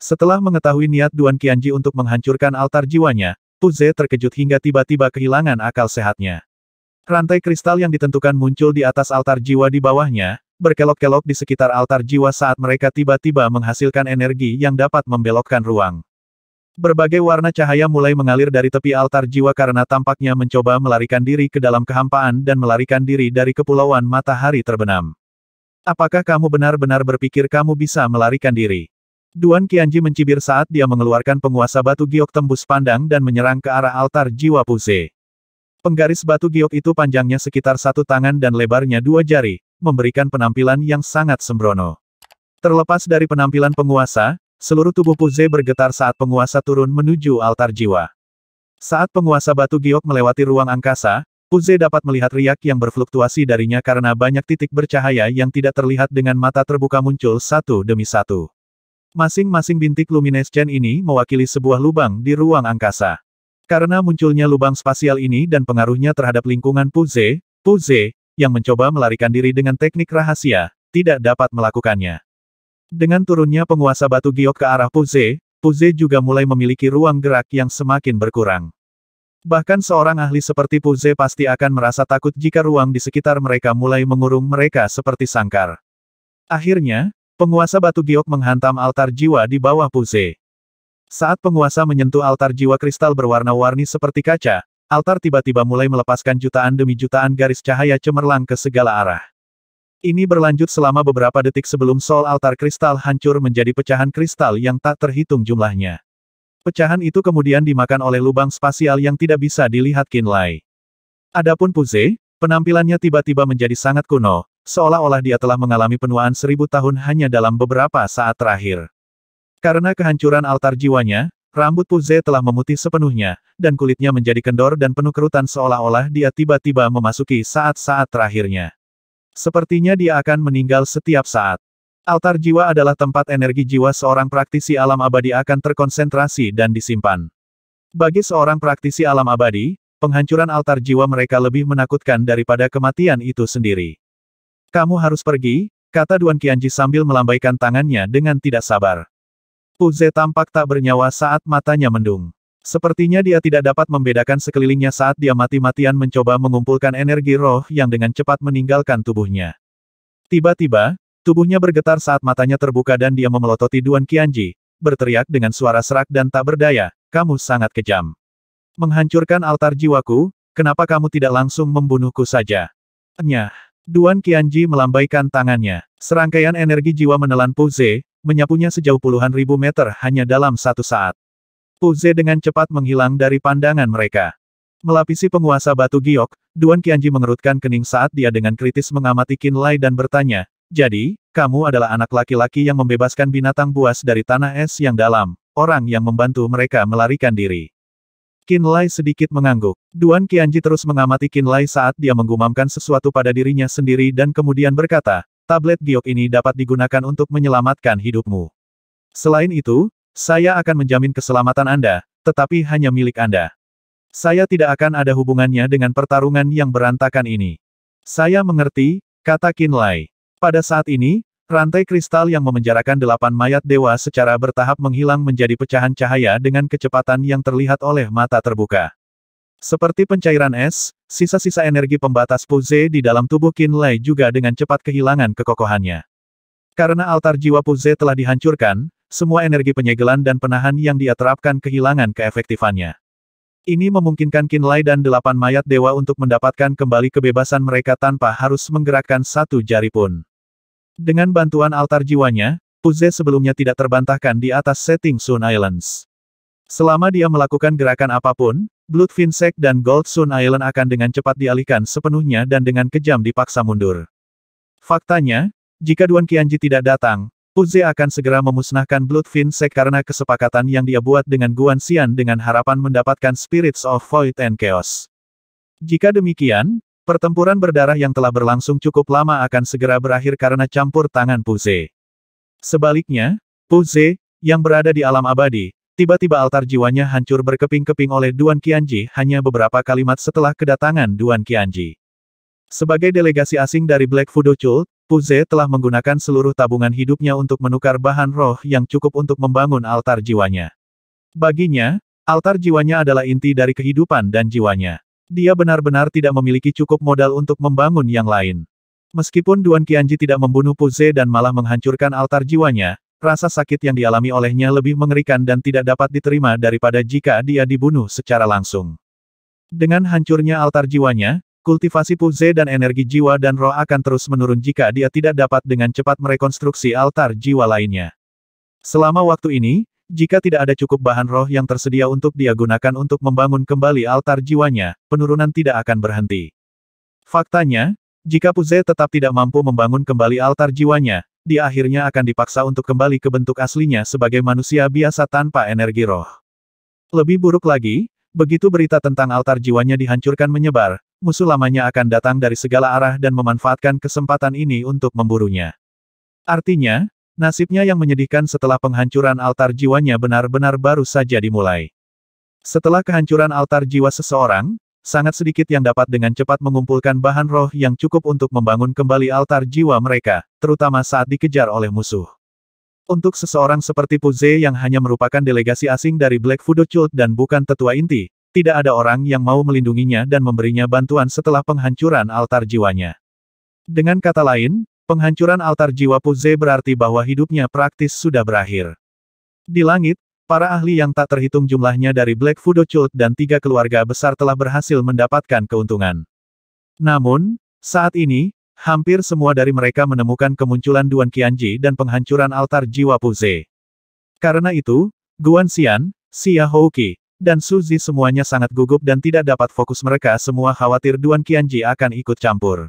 Setelah mengetahui niat Duan Qianji untuk menghancurkan altar jiwanya, Pu Ze terkejut hingga tiba-tiba kehilangan akal sehatnya. Rantai kristal yang ditentukan muncul di atas altar jiwa di bawahnya, berkelok-kelok di sekitar altar jiwa saat mereka tiba-tiba menghasilkan energi yang dapat membelokkan ruang. Berbagai warna cahaya mulai mengalir dari tepi altar jiwa karena tampaknya mencoba melarikan diri ke dalam kehampaan dan melarikan diri dari kepulauan matahari terbenam. Apakah kamu benar-benar berpikir kamu bisa melarikan diri? Duan Qianji mencibir saat dia mengeluarkan penguasa batu giok tembus pandang dan menyerang ke arah altar jiwa Pu Ze. Penggaris batu giok itu panjangnya sekitar 1 tangan dan lebarnya 2 jari, memberikan penampilan yang sangat sembrono. Terlepas dari penampilan penguasa, seluruh tubuh Pu Ze bergetar saat penguasa turun menuju altar jiwa. Saat penguasa batu giok melewati ruang angkasa, Pu Ze dapat melihat riak yang berfluktuasi darinya karena banyak titik bercahaya yang tidak terlihat dengan mata terbuka muncul satu demi satu. Masing-masing bintik luminescen ini mewakili sebuah lubang di ruang angkasa. Karena munculnya lubang spasial ini dan pengaruhnya terhadap lingkungan Pu Ze, yang mencoba melarikan diri dengan teknik rahasia, tidak dapat melakukannya. Dengan turunnya penguasa batu giok ke arah Pu Ze juga mulai memiliki ruang gerak yang semakin berkurang. Bahkan seorang ahli seperti Pu Ze pasti akan merasa takut jika ruang di sekitar mereka mulai mengurung mereka seperti sangkar. Akhirnya, penguasa batu giok menghantam altar jiwa di bawah Pu Ze. Saat penguasa menyentuh altar jiwa kristal berwarna-warni seperti kaca, altar tiba-tiba mulai melepaskan jutaan demi jutaan garis cahaya cemerlang ke segala arah. Ini berlanjut selama beberapa detik sebelum sol altar kristal hancur menjadi pecahan kristal yang tak terhitung jumlahnya. Pecahan itu kemudian dimakan oleh lubang spasial yang tidak bisa dilihat Qin Lai. Adapun Pu Ze, penampilannya tiba-tiba menjadi sangat kuno, seolah-olah dia telah mengalami penuaan 1000 tahun hanya dalam beberapa saat terakhir. Karena kehancuran altar jiwanya, rambut Pu Ze telah memutih sepenuhnya, dan kulitnya menjadi kendor dan penuh kerutan seolah-olah dia tiba-tiba memasuki saat-saat terakhirnya. Sepertinya dia akan meninggal setiap saat. Altar jiwa adalah tempat energi jiwa seorang praktisi alam abadi akan terkonsentrasi dan disimpan. Bagi seorang praktisi alam abadi, penghancuran altar jiwa mereka lebih menakutkan daripada kematian itu sendiri. Kamu harus pergi, kata Duan Qianji sambil melambaikan tangannya dengan tidak sabar. Pu Ze tampak tak bernyawa saat matanya mendung. Sepertinya dia tidak dapat membedakan sekelilingnya saat dia mati-matian mencoba mengumpulkan energi roh yang dengan cepat meninggalkan tubuhnya. Tiba-tiba, tubuhnya bergetar saat matanya terbuka dan dia memelototi Duan Qianji, berteriak dengan suara serak dan tak berdaya, kamu sangat kejam. Menghancurkan altar jiwaku, kenapa kamu tidak langsung membunuhku saja? Nyah. Duan Qianji melambaikan tangannya. Serangkaian energi jiwa menelan Pu Ze, menyapunya sejauh puluhan ribu meter hanya dalam satu saat. Pu Ze dengan cepat menghilang dari pandangan mereka. Melapisi penguasa batu giok, Duan Qianji mengerutkan kening saat dia dengan kritis mengamati Qin Lai dan bertanya, jadi, kamu adalah anak laki-laki yang membebaskan binatang buas dari tanah es yang dalam, orang yang membantu mereka melarikan diri. Qin Lai sedikit mengangguk. Duan Qianji terus mengamati Qin Lai saat dia menggumamkan sesuatu pada dirinya sendiri dan kemudian berkata, tablet giok ini dapat digunakan untuk menyelamatkan hidupmu. Selain itu, saya akan menjamin keselamatan Anda, tetapi hanya milik Anda. Saya tidak akan ada hubungannya dengan pertarungan yang berantakan ini. Saya mengerti, kata Qin Lai. Pada saat ini, rantai kristal yang memenjarakan 8 mayat dewa secara bertahap menghilang menjadi pecahan cahaya dengan kecepatan yang terlihat oleh mata terbuka. Seperti pencairan es, sisa-sisa energi pembatas Pu Ze di dalam tubuh Qin Lai juga dengan cepat kehilangan kekokohannya. Karena altar jiwa Pu Ze telah dihancurkan, semua energi penyegelan dan penahan yang dia terapkan kehilangan keefektifannya. Ini memungkinkan Qin Lai dan 8 mayat dewa untuk mendapatkan kembali kebebasan mereka tanpa harus menggerakkan satu jari pun. Dengan bantuan altar jiwanya, Pu Ze sebelumnya tidak terbantahkan di atas setting Sun Islands. Selama dia melakukan gerakan apapun, Blood Finsect dan Gold Sun Island akan dengan cepat dialihkan sepenuhnya dan dengan kejam dipaksa mundur. Faktanya, jika Duan Qianji tidak datang, Pu Ze akan segera memusnahkan Blood Finsect karena kesepakatan yang dia buat dengan Guan Xian dengan harapan mendapatkan Spirits of Void and Chaos. Jika demikian, pertempuran berdarah yang telah berlangsung cukup lama akan segera berakhir karena campur tangan Pu Ze. Sebaliknya, Pu Ze, yang berada di alam abadi, tiba-tiba altar jiwanya hancur berkeping-keping oleh Duan Qianji hanya beberapa kalimat setelah kedatangan Duan Qianji. Sebagai delegasi asing dari Black Fudo Cult, Pu Ze telah menggunakan seluruh tabungan hidupnya untuk menukar bahan roh yang cukup untuk membangun altar jiwanya. Baginya, altar jiwanya adalah inti dari kehidupan dan jiwanya. Dia benar-benar tidak memiliki cukup modal untuk membangun yang lain. Meskipun Duan Qianji tidak membunuh Pu Ze dan malah menghancurkan altar jiwanya, rasa sakit yang dialami olehnya lebih mengerikan dan tidak dapat diterima daripada jika dia dibunuh secara langsung. Dengan hancurnya altar jiwanya, kultivasi Pu Ze dan energi jiwa dan roh akan terus menurun jika dia tidak dapat dengan cepat merekonstruksi altar jiwa lainnya. Selama waktu ini, jika tidak ada cukup bahan roh yang tersedia untuk dia gunakan untuk membangun kembali altar jiwanya, penurunan tidak akan berhenti. Faktanya, jika Pu Ze tetap tidak mampu membangun kembali altar jiwanya, dia akhirnya akan dipaksa untuk kembali ke bentuk aslinya sebagai manusia biasa tanpa energi roh. Lebih buruk lagi, begitu berita tentang altar jiwanya dihancurkan menyebar, musuh lamanya akan datang dari segala arah dan memanfaatkan kesempatan ini untuk memburunya. Artinya, nasibnya yang menyedihkan setelah penghancuran altar jiwanya benar-benar baru saja dimulai. Setelah kehancuran altar jiwa seseorang, sangat sedikit yang dapat dengan cepat mengumpulkan bahan roh yang cukup untuk membangun kembali altar jiwa mereka, terutama saat dikejar oleh musuh. Untuk seseorang seperti Pu Ze yang hanya merupakan delegasi asing dari Black Fudo Cult dan bukan tetua inti, tidak ada orang yang mau melindunginya dan memberinya bantuan setelah penghancuran altar jiwanya. Dengan kata lain, penghancuran altar jiwa Pu Ze berarti bahwa hidupnya praktis sudah berakhir. Di langit, para ahli yang tak terhitung jumlahnya dari Black Fudo Cult dan 3 keluarga besar telah berhasil mendapatkan keuntungan. Namun, saat ini, hampir semua dari mereka menemukan kemunculan Duan Qianji dan penghancuran altar jiwa Pu Ze. Karena itu, Guan Xian, Xia Houqi, dan Su Zi semuanya sangat gugup dan tidak dapat fokus. Mereka semua khawatir Duan Qianji akan ikut campur.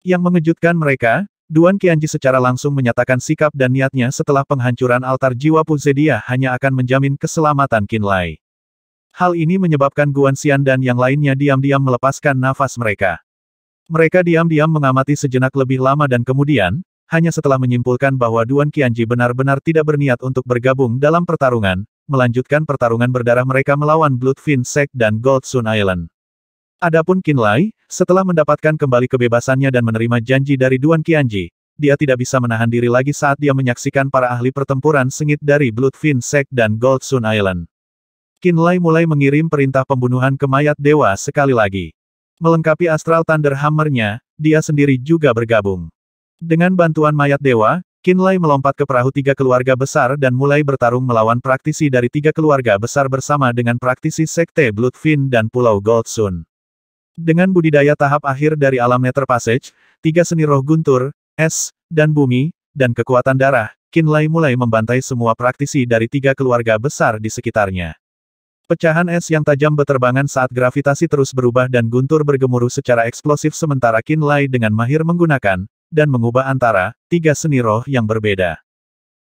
Yang mengejutkan mereka, Duan Qianji secara langsung menyatakan sikap dan niatnya setelah penghancuran altar jiwa Pu Ze. Dia hanya akan menjamin keselamatan Qin Lai. Hal ini menyebabkan Guan Xian dan yang lainnya diam-diam melepaskan nafas mereka. Mereka diam-diam mengamati sejenak lebih lama dan kemudian, hanya setelah menyimpulkan bahwa Duan Qianji benar-benar tidak berniat untuk bergabung dalam pertarungan, melanjutkan pertarungan berdarah mereka melawan Bloodfin Sect dan Gold Sun Island. Adapun Qin Lai, setelah mendapatkan kembali kebebasannya dan menerima janji dari Duan Qianji, dia tidak bisa menahan diri lagi saat dia menyaksikan para ahli pertempuran sengit dari Bloodfin Sect dan Gold Sun Island. Qin Lai mulai mengirim perintah pembunuhan ke mayat dewa sekali lagi. Melengkapi Astral Thunder Hammer-nya, dia sendiri juga bergabung. Dengan bantuan mayat dewa, Qin Lai melompat ke perahu 3 keluarga besar dan mulai bertarung melawan praktisi dari 3 keluarga besar bersama dengan praktisi Sekte Bloodfin dan Pulau Gold Sun. Dengan budidaya tahap akhir dari alam Nether Passage, 3 seni roh guntur, es, dan bumi, dan kekuatan darah, Qin Lai mulai membantai semua praktisi dari 3 keluarga besar di sekitarnya. Pecahan es yang tajam beterbangan saat gravitasi terus berubah dan guntur bergemuruh secara eksplosif sementara Qin Lai dengan mahir menggunakan dan mengubah antara 3 seni roh yang berbeda.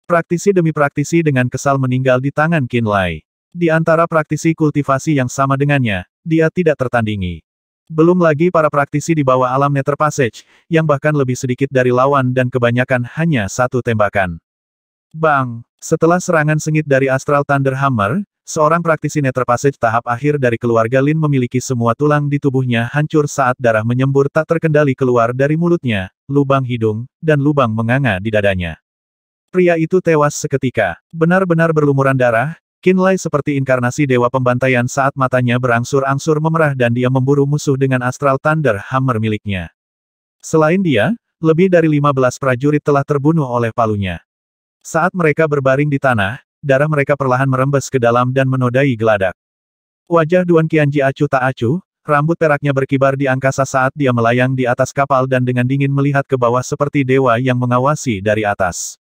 Praktisi demi praktisi dengan kesal meninggal di tangan Qin Lai. Di antara praktisi kultivasi yang sama dengannya, dia tidak tertandingi. Belum lagi para praktisi di bawah alam Nether Passage, yang bahkan lebih sedikit dari lawan dan kebanyakan hanya satu tembakan. Bang! Setelah serangan sengit dari Astral Thunder Hammer, seorang praktisi Nether Passage tahap akhir dari keluarga Lin memiliki semua tulang di tubuhnya hancur saat darah menyembur tak terkendali keluar dari mulutnya, lubang hidung, dan lubang menganga di dadanya. Pria itu tewas seketika. Benar-benar berlumuran darah, Qin Lai seperti inkarnasi dewa pembantaian saat matanya berangsur-angsur memerah dan dia memburu musuh dengan Astral Thunder Hammer miliknya. Selain dia, lebih dari 15 prajurit telah terbunuh oleh palunya. Saat mereka berbaring di tanah, darah mereka perlahan merembes ke dalam dan menodai geladak. Wajah Duan Qianji acuh tak acuh, rambut peraknya berkibar di angkasa saat dia melayang di atas kapal dan dengan dingin melihat ke bawah seperti dewa yang mengawasi dari atas.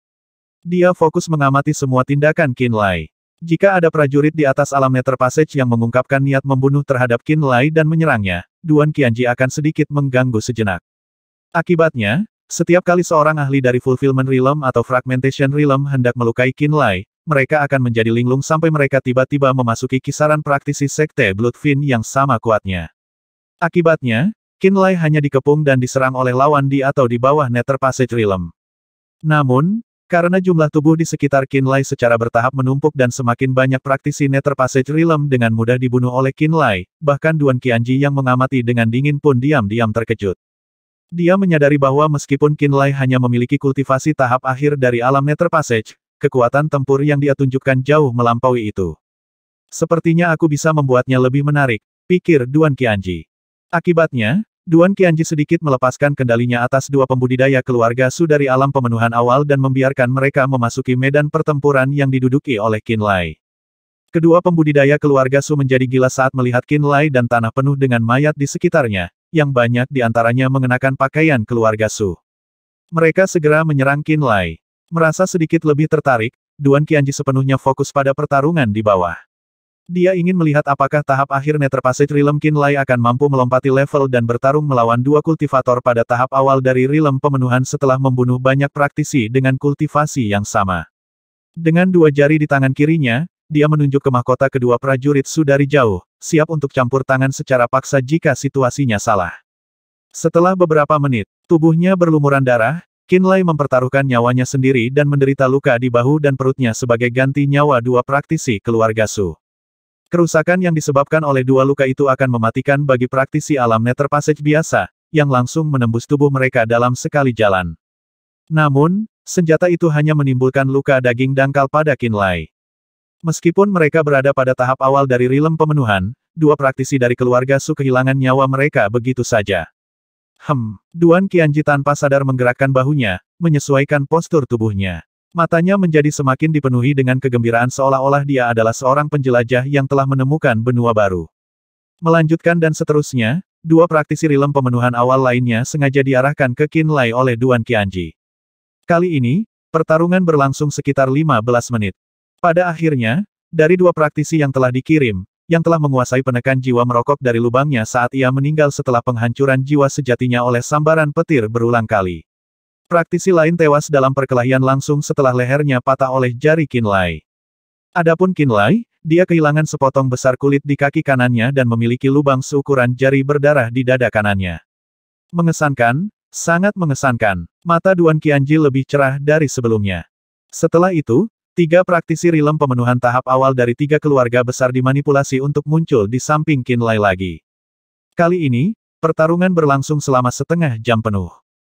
Dia fokus mengamati semua tindakan Qin Lai. Jika ada prajurit di atas alam Nether Passage yang mengungkapkan niat membunuh terhadap Qin Lai dan menyerangnya, Duan Qianji akan sedikit mengganggu sejenak. Akibatnya, setiap kali seorang ahli dari Fulfillment Realm atau Fragmentation Realm hendak melukai Qin Lai, mereka akan menjadi linglung sampai mereka tiba-tiba memasuki kisaran praktisi Sekte Bloodfin yang sama kuatnya. Akibatnya, Qin Lai hanya dikepung dan diserang oleh lawan di atau di bawah Nether Passage Realm. Namun, karena jumlah tubuh di sekitar Qin Lai secara bertahap menumpuk dan semakin banyak praktisi Nether Passage Realm dengan mudah dibunuh oleh Qin Lai, bahkan Duan Qianji yang mengamati dengan dingin pun diam-diam terkejut. Dia menyadari bahwa meskipun Qinlai hanya memiliki kultivasi tahap akhir dari alam Nether Passage, kekuatan tempur yang dia tunjukkan jauh melampaui itu. Sepertinya aku bisa membuatnya lebih menarik, pikir Duan Qianji. Akibatnya, Duan Qianji sedikit melepaskan kendalinya atas dua pembudidaya keluarga Su dari alam pemenuhan awal dan membiarkan mereka memasuki medan pertempuran yang diduduki oleh Qinlai. Kedua pembudidaya keluarga Su menjadi gila saat melihat Qinlai dan tanah penuh dengan mayat di sekitarnya, yang banyak di antaranya mengenakan pakaian keluarga Su. Mereka segera menyerang Qinlai. Merasa sedikit lebih tertarik, Duan Qianji sepenuhnya fokus pada pertarungan di bawah. Dia ingin melihat apakah tahap akhir Nether Passage Realm Qinlai akan mampu melompati level dan bertarung melawan dua kultivator pada tahap awal dari Realm Pemenuhan setelah membunuh banyak praktisi dengan kultivasi yang sama. Dengan dua jari di tangan kirinya, dia menunjuk ke mahkota kedua prajurit Su dari jauh, siap untuk campur tangan secara paksa jika situasinya salah. Setelah beberapa menit, tubuhnya berlumuran darah, Qinlai mempertaruhkan nyawanya sendiri dan menderita luka di bahu dan perutnya sebagai ganti nyawa dua praktisi keluarga Su. Kerusakan yang disebabkan oleh dua luka itu akan mematikan bagi praktisi alam Nether Passage biasa, yang langsung menembus tubuh mereka dalam sekali jalan. Namun, senjata itu hanya menimbulkan luka daging dangkal pada Qinlai. Meskipun mereka berada pada tahap awal dari Realm Pemenuhan, dua praktisi dari keluarga Su kehilangan nyawa mereka begitu saja. Duan Qianji tanpa sadar menggerakkan bahunya, menyesuaikan postur tubuhnya. Matanya menjadi semakin dipenuhi dengan kegembiraan seolah-olah dia adalah seorang penjelajah yang telah menemukan benua baru. Melanjutkan dan seterusnya, dua praktisi Realm Pemenuhan awal lainnya sengaja diarahkan ke Qinlai oleh Duan Qianji. Kali ini, pertarungan berlangsung sekitar 15 menit. Pada akhirnya, dari dua praktisi yang telah dikirim, yang telah menguasai penekan jiwa merokok dari lubangnya saat ia meninggal setelah penghancuran jiwa sejatinya oleh sambaran petir berulang kali. Praktisi lain tewas dalam perkelahian langsung setelah lehernya patah oleh jari Qinlai. Adapun Qinlai, dia kehilangan sepotong besar kulit di kaki kanannya dan memiliki lubang seukuran jari berdarah di dada kanannya. Mengesankan, sangat mengesankan. Mata Duan Qianji lebih cerah dari sebelumnya. Setelah itu, tiga praktisi Realm Pemenuhan tahap awal dari tiga keluarga besar dimanipulasi untuk muncul di samping Qinlai lagi. Kali ini, pertarungan berlangsung selama setengah jam penuh.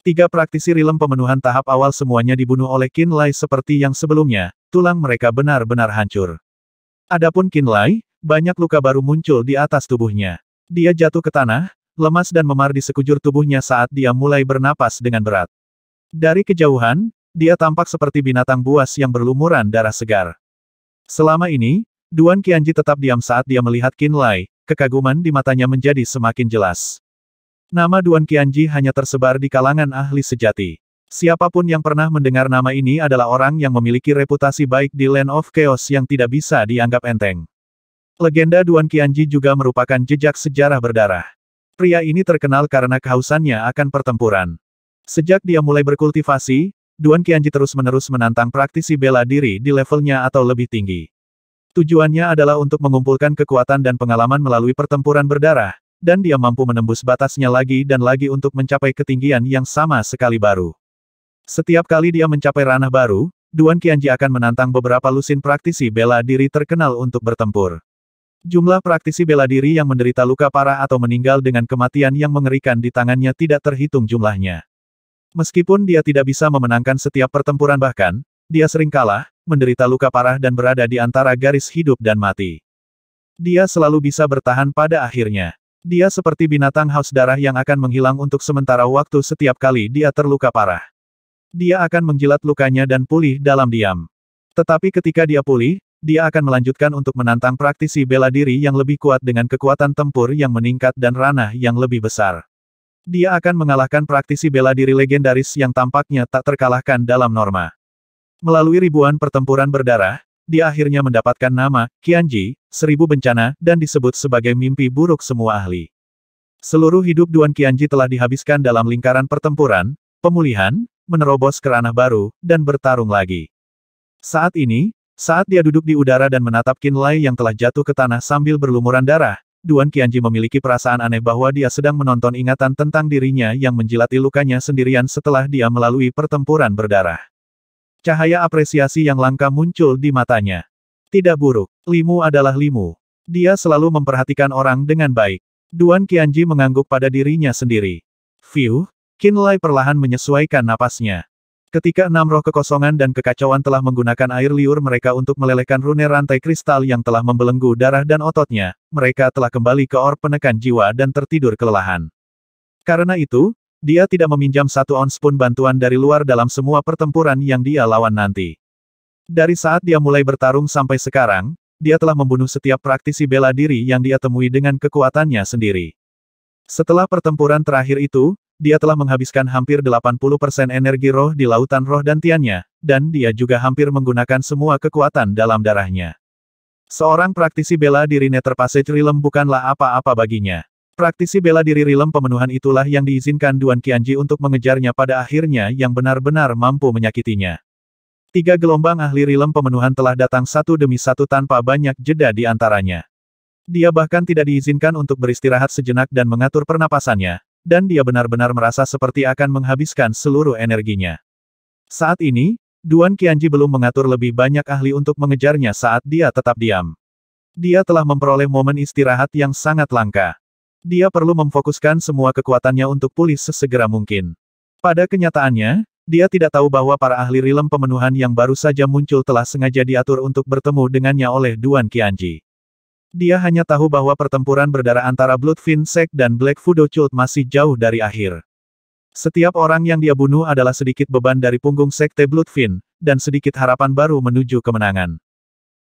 Tiga praktisi Realm Pemenuhan tahap awal semuanya dibunuh oleh Qinlai seperti yang sebelumnya, tulang mereka benar-benar hancur. Adapun Qinlai, banyak luka baru muncul di atas tubuhnya. Dia jatuh ke tanah, lemas dan memar di sekujur tubuhnya saat dia mulai bernapas dengan berat. Dari kejauhan, dia tampak seperti binatang buas yang berlumuran darah segar. Selama ini, Duan Qianji tetap diam saat dia melihat Qinlai, kekaguman di matanya menjadi semakin jelas. Nama Duan Qianji hanya tersebar di kalangan ahli sejati. Siapapun yang pernah mendengar nama ini adalah orang yang memiliki reputasi baik di Land of Chaos yang tidak bisa dianggap enteng. Legenda Duan Qianji juga merupakan jejak sejarah berdarah. Pria ini terkenal karena kehausannya akan pertempuran. Sejak dia mulai berkultivasi, Duan Qianji terus-menerus menantang praktisi bela diri di levelnya atau lebih tinggi. Tujuannya adalah untuk mengumpulkan kekuatan dan pengalaman melalui pertempuran berdarah, dan dia mampu menembus batasnya lagi dan lagi untuk mencapai ketinggian yang sama sekali baru. Setiap kali dia mencapai ranah baru, Duan Qianji akan menantang beberapa lusin praktisi bela diri terkenal untuk bertempur. Jumlah praktisi bela diri yang menderita luka parah atau meninggal dengan kematian yang mengerikan di tangannya tidak terhitung jumlahnya. Meskipun dia tidak bisa memenangkan setiap pertempuran bahkan, dia sering kalah, menderita luka parah dan berada di antara garis hidup dan mati. Dia selalu bisa bertahan pada akhirnya. Dia seperti binatang haus darah yang akan menghilang untuk sementara waktu setiap kali dia terluka parah. Dia akan menjilat lukanya dan pulih dalam diam. Tetapi ketika dia pulih, dia akan melanjutkan untuk menantang praktisi bela diri yang lebih kuat dengan kekuatan tempur yang meningkat dan ranah yang lebih besar. Dia akan mengalahkan praktisi bela diri legendaris yang tampaknya tak terkalahkan dalam norma. Melalui ribuan pertempuran berdarah, dia akhirnya mendapatkan nama, Qianji, 1000 bencana, dan disebut sebagai mimpi buruk semua ahli. Seluruh hidup Duan Qianji telah dihabiskan dalam lingkaran pertempuran, pemulihan, menerobos ke ranah baru, dan bertarung lagi. Saat ini, saat dia duduk di udara dan menatap Qinlai yang telah jatuh ke tanah sambil berlumuran darah, Duan Qianji memiliki perasaan aneh bahwa dia sedang menonton ingatan tentang dirinya yang menjilati lukanya sendirian setelah dia melalui pertempuran berdarah. Cahaya apresiasi yang langka muncul di matanya. Tidak buruk. Limu adalah Limu. Dia selalu memperhatikan orang dengan baik. Duan Qianji mengangguk pada dirinya sendiri. Fiu, Qinlai perlahan menyesuaikan napasnya. Ketika 6 roh kekosongan dan kekacauan telah menggunakan air liur mereka untuk melelehkan rune rantai kristal yang telah membelenggu darah dan ototnya, mereka telah kembali ke orb penekan jiwa dan tertidur kelelahan. Karena itu, dia tidak meminjam 1 ons pun bantuan dari luar dalam semua pertempuran yang dia lawan nanti. Dari saat dia mulai bertarung sampai sekarang, dia telah membunuh setiap praktisi bela diri yang dia temui dengan kekuatannya sendiri. Setelah pertempuran terakhir itu, dia telah menghabiskan hampir 80% energi roh di lautan roh dantiannya, dan dia juga hampir menggunakan semua kekuatan dalam darahnya. Seorang praktisi bela diri Nether Passage Realm bukanlah apa-apa baginya. Praktisi bela diri Realm pemenuhan itulah yang diizinkan Duan Qianji untuk mengejarnya pada akhirnya yang benar-benar mampu menyakitinya. 3 gelombang ahli Realm pemenuhan telah datang satu demi satu tanpa banyak jeda di antaranya. Dia bahkan tidak diizinkan untuk beristirahat sejenak dan mengatur pernapasannya, dan dia benar-benar merasa seperti akan menghabiskan seluruh energinya. Saat ini, Duan Qianji belum mengatur lebih banyak ahli untuk mengejarnya saat dia tetap diam. Dia telah memperoleh momen istirahat yang sangat langka. Dia perlu memfokuskan semua kekuatannya untuk pulih sesegera mungkin. Pada kenyataannya, dia tidak tahu bahwa para ahli Realm pemenuhan yang baru saja muncul telah sengaja diatur untuk bertemu dengannya oleh Duan Qianji. Dia hanya tahu bahwa pertempuran berdarah antara Bloodfiend Sect dan Black Fudo Cult masih jauh dari akhir. Setiap orang yang dia bunuh adalah sedikit beban dari punggung Sekte Bloodfiend, dan sedikit harapan baru menuju kemenangan.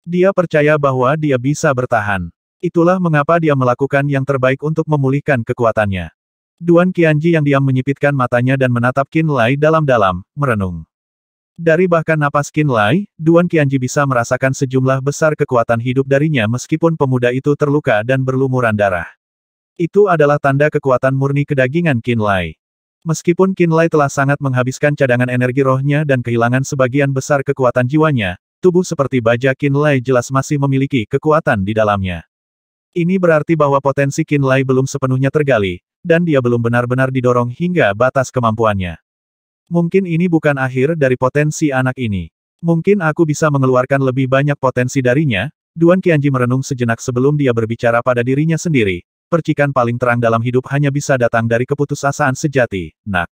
Dia percaya bahwa dia bisa bertahan. Itulah mengapa dia melakukan yang terbaik untuk memulihkan kekuatannya. Duan Qianji yang diam menyipitkan matanya dan menatap Qinlai dalam-dalam, merenung. Dari bahkan napas Qinlai, Duan Qianji bisa merasakan sejumlah besar kekuatan hidup darinya meskipun pemuda itu terluka dan berlumuran darah. Itu adalah tanda kekuatan murni kedagingan Qinlai. Meskipun Qinlai telah sangat menghabiskan cadangan energi rohnya dan kehilangan sebagian besar kekuatan jiwanya, tubuh seperti baja Qinlai jelas masih memiliki kekuatan di dalamnya. Ini berarti bahwa potensi Qinlai belum sepenuhnya tergali, dan dia belum benar-benar didorong hingga batas kemampuannya. Mungkin ini bukan akhir dari potensi anak ini. Mungkin aku bisa mengeluarkan lebih banyak potensi darinya. Duan Qianji merenung sejenak sebelum dia berbicara pada dirinya sendiri. Percikan paling terang dalam hidup hanya bisa datang dari keputusasaan sejati, nak.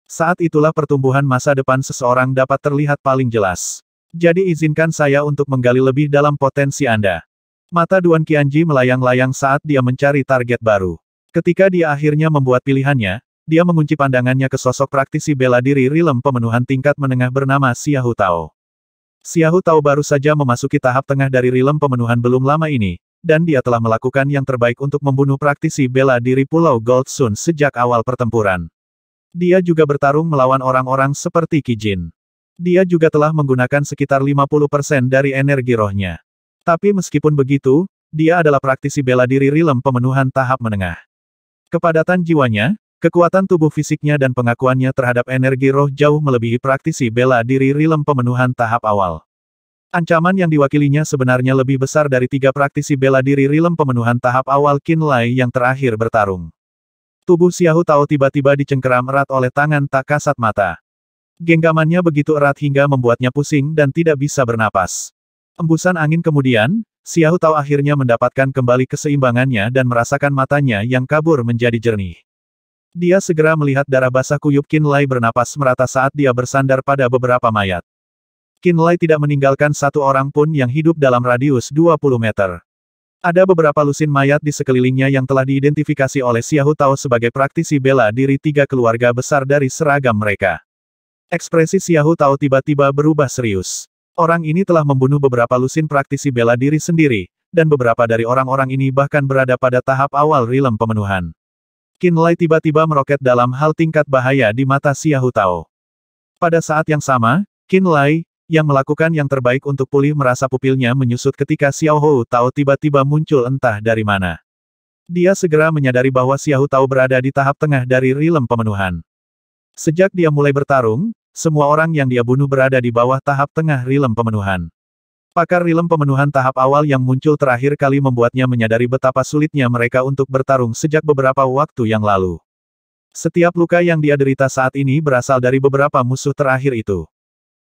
Saat itulah pertumbuhan masa depan seseorang dapat terlihat paling jelas. Jadi izinkan saya untuk menggali lebih dalam potensi Anda. Mata Duan Qianji melayang-layang saat dia mencari target baru. Ketika dia akhirnya membuat pilihannya, dia mengunci pandangannya ke sosok praktisi bela diri Realm pemenuhan tingkat menengah bernama Xiahou Tao. Xiahou Tao baru saja memasuki tahap tengah dari Realm pemenuhan belum lama ini, dan dia telah melakukan yang terbaik untuk membunuh praktisi bela diri Pulau Gold Sun sejak awal pertempuran. Dia juga bertarung melawan orang-orang seperti Qi Jin. Dia juga telah menggunakan sekitar 50% dari energi rohnya. Tapi meskipun begitu, dia adalah praktisi bela diri Realm pemenuhan tahap menengah. Kepadatan jiwanya, kekuatan tubuh fisiknya dan pengakuannya terhadap energi roh jauh melebihi praktisi bela diri Realm pemenuhan tahap awal. Ancaman yang diwakilinya sebenarnya lebih besar dari 3 praktisi bela diri Realm pemenuhan tahap awal Qinlai yang terakhir bertarung. Tubuh Xiahou Tao tiba-tiba dicengkeram erat oleh tangan tak kasat mata. Genggamannya begitu erat hingga membuatnya pusing dan tidak bisa bernapas. Embusan angin kemudian, Xiahou Tao akhirnya mendapatkan kembali keseimbangannya dan merasakan matanya yang kabur menjadi jernih. Dia segera melihat darah basah kuyup Qinlai bernapas merata saat dia bersandar pada beberapa mayat. Qinlai tidak meninggalkan satu orang pun yang hidup dalam radius 20 meter. Ada beberapa lusin mayat di sekelilingnya yang telah diidentifikasi oleh Xiahou Tao sebagai praktisi bela diri 3 keluarga besar dari seragam mereka. Ekspresi Xiahou Tao tiba-tiba berubah serius. Orang ini telah membunuh beberapa lusin praktisi bela diri sendiri, dan beberapa dari orang-orang ini bahkan berada pada tahap awal Realm pemenuhan. Qinlai tiba-tiba meroket dalam hal tingkat bahaya di mata Xiahou Tao. Pada saat yang sama, Qinlai, yang melakukan yang terbaik untuk pulih merasa pupilnya menyusut ketika Xiahou Tao tiba-tiba muncul entah dari mana. Dia segera menyadari bahwa Xiahou Tao berada di tahap tengah dari Realm pemenuhan. Sejak dia mulai bertarung, semua orang yang dia bunuh berada di bawah tahap tengah Realm pemenuhan. Pakar Realm pemenuhan tahap awal yang muncul terakhir kali membuatnya menyadari betapa sulitnya mereka untuk bertarung sejak beberapa waktu yang lalu. Setiap luka yang dia derita saat ini berasal dari beberapa musuh terakhir itu.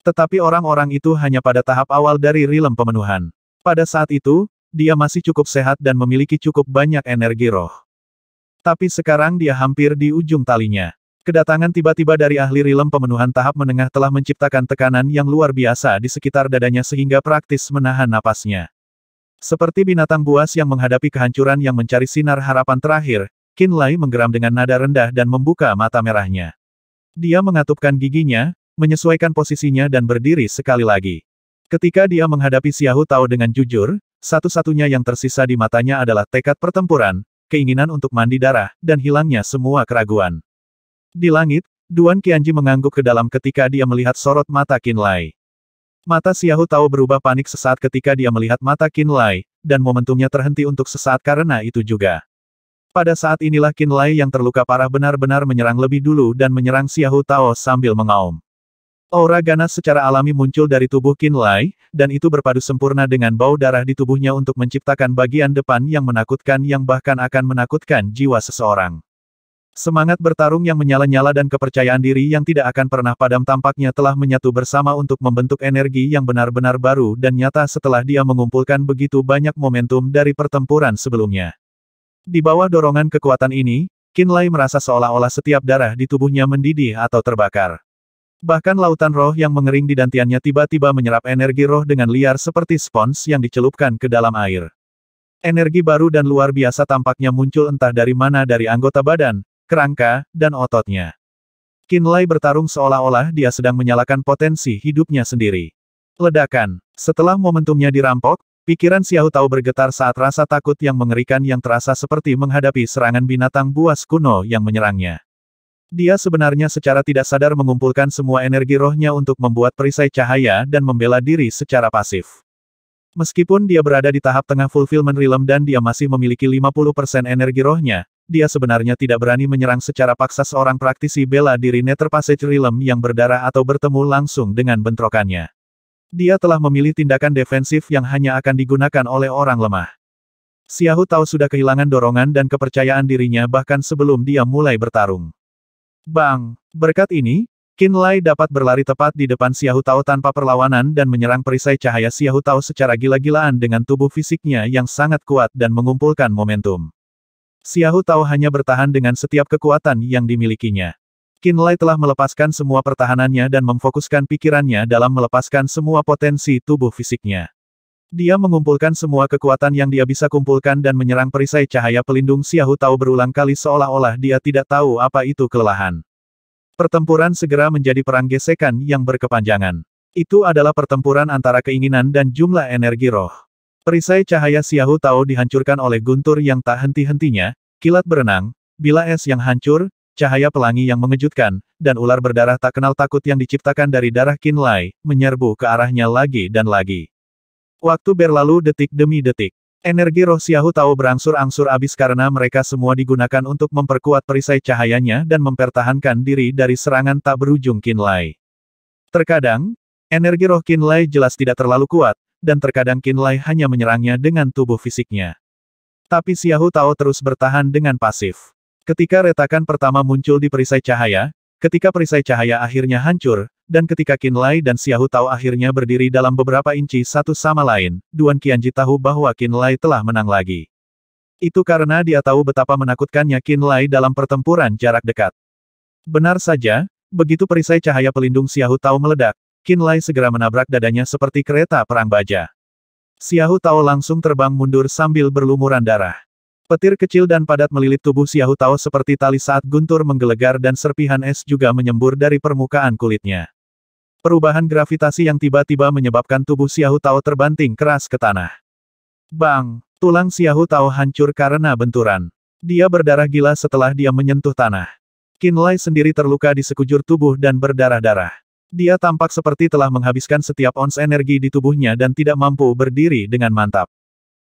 Tetapi orang-orang itu hanya pada tahap awal dari Realm pemenuhan. Pada saat itu, dia masih cukup sehat dan memiliki cukup banyak energi roh. Tapi sekarang dia hampir di ujung talinya. Kedatangan tiba-tiba dari ahli rilem pemenuhan tahap menengah telah menciptakan tekanan yang luar biasa di sekitar dadanya sehingga praktis menahan napasnya. Seperti binatang buas yang menghadapi kehancuran yang mencari sinar harapan terakhir, Qin Lai menggeram dengan nada rendah dan membuka mata merahnya. Dia mengatupkan giginya, menyesuaikan posisinya dan berdiri sekali lagi. Ketika dia menghadapi Xiahou Tao dengan jujur, satu-satunya yang tersisa di matanya adalah tekad pertempuran, keinginan untuk mandi darah, dan hilangnya semua keraguan. Di langit, Duan Qianji mengangguk ke dalam ketika dia melihat sorot mata Qin Lai. Mata Xiahou Tao berubah panik sesaat ketika dia melihat mata Qin Lai, dan momentumnya terhenti untuk sesaat karena itu juga. Pada saat inilah Qin Lai yang terluka parah benar-benar menyerang lebih dulu dan menyerang Xiahou Tao sambil mengaum. Aura ganas secara alami muncul dari tubuh Qin Lai, dan itu berpadu sempurna dengan bau darah di tubuhnya untuk menciptakan bagian depan yang menakutkan yang bahkan akan menakutkan jiwa seseorang. Semangat bertarung yang menyala-nyala dan kepercayaan diri yang tidak akan pernah padam tampaknya telah menyatu bersama untuk membentuk energi yang benar-benar baru dan nyata setelah dia mengumpulkan begitu banyak momentum dari pertempuran sebelumnya. Di bawah dorongan kekuatan ini, Qin Lai merasa seolah-olah setiap darah di tubuhnya mendidih atau terbakar. Bahkan lautan roh yang mengering di dantiannya tiba-tiba menyerap energi roh dengan liar seperti spons yang dicelupkan ke dalam air. Energi baru dan luar biasa tampaknya muncul entah dari mana dari anggota badan, kerangka, dan ototnya. Qin Lai bertarung seolah-olah dia sedang menyalakan potensi hidupnya sendiri. Ledakan. Setelah momentumnya dirampok, pikiran Xiahou Tao bergetar saat rasa takut yang mengerikan yang terasa seperti menghadapi serangan binatang buas kuno yang menyerangnya. Dia sebenarnya secara tidak sadar mengumpulkan semua energi rohnya untuk membuat perisai cahaya dan membela diri secara pasif. Meskipun dia berada di tahap tengah fulfillment realm dan dia masih memiliki 50% energi rohnya, dia sebenarnya tidak berani menyerang secara paksa seorang praktisi bela diri Nether Passage Realm yang berdarah atau bertemu langsung dengan bentrokannya. Dia telah memilih tindakan defensif yang hanya akan digunakan oleh orang lemah. Xiahou Tao sudah kehilangan dorongan dan kepercayaan dirinya bahkan sebelum dia mulai bertarung. Bang! Berkat ini, Qin Lai dapat berlari tepat di depan Xiahou Tao tanpa perlawanan dan menyerang perisai cahaya Xiahou Tao secara gila-gilaan dengan tubuh fisiknya yang sangat kuat dan mengumpulkan momentum. Xiahou Tao hanya bertahan dengan setiap kekuatan yang dimilikinya. Qin Lai telah melepaskan semua pertahanannya dan memfokuskan pikirannya dalam melepaskan semua potensi tubuh fisiknya. Dia mengumpulkan semua kekuatan yang dia bisa kumpulkan dan menyerang perisai cahaya pelindung Xiahou Tao berulang kali seolah-olah dia tidak tahu apa itu kelelahan. Pertempuran segera menjadi perang gesekan yang berkepanjangan. Itu adalah pertempuran antara keinginan dan jumlah energi roh. Perisai cahaya Xiahou Tao dihancurkan oleh guntur yang tak henti-hentinya, kilat berenang, bilah es yang hancur, cahaya pelangi yang mengejutkan, dan ular berdarah tak kenal takut yang diciptakan dari darah Qin Lai, menyerbu ke arahnya lagi dan lagi. Waktu berlalu detik demi detik. Energi roh Xiahou Tao berangsur-angsur habis karena mereka semua digunakan untuk memperkuat perisai cahayanya dan mempertahankan diri dari serangan tak berujung Qin Lai. Terkadang, energi roh Qin Lai jelas tidak terlalu kuat, dan terkadang Qin Lai hanya menyerangnya dengan tubuh fisiknya. Tapi Xiahou Tao terus bertahan dengan pasif. Ketika retakan pertama muncul di perisai cahaya, ketika perisai cahaya akhirnya hancur, dan ketika Qin Lai dan Xiahou Tao akhirnya berdiri dalam beberapa inci satu sama lain, Duan Qianji tahu bahwa Qin Lai telah menang lagi. Itu karena dia tahu betapa menakutkannya Qin Lai dalam pertempuran jarak dekat. Benar saja, begitu perisai cahaya pelindung Xiahou Tao meledak, Qin Lai segera menabrak dadanya seperti kereta perang baja. Xiahou Tao langsung terbang mundur sambil berlumuran darah. Petir kecil dan padat melilit tubuh Xiahou Tao seperti tali saat guntur menggelegar dan serpihan es juga menyembur dari permukaan kulitnya. Perubahan gravitasi yang tiba-tiba menyebabkan tubuh Xiahou Tao terbanting keras ke tanah. Bang! Tulang Xiahou Tao hancur karena benturan. Dia berdarah gila setelah dia menyentuh tanah. Qin Lai sendiri terluka di sekujur tubuh dan berdarah-darah. Dia tampak seperti telah menghabiskan setiap ons energi di tubuhnya dan tidak mampu berdiri dengan mantap.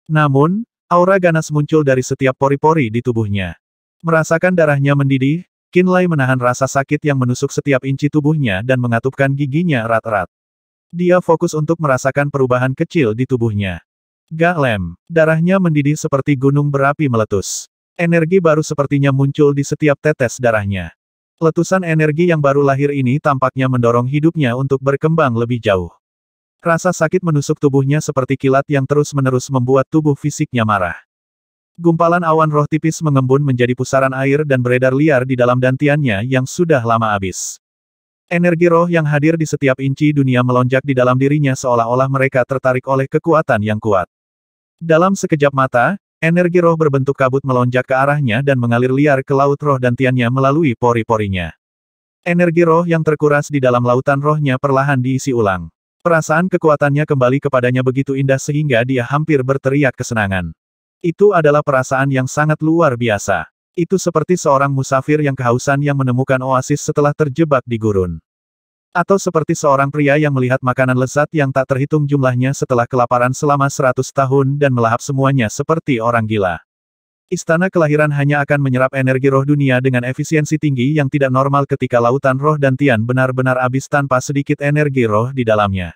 Namun, aura ganas muncul dari setiap pori-pori di tubuhnya. Merasakan darahnya mendidih, Qin Lai menahan rasa sakit yang menusuk setiap inci tubuhnya dan mengatupkan giginya erat-erat. Dia fokus untuk merasakan perubahan kecil di tubuhnya. Gak lem, darahnya mendidih seperti gunung berapi meletus. Energi baru sepertinya muncul di setiap tetes darahnya. Letusan energi yang baru lahir ini tampaknya mendorong hidupnya untuk berkembang lebih jauh. Rasa sakit menusuk tubuhnya seperti kilat yang terus-menerus membuat tubuh fisiknya marah. Gumpalan awan roh tipis mengembun menjadi pusaran air dan beredar liar di dalam dantiannya yang sudah lama habis. Energi roh yang hadir di setiap inci dunia melonjak di dalam dirinya seolah-olah mereka tertarik oleh kekuatan yang kuat. Dalam sekejap mata, energi roh berbentuk kabut melonjak ke arahnya dan mengalir liar ke laut roh dantiannya melalui pori-porinya. Energi roh yang terkuras di dalam lautan rohnya perlahan diisi ulang. Perasaan kekuatannya kembali kepadanya begitu indah sehingga dia hampir berteriak kesenangan. Itu adalah perasaan yang sangat luar biasa. Itu seperti seorang musafir yang kehausan yang menemukan oasis setelah terjebak di gurun. Atau seperti seorang pria yang melihat makanan lezat yang tak terhitung jumlahnya setelah kelaparan selama 100 tahun dan melahap semuanya seperti orang gila. Istana kelahiran hanya akan menyerap energi roh dunia dengan efisiensi tinggi yang tidak normal ketika lautan roh dantian benar-benar habis tanpa sedikit energi roh di dalamnya.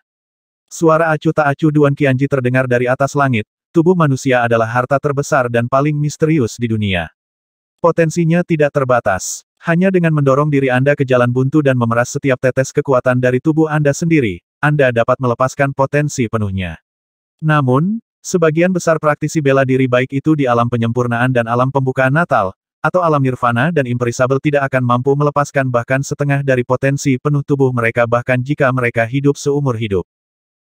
Suara acuh tak acuh Duan Qianji terdengar dari atas langit, tubuh manusia adalah harta terbesar dan paling misterius di dunia. Potensinya tidak terbatas. Hanya dengan mendorong diri Anda ke jalan buntu dan memeras setiap tetes kekuatan dari tubuh Anda sendiri, Anda dapat melepaskan potensi penuhnya. Namun, sebagian besar praktisi bela diri baik itu di alam penyempurnaan dan alam pembukaan Natal, atau alam nirvana dan imperisabel tidak akan mampu melepaskan bahkan setengah dari potensi penuh tubuh mereka bahkan jika mereka hidup seumur hidup.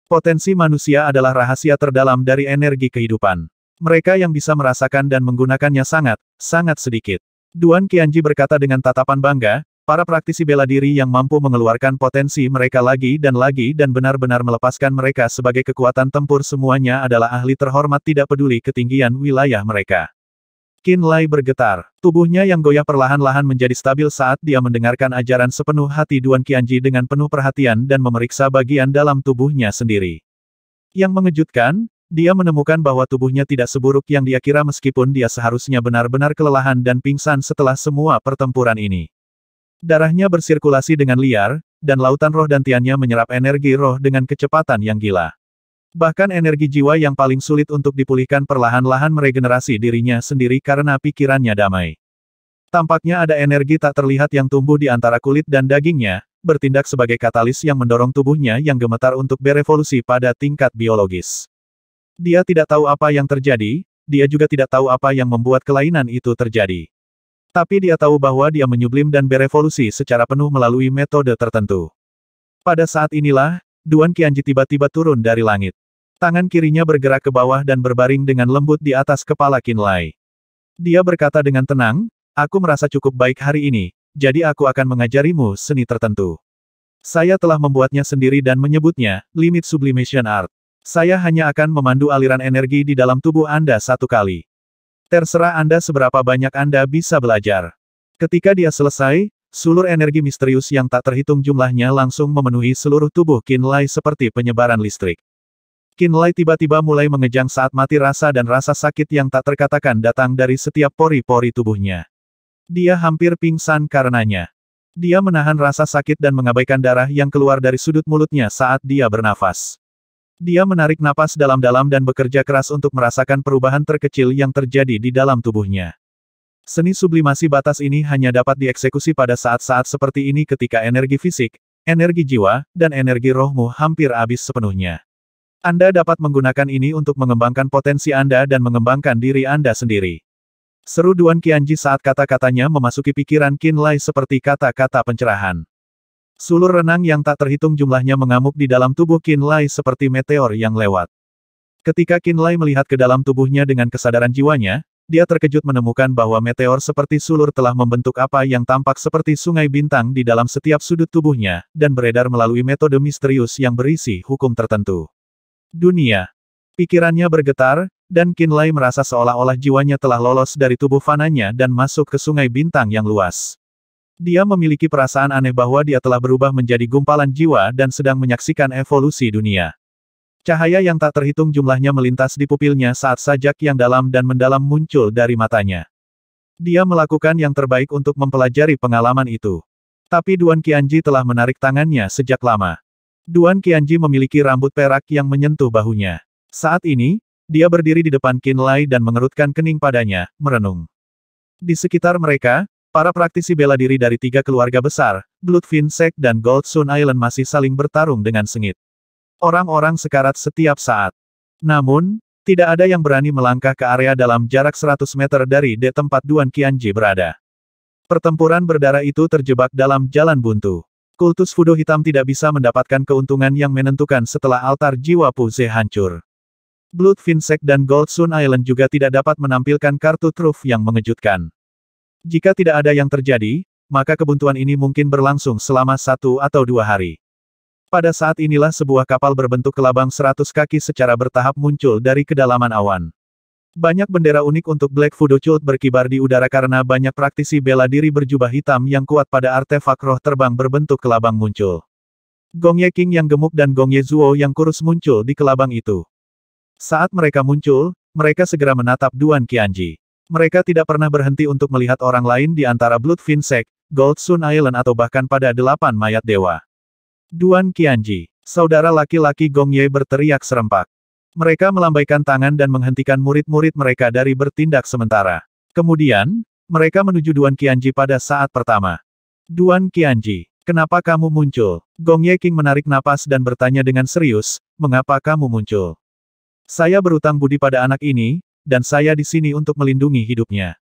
Potensi manusia adalah rahasia terdalam dari energi kehidupan. Mereka yang bisa merasakan dan menggunakannya sangat sedikit. Duan Qianji berkata dengan tatapan bangga, para praktisi bela diri yang mampu mengeluarkan potensi mereka lagi dan benar-benar melepaskan mereka sebagai kekuatan tempur semuanya adalah ahli terhormat tidak peduli ketinggian wilayah mereka. Qin Lai bergetar. Tubuhnya yang goyah perlahan-lahan menjadi stabil saat dia mendengarkan ajaran sepenuh hati Duan Qianji dengan penuh perhatian dan memeriksa bagian dalam tubuhnya sendiri. Yang mengejutkan, dia menemukan bahwa tubuhnya tidak seburuk yang dia kira meskipun dia seharusnya benar-benar kelelahan dan pingsan setelah semua pertempuran ini. Darahnya bersirkulasi dengan liar, dan lautan roh dantiannya menyerap energi roh dengan kecepatan yang gila. Bahkan energi jiwa yang paling sulit untuk dipulihkan perlahan-lahan meregenerasi dirinya sendiri karena pikirannya damai. Tampaknya ada energi tak terlihat yang tumbuh di antara kulit dan dagingnya, bertindak sebagai katalis yang mendorong tubuhnya yang gemetar untuk berevolusi pada tingkat biologis. Dia tidak tahu apa yang terjadi, dia juga tidak tahu apa yang membuat kelainan itu terjadi. Tapi dia tahu bahwa dia menyublim dan berevolusi secara penuh melalui metode tertentu. Pada saat inilah, Duan Qianji tiba-tiba turun dari langit. Tangan kirinya bergerak ke bawah dan berbaring dengan lembut di atas kepala Qin Lai. Dia berkata dengan tenang, "Aku merasa cukup baik hari ini, jadi aku akan mengajarimu seni tertentu. Saya telah membuatnya sendiri dan menyebutnya, Limit Sublimation Art. Saya hanya akan memandu aliran energi di dalam tubuh Anda satu kali. Terserah Anda seberapa banyak Anda bisa belajar." Ketika dia selesai, sulur energi misterius yang tak terhitung jumlahnya langsung memenuhi seluruh tubuh Qin Lai seperti penyebaran listrik. Qin Lai tiba-tiba mulai mengejang saat mati rasa dan rasa sakit yang tak terkatakan datang dari setiap pori-pori tubuhnya. Dia hampir pingsan karenanya. Dia menahan rasa sakit dan mengabaikan darah yang keluar dari sudut mulutnya saat dia bernafas. Dia menarik napas dalam-dalam dan bekerja keras untuk merasakan perubahan terkecil yang terjadi di dalam tubuhnya. Seni sublimasi batas ini hanya dapat dieksekusi pada saat-saat seperti ini ketika energi fisik, energi jiwa, dan energi rohmu hampir habis sepenuhnya. Anda dapat menggunakan ini untuk mengembangkan potensi Anda dan mengembangkan diri Anda sendiri. Seru Duan Qianji saat kata-katanya memasuki pikiran Qin Lai seperti kata-kata pencerahan. Sulur renang yang tak terhitung jumlahnya mengamuk di dalam tubuh Qin Lai seperti meteor yang lewat. Ketika Qin Lai melihat ke dalam tubuhnya dengan kesadaran jiwanya, dia terkejut menemukan bahwa meteor seperti sulur telah membentuk apa yang tampak seperti sungai bintang di dalam setiap sudut tubuhnya, dan beredar melalui metode misterius yang berisi hukum tertentu. Dunia. Pikirannya bergetar, dan Qin Lai merasa seolah-olah jiwanya telah lolos dari tubuh fananya dan masuk ke sungai bintang yang luas. Dia memiliki perasaan aneh bahwa dia telah berubah menjadi gumpalan jiwa dan sedang menyaksikan evolusi dunia. Cahaya yang tak terhitung jumlahnya melintas di pupilnya saat sajak yang dalam dan mendalam muncul dari matanya. Dia melakukan yang terbaik untuk mempelajari pengalaman itu. Tapi Duan Qianji telah menarik tangannya sejak lama. Duan Qianji memiliki rambut perak yang menyentuh bahunya. Saat ini, dia berdiri di depan Qin Lai dan mengerutkan kening padanya, merenung. Di sekitar mereka, para praktisi bela diri dari 3 keluarga besar, Bloodfin Sect dan Gold Sun Island masih saling bertarung dengan sengit. Orang-orang sekarat setiap saat. Namun, Tidak ada yang berani melangkah ke area dalam jarak 100 meter dari tempat Duan Qianji berada. Pertempuran berdarah itu terjebak dalam jalan buntu. Kultus Fudo Hitam tidak bisa mendapatkan keuntungan yang menentukan setelah altar jiwa Pu Ze hancur. Blood Finsect dan Gold Sun Island juga tidak dapat menampilkan kartu truf yang mengejutkan. Jika tidak ada yang terjadi, maka kebuntuan ini mungkin berlangsung selama 1 atau 2 hari. Pada saat inilah sebuah kapal berbentuk kelabang 100 kaki secara bertahap muncul dari kedalaman awan. Banyak bendera unik untuk Black Fudo Cult berkibar di udara karena banyak praktisi bela diri berjubah hitam yang kuat pada artefak roh terbang berbentuk kelabang muncul. Gong Ye King yang gemuk dan Gong Ye Zuo yang kurus muncul di kelabang itu. Saat mereka muncul, mereka segera menatap Duan Qianji. Mereka tidak pernah berhenti untuk melihat orang lain di antara Blood Finsect, Gold Sun Island atau bahkan pada 8 mayat dewa. Duan Qianji, saudara laki-laki Gong Ye berteriak serempak. Mereka melambaikan tangan dan menghentikan murid-murid mereka dari bertindak sementara. Kemudian, mereka menuju Duan Qianji pada saat pertama. Duan Qianji, kenapa kamu muncul? Gong Ye King menarik napas dan bertanya dengan serius, mengapa kamu muncul? Saya berutang budi pada anak ini, dan saya di sini untuk melindungi hidupnya.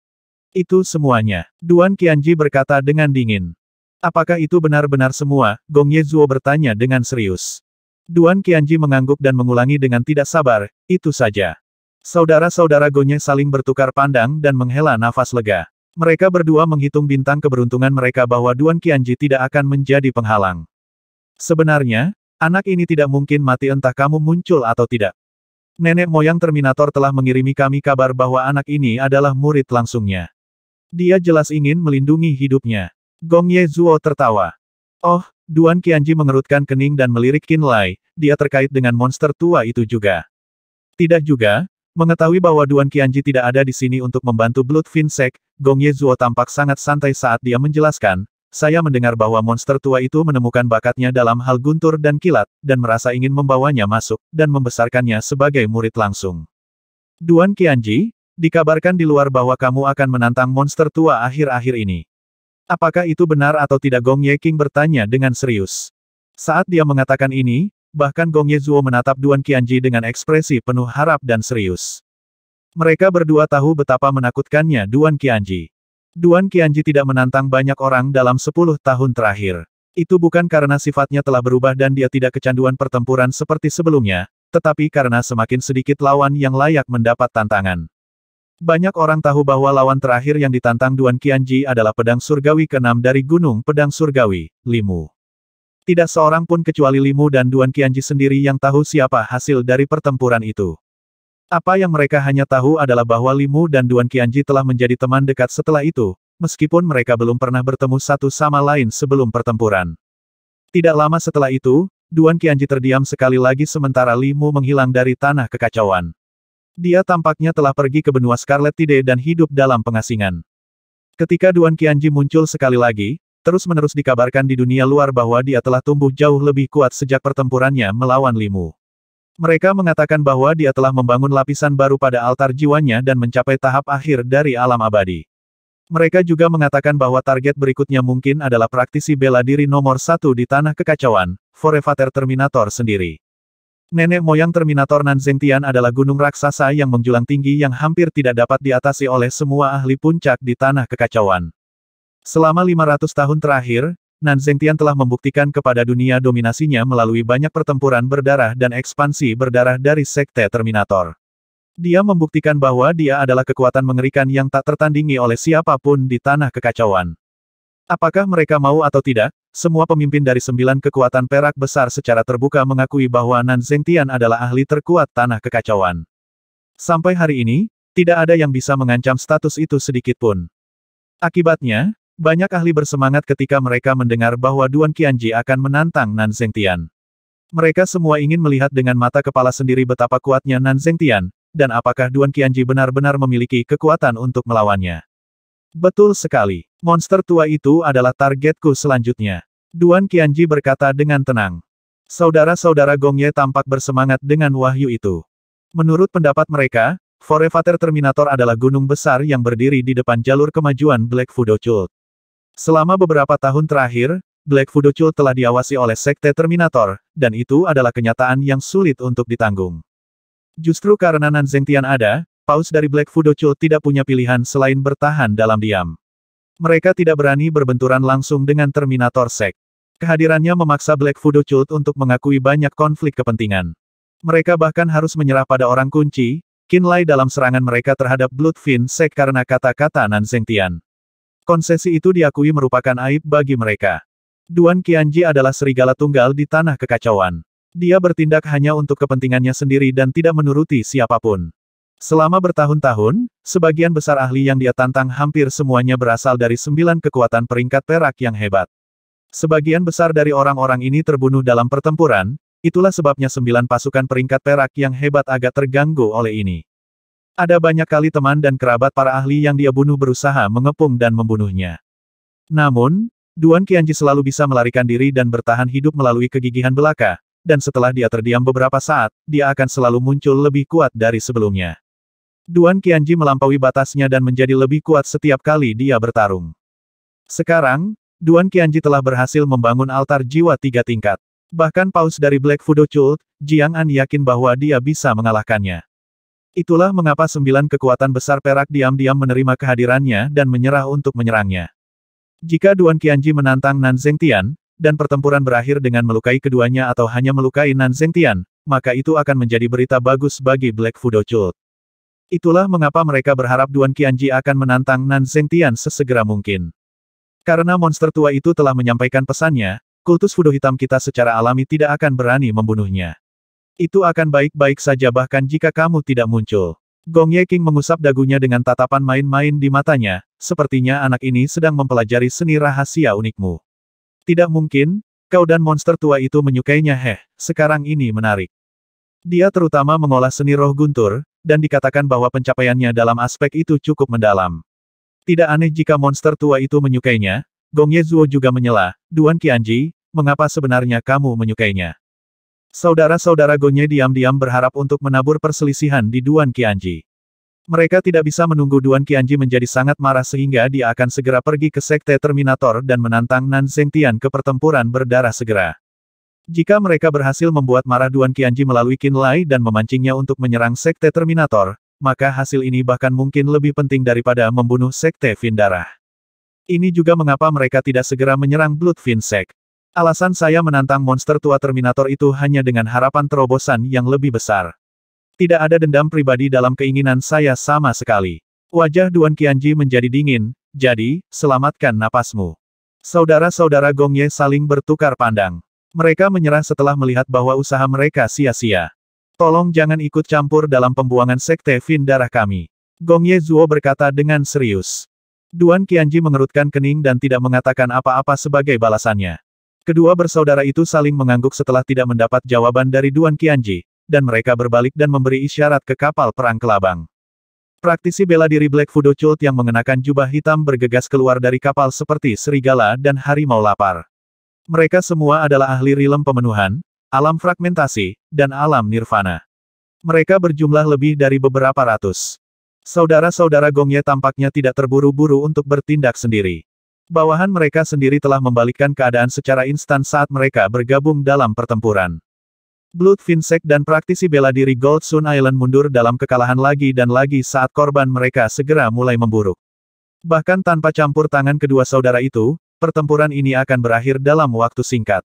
Itu semuanya. Duan Qianji berkata dengan dingin. Apakah itu benar-benar semua? Gong Ye Zuo bertanya dengan serius. Duan Qianji mengangguk dan mengulangi dengan tidak sabar, itu saja. Saudara-saudara Gong Ye saling bertukar pandang dan menghela nafas lega. Mereka berdua menghitung bintang keberuntungan mereka bahwa Duan Qianji tidak akan menjadi penghalang. Sebenarnya, anak ini tidak mungkin mati entah kamu muncul atau tidak. Nenek moyang Terminator telah mengirimi kami kabar bahwa anak ini adalah murid langsungnya. Dia jelas ingin melindungi hidupnya. Gong Ye Zuo tertawa. Oh, Duan Qianji mengerutkan kening dan melirik Qin Lai, dia terkait dengan monster tua itu juga. Tidak juga, mengetahui bahwa Duan Qianji tidak ada di sini untuk membantu Blood Finsect, Gong Ye Zuo tampak sangat santai saat dia menjelaskan, saya mendengar bahwa monster tua itu menemukan bakatnya dalam hal guntur dan kilat, dan merasa ingin membawanya masuk, dan membesarkannya sebagai murid langsung. Duan Qianji, dikabarkan di luar bahwa kamu akan menantang monster tua akhir-akhir ini. Apakah itu benar atau tidak? Gong Ye King bertanya dengan serius. Saat dia mengatakan ini, bahkan Gong Ye Zuo menatap Duan Qianji dengan ekspresi penuh harap dan serius. Mereka berdua tahu betapa menakutkannya Duan Qianji. Duan Qianji tidak menantang banyak orang dalam 10 tahun terakhir. Itu bukan karena sifatnya telah berubah dan dia tidak kecanduan pertempuran seperti sebelumnya, tetapi karena semakin sedikit lawan yang layak mendapat tantangan. Banyak orang tahu bahwa lawan terakhir yang ditantang Duan Qianji adalah pedang surgawi ke-6 dari Gunung Pedang Surgawi, Limu. Tidak seorang pun kecuali Limu dan Duan Qianji sendiri yang tahu siapa hasil dari pertempuran itu. Apa yang mereka hanya tahu adalah bahwa Limu dan Duan Qianji telah menjadi teman dekat setelah itu, meskipun mereka belum pernah bertemu satu sama lain sebelum pertempuran. Tidak lama setelah itu, Duan Qianji terdiam sekali lagi sementara Limu menghilang dari tanah kekacauan. Dia tampaknya telah pergi ke benua Scarlet Tide dan hidup dalam pengasingan. Ketika Duan Qianji muncul sekali lagi, terus-menerus dikabarkan di dunia luar bahwa dia telah tumbuh jauh lebih kuat sejak pertempurannya melawan Limu. Mereka mengatakan bahwa dia telah membangun lapisan baru pada altar jiwanya dan mencapai tahap akhir dari alam abadi. Mereka juga mengatakan bahwa target berikutnya mungkin adalah praktisi bela diri nomor 1 di tanah kekacauan, Forefather Terminator sendiri. Nenek moyang Terminator Nanzengtian adalah gunung raksasa yang menjulang tinggi yang hampir tidak dapat diatasi oleh semua ahli puncak di tanah kekacauan. Selama 500 tahun terakhir, Nanzengtian telah membuktikan kepada dunia dominasinya melalui banyak pertempuran berdarah dan ekspansi berdarah dari Sekte Terminator. Dia membuktikan bahwa dia adalah kekuatan mengerikan yang tak tertandingi oleh siapapun di tanah kekacauan. Apakah mereka mau atau tidak, semua pemimpin dari 9 kekuatan perak besar secara terbuka mengakui bahwa Nanzengtian adalah ahli terkuat tanah kekacauan. Sampai hari ini, tidak ada yang bisa mengancam status itu sedikit pun. Akibatnya, banyak ahli bersemangat ketika mereka mendengar bahwa Duan Qianji akan menantang Nanzengtian. Mereka semua ingin melihat dengan mata kepala sendiri betapa kuatnya Nanzengtian, dan apakah Duan Qianji benar-benar memiliki kekuatan untuk melawannya. Betul sekali. Monster tua itu adalah targetku selanjutnya. Duan Qianji berkata dengan tenang. Saudara-saudara Gong Ye tampak bersemangat dengan wahyu itu. Menurut pendapat mereka, Forefather Terminator adalah gunung besar yang berdiri di depan jalur kemajuan Black Fudo Cult. Selama beberapa tahun terakhir, Black Fudo Cult telah diawasi oleh Sekte Terminator, dan itu adalah kenyataan yang sulit untuk ditanggung. Justru karena Nan Zhengtian ada, paus dari Black Fudo Cult tidak punya pilihan selain bertahan dalam diam. Mereka tidak berani berbenturan langsung dengan Terminator Sect. Kehadirannya memaksa Black Fudo Cult untuk mengakui banyak konflik kepentingan. Mereka bahkan harus menyerah pada orang kunci, Qin Lai dalam serangan mereka terhadap Bloodfin Sect karena kata-kata Nan Zhengtian. Konsesi itu diakui merupakan aib bagi mereka. Duan Qianji adalah serigala tunggal di tanah kekacauan. Dia bertindak hanya untuk kepentingannya sendiri dan tidak menuruti siapapun. Selama bertahun-tahun, sebagian besar ahli yang dia tantang hampir semuanya berasal dari 9 kekuatan peringkat perak yang hebat. Sebagian besar dari orang-orang ini terbunuh dalam pertempuran, itulah sebabnya 9 pasukan peringkat perak yang hebat agak terganggu oleh ini. Ada banyak kali teman dan kerabat para ahli yang dia bunuh berusaha mengepung dan membunuhnya. Namun, Duan Qianji selalu bisa melarikan diri dan bertahan hidup melalui kegigihan belaka, dan setelah dia terdiam beberapa saat, dia akan selalu muncul lebih kuat dari sebelumnya. Duan Qianji melampaui batasnya dan menjadi lebih kuat setiap kali dia bertarung. Sekarang, Duan Qianji telah berhasil membangun altar jiwa 3 tingkat. Bahkan paus dari Black Fudo Cult, Jiang An yakin bahwa dia bisa mengalahkannya. Itulah mengapa 9 kekuatan besar perak diam-diam menerima kehadirannya dan menyerah untuk menyerangnya. Jika Duan Qianji menantang Nan Zhengtian, dan pertempuran berakhir dengan melukai keduanya atau hanya melukai Nan Zhengtian, maka itu akan menjadi berita bagus bagi Black Fudo Cult. Itulah mengapa mereka berharap Duan Qianji akan menantang Nan Zhengtian sesegera mungkin. Karena monster tua itu telah menyampaikan pesannya, kultus Fudo hitam kita secara alami tidak akan berani membunuhnya. Itu akan baik-baik saja bahkan jika kamu tidak muncul. Gong Ye King mengusap dagunya dengan tatapan main-main di matanya, sepertinya anak ini sedang mempelajari seni rahasia unikmu. Tidak mungkin, kau dan monster tua itu menyukainya sekarang ini menarik. Dia terutama mengolah seni roh guntur, dan dikatakan bahwa pencapaiannya dalam aspek itu cukup mendalam. Tidak aneh jika monster tua itu menyukainya. Gong Ye Zuo juga menyela, Duan Qianji, mengapa sebenarnya kamu menyukainya? Saudara-saudara Gong Ye diam-diam berharap untuk menabur perselisihan di Duan Qianji. Mereka tidak bisa menunggu Duan Qianji menjadi sangat marah sehingga dia akan segera pergi ke Sekte Terminator dan menantang Nan Zhengtian ke pertempuran berdarah segera. Jika mereka berhasil membuat marah Duan Qianji melalui Qin Lai dan memancingnya untuk menyerang Sekte Terminator, maka hasil ini bahkan mungkin lebih penting daripada membunuh Sekte Fin Darah. Ini juga mengapa mereka tidak segera menyerang Bloodfin Sect. Alasan saya menantang monster tua Terminator itu hanya dengan harapan terobosan yang lebih besar. Tidak ada dendam pribadi dalam keinginan saya sama sekali. Wajah Duan Qianji menjadi dingin, jadi, selamatkan napasmu. Saudara-saudara Gong Ye saling bertukar pandang. Mereka menyerah setelah melihat bahwa usaha mereka sia-sia. Tolong jangan ikut campur dalam pembuangan Sekte Fin Darah kami. Gong Ye Zuo berkata dengan serius. Duan Qianji mengerutkan kening dan tidak mengatakan apa-apa sebagai balasannya. Kedua bersaudara itu saling mengangguk setelah tidak mendapat jawaban dari Duan Qianji, dan mereka berbalik dan memberi isyarat ke kapal perang kelabang. Praktisi bela diri Black Fudo Cult yang mengenakan jubah hitam bergegas keluar dari kapal seperti serigala dan harimau lapar. Mereka semua adalah ahli rilem pemenuhan, alam fragmentasi, dan alam nirvana. Mereka berjumlah lebih dari beberapa ratus. Saudara-saudara Gong Ye tampaknya tidak terburu-buru untuk bertindak sendiri. Bawahan mereka sendiri telah membalikkan keadaan secara instan saat mereka bergabung dalam pertempuran. Bloodfin Sect dan praktisi bela diri Gold Sun Island mundur dalam kekalahan lagi dan lagi saat korban mereka segera mulai memburuk. Bahkan tanpa campur tangan kedua saudara itu, pertempuran ini akan berakhir dalam waktu singkat.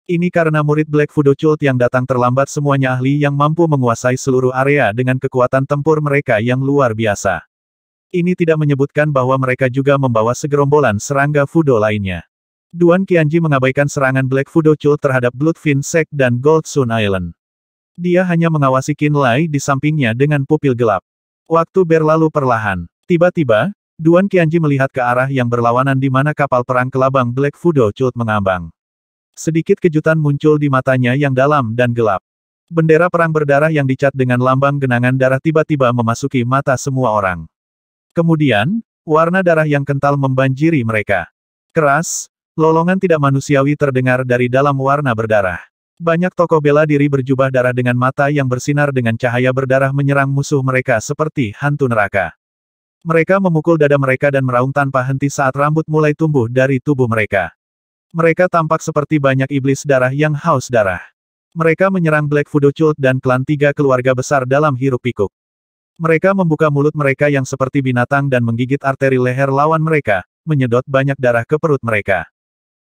Ini karena murid Black Fudo Cult yang datang terlambat semuanya ahli yang mampu menguasai seluruh area dengan kekuatan tempur mereka yang luar biasa. Ini tidak menyebutkan bahwa mereka juga membawa segerombolan serangga Fudo lainnya. Duan Qianji mengabaikan serangan Black Fudo Cult terhadap Bloodfin Sect dan Gold Sun Island. Dia hanya mengawasi Qin Lai di sampingnya dengan pupil gelap. Waktu berlalu perlahan. Tiba-tiba, Duan Qianji melihat ke arah yang berlawanan di mana kapal perang kelabang Black Fudo Cult mengambang. Sedikit kejutan muncul di matanya yang dalam dan gelap. Bendera perang berdarah yang dicat dengan lambang genangan darah tiba-tiba memasuki mata semua orang. Kemudian, warna darah yang kental membanjiri mereka. Keras, lolongan tidak manusiawi terdengar dari dalam warna berdarah. Banyak tokoh bela diri berjubah darah dengan mata yang bersinar dengan cahaya berdarah menyerang musuh mereka seperti hantu neraka. Mereka memukul dada mereka dan meraung tanpa henti saat rambut mulai tumbuh dari tubuh mereka. Mereka tampak seperti banyak iblis darah yang haus darah. Mereka menyerang Black Fudo Cult dan klan tiga keluarga besar dalam hiruk-pikuk. Mereka membuka mulut mereka yang seperti binatang dan menggigit arteri leher lawan mereka, menyedot banyak darah ke perut mereka.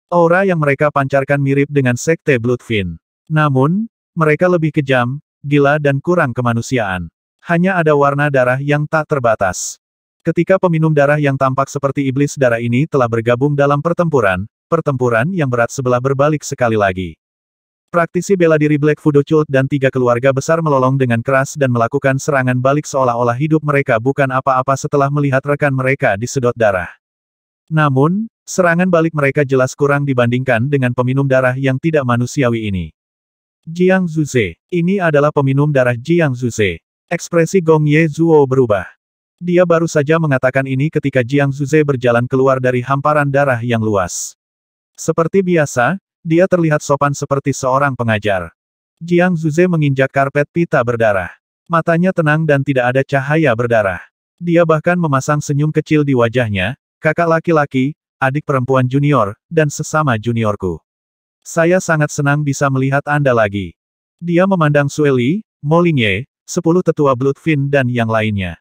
Aura yang mereka pancarkan mirip dengan sekte Bloodfiend. Namun, mereka lebih kejam, gila dan kurang kemanusiaan. Hanya ada warna darah yang tak terbatas. Ketika peminum darah yang tampak seperti iblis darah ini telah bergabung dalam pertempuran yang berat sebelah berbalik sekali lagi. Praktisi bela diri Black Fudo Cult dan tiga keluarga besar melolong dengan keras dan melakukan serangan balik seolah-olah hidup mereka bukan apa-apa setelah melihat rekan mereka disedot darah. Namun, serangan balik mereka jelas kurang dibandingkan dengan peminum darah yang tidak manusiawi ini. Jiang Zuze. Ini adalah peminum darah Jiang Zuze. Ekspresi Gong Ye Zuo berubah. Dia baru saja mengatakan ini ketika Jiang Zuze berjalan keluar dari hamparan darah yang luas. Seperti biasa, dia terlihat sopan seperti seorang pengajar. Jiang Zuze menginjak karpet pita berdarah. Matanya tenang dan tidak ada cahaya berdarah. Dia bahkan memasang senyum kecil di wajahnya, kakak laki-laki, adik perempuan junior, dan sesama juniorku. Saya sangat senang bisa melihat Anda lagi. Dia memandang Sue Li, Mo Lingye, 10 tetua Bloodfiend dan yang lainnya.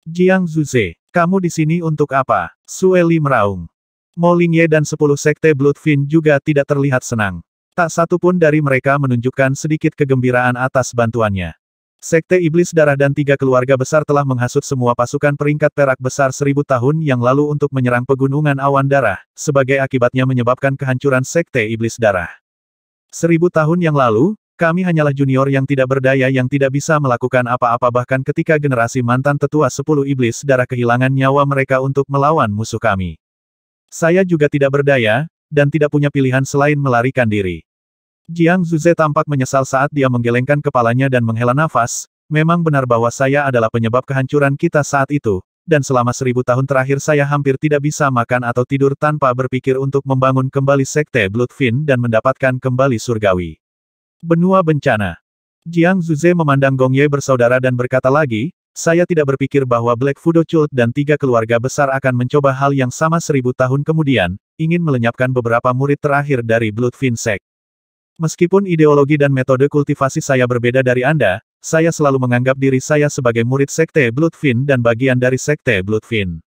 Jiang Zuze, kamu di sini untuk apa? Sue Li meraung. Mo Lingye dan 10 sekte Bloodfiend juga tidak terlihat senang. Tak satu pun dari mereka menunjukkan sedikit kegembiraan atas bantuannya. Sekte Iblis Darah dan tiga keluarga besar telah menghasut semua pasukan peringkat perak besar 1000 tahun yang lalu untuk menyerang pegunungan awan darah, sebagai akibatnya menyebabkan kehancuran Sekte Iblis Darah. 1000 tahun yang lalu, kami hanyalah junior yang tidak berdaya yang tidak bisa melakukan apa-apa bahkan ketika generasi mantan tetua 10 Iblis Darah kehilangan nyawa mereka untuk melawan musuh kami. Saya juga tidak berdaya, dan tidak punya pilihan selain melarikan diri. Jiang Zuze tampak menyesal saat dia menggelengkan kepalanya dan menghela nafas, memang benar bahwa saya adalah penyebab kehancuran kita saat itu, dan selama 1000 tahun terakhir saya hampir tidak bisa makan atau tidur tanpa berpikir untuk membangun kembali Sekte Bloodfiend dan mendapatkan kembali surgawi. Benua bencana. Jiang Zuze memandang Gong Ye bersaudara dan berkata lagi, saya tidak berpikir bahwa Black Fudo Cult dan tiga keluarga besar akan mencoba hal yang sama 1000 tahun kemudian, ingin melenyapkan beberapa murid terakhir dari Bloodfiend Sect. Meskipun ideologi dan metode kultivasi saya berbeda dari Anda, saya selalu menganggap diri saya sebagai murid Sekte Bloodfiend dan bagian dari Sekte Bloodfiend.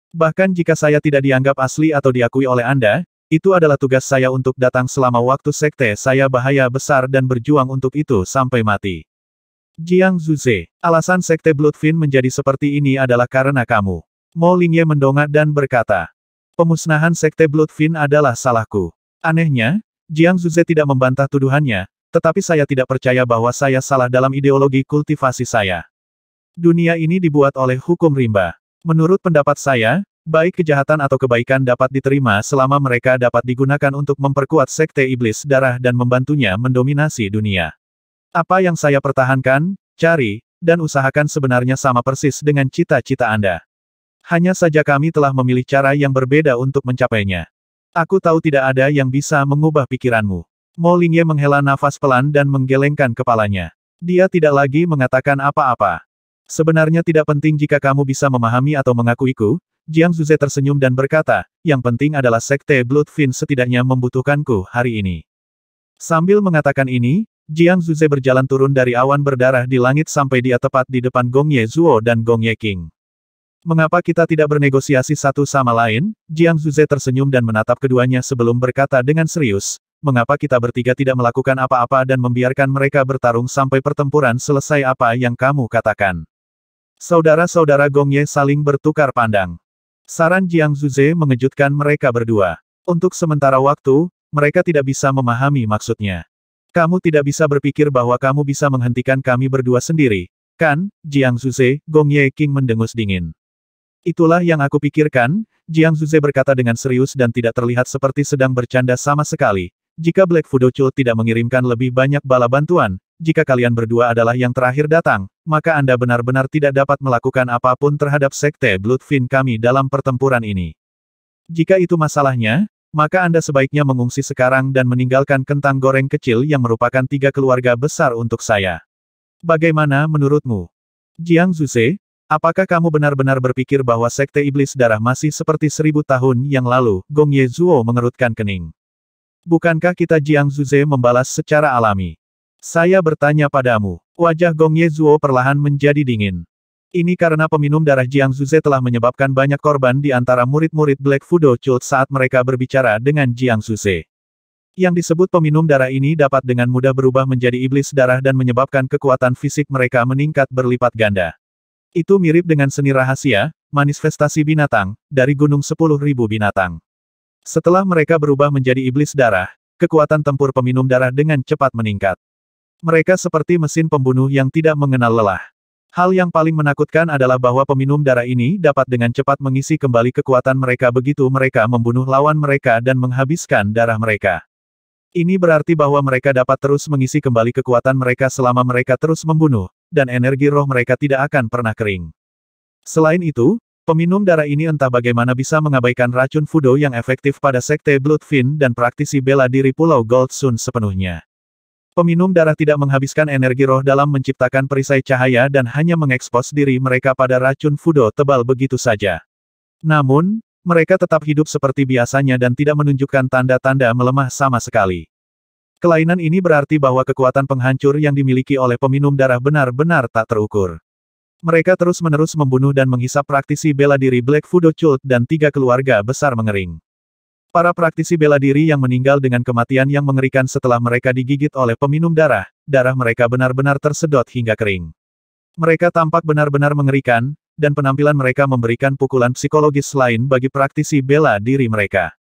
Bahkan jika saya tidak dianggap asli atau diakui oleh Anda, itu adalah tugas saya untuk datang selama waktu sekte saya bahaya besar dan berjuang untuk itu sampai mati. Jiang Zuze, alasan Sekte Bloodfiend menjadi seperti ini adalah karena kamu. Mo Lingye mendongak dan berkata, pemusnahan Sekte Bloodfiend adalah salahku. Anehnya, Jiang Zuze tidak membantah tuduhannya, tetapi saya tidak percaya bahwa saya salah dalam ideologi kultivasi saya. Dunia ini dibuat oleh hukum rimba. Menurut pendapat saya, baik kejahatan atau kebaikan dapat diterima selama mereka dapat digunakan untuk memperkuat Sekte Iblis Darah dan membantunya mendominasi dunia. Apa yang saya pertahankan, cari, dan usahakan sebenarnya sama persis dengan cita-cita Anda. Hanya saja kami telah memilih cara yang berbeda untuk mencapainya. Aku tahu tidak ada yang bisa mengubah pikiranmu. Mo Lingye menghela nafas pelan dan menggelengkan kepalanya. Dia tidak lagi mengatakan apa-apa. Sebenarnya tidak penting jika kamu bisa memahami atau mengakuiku. Jiang Zuze tersenyum dan berkata, yang penting adalah Sekte Bloodfiend setidaknya membutuhkanku hari ini. Sambil mengatakan ini, Jiang Zuze berjalan turun dari awan berdarah di langit sampai dia tepat di depan Gong Ye Zuo dan Gong Ye King. Mengapa kita tidak bernegosiasi satu sama lain? Jiang Zuze tersenyum dan menatap keduanya sebelum berkata dengan serius, mengapa kita bertiga tidak melakukan apa-apa dan membiarkan mereka bertarung sampai pertempuran selesai apa yang kamu katakan? Saudara-saudara Gong Ye saling bertukar pandang. Saran Jiang Zuze mengejutkan mereka berdua. Untuk sementara waktu, mereka tidak bisa memahami maksudnya. Kamu tidak bisa berpikir bahwa kamu bisa menghentikan kami berdua sendiri, kan, Jiang Zuze? Gong Ye King mendengus dingin. Itulah yang aku pikirkan, Jiang Zuze berkata dengan serius dan tidak terlihat seperti sedang bercanda sama sekali. Jika Black Fudo Cult tidak mengirimkan lebih banyak bala bantuan, jika kalian berdua adalah yang terakhir datang, maka Anda benar-benar tidak dapat melakukan apapun terhadap Sekte Bloodfiend kami dalam pertempuran ini. Jika itu masalahnya, maka Anda sebaiknya mengungsi sekarang dan meninggalkan kentang goreng kecil yang merupakan tiga keluarga besar untuk saya. Bagaimana menurutmu? Jiang Zuze, apakah kamu benar-benar berpikir bahwa Sekte Iblis Darah masih seperti 1000 tahun yang lalu? Gong Ye Zuo mengerutkan kening. Bukankah kita? Jiang Zuze membalas secara alami. Saya bertanya padamu. Wajah Gong Ye Zuo perlahan menjadi dingin. Ini karena peminum darah Jiang Zuze telah menyebabkan banyak korban di antara murid-murid Black Fudo Cult saat mereka berbicara dengan Jiang Zuze. Yang disebut peminum darah ini dapat dengan mudah berubah menjadi iblis darah dan menyebabkan kekuatan fisik mereka meningkat berlipat ganda. Itu mirip dengan seni rahasia, manifestasi binatang, dari Gunung 10.000 Binatang. Setelah mereka berubah menjadi iblis darah, kekuatan tempur peminum darah dengan cepat meningkat. Mereka seperti mesin pembunuh yang tidak mengenal lelah. Hal yang paling menakutkan adalah bahwa peminum darah ini dapat dengan cepat mengisi kembali kekuatan mereka begitu mereka membunuh lawan mereka dan menghabiskan darah mereka. Ini berarti bahwa mereka dapat terus mengisi kembali kekuatan mereka selama mereka terus membunuh, dan energi roh mereka tidak akan pernah kering. Selain itu, peminum darah ini entah bagaimana bisa mengabaikan racun Fudo yang efektif pada sekte Bloodfin dan praktisi bela diri Pulau Gold Sun sepenuhnya. Peminum darah tidak menghabiskan energi roh dalam menciptakan perisai cahaya dan hanya mengekspos diri mereka pada racun Fudo tebal begitu saja. Namun, mereka tetap hidup seperti biasanya dan tidak menunjukkan tanda-tanda melemah sama sekali. Kelainan ini berarti bahwa kekuatan penghancur yang dimiliki oleh peminum darah benar-benar tak terukur. Mereka terus-menerus membunuh dan menghisap praktisi bela diri Black Fudo Cult dan 3 keluarga besar mengering. Para praktisi bela diri yang meninggal dengan kematian yang mengerikan setelah mereka digigit oleh peminum darah, darah mereka benar-benar tersedot hingga kering. Mereka tampak benar-benar mengerikan, dan penampilan mereka memberikan pukulan psikologis lain bagi praktisi bela diri mereka.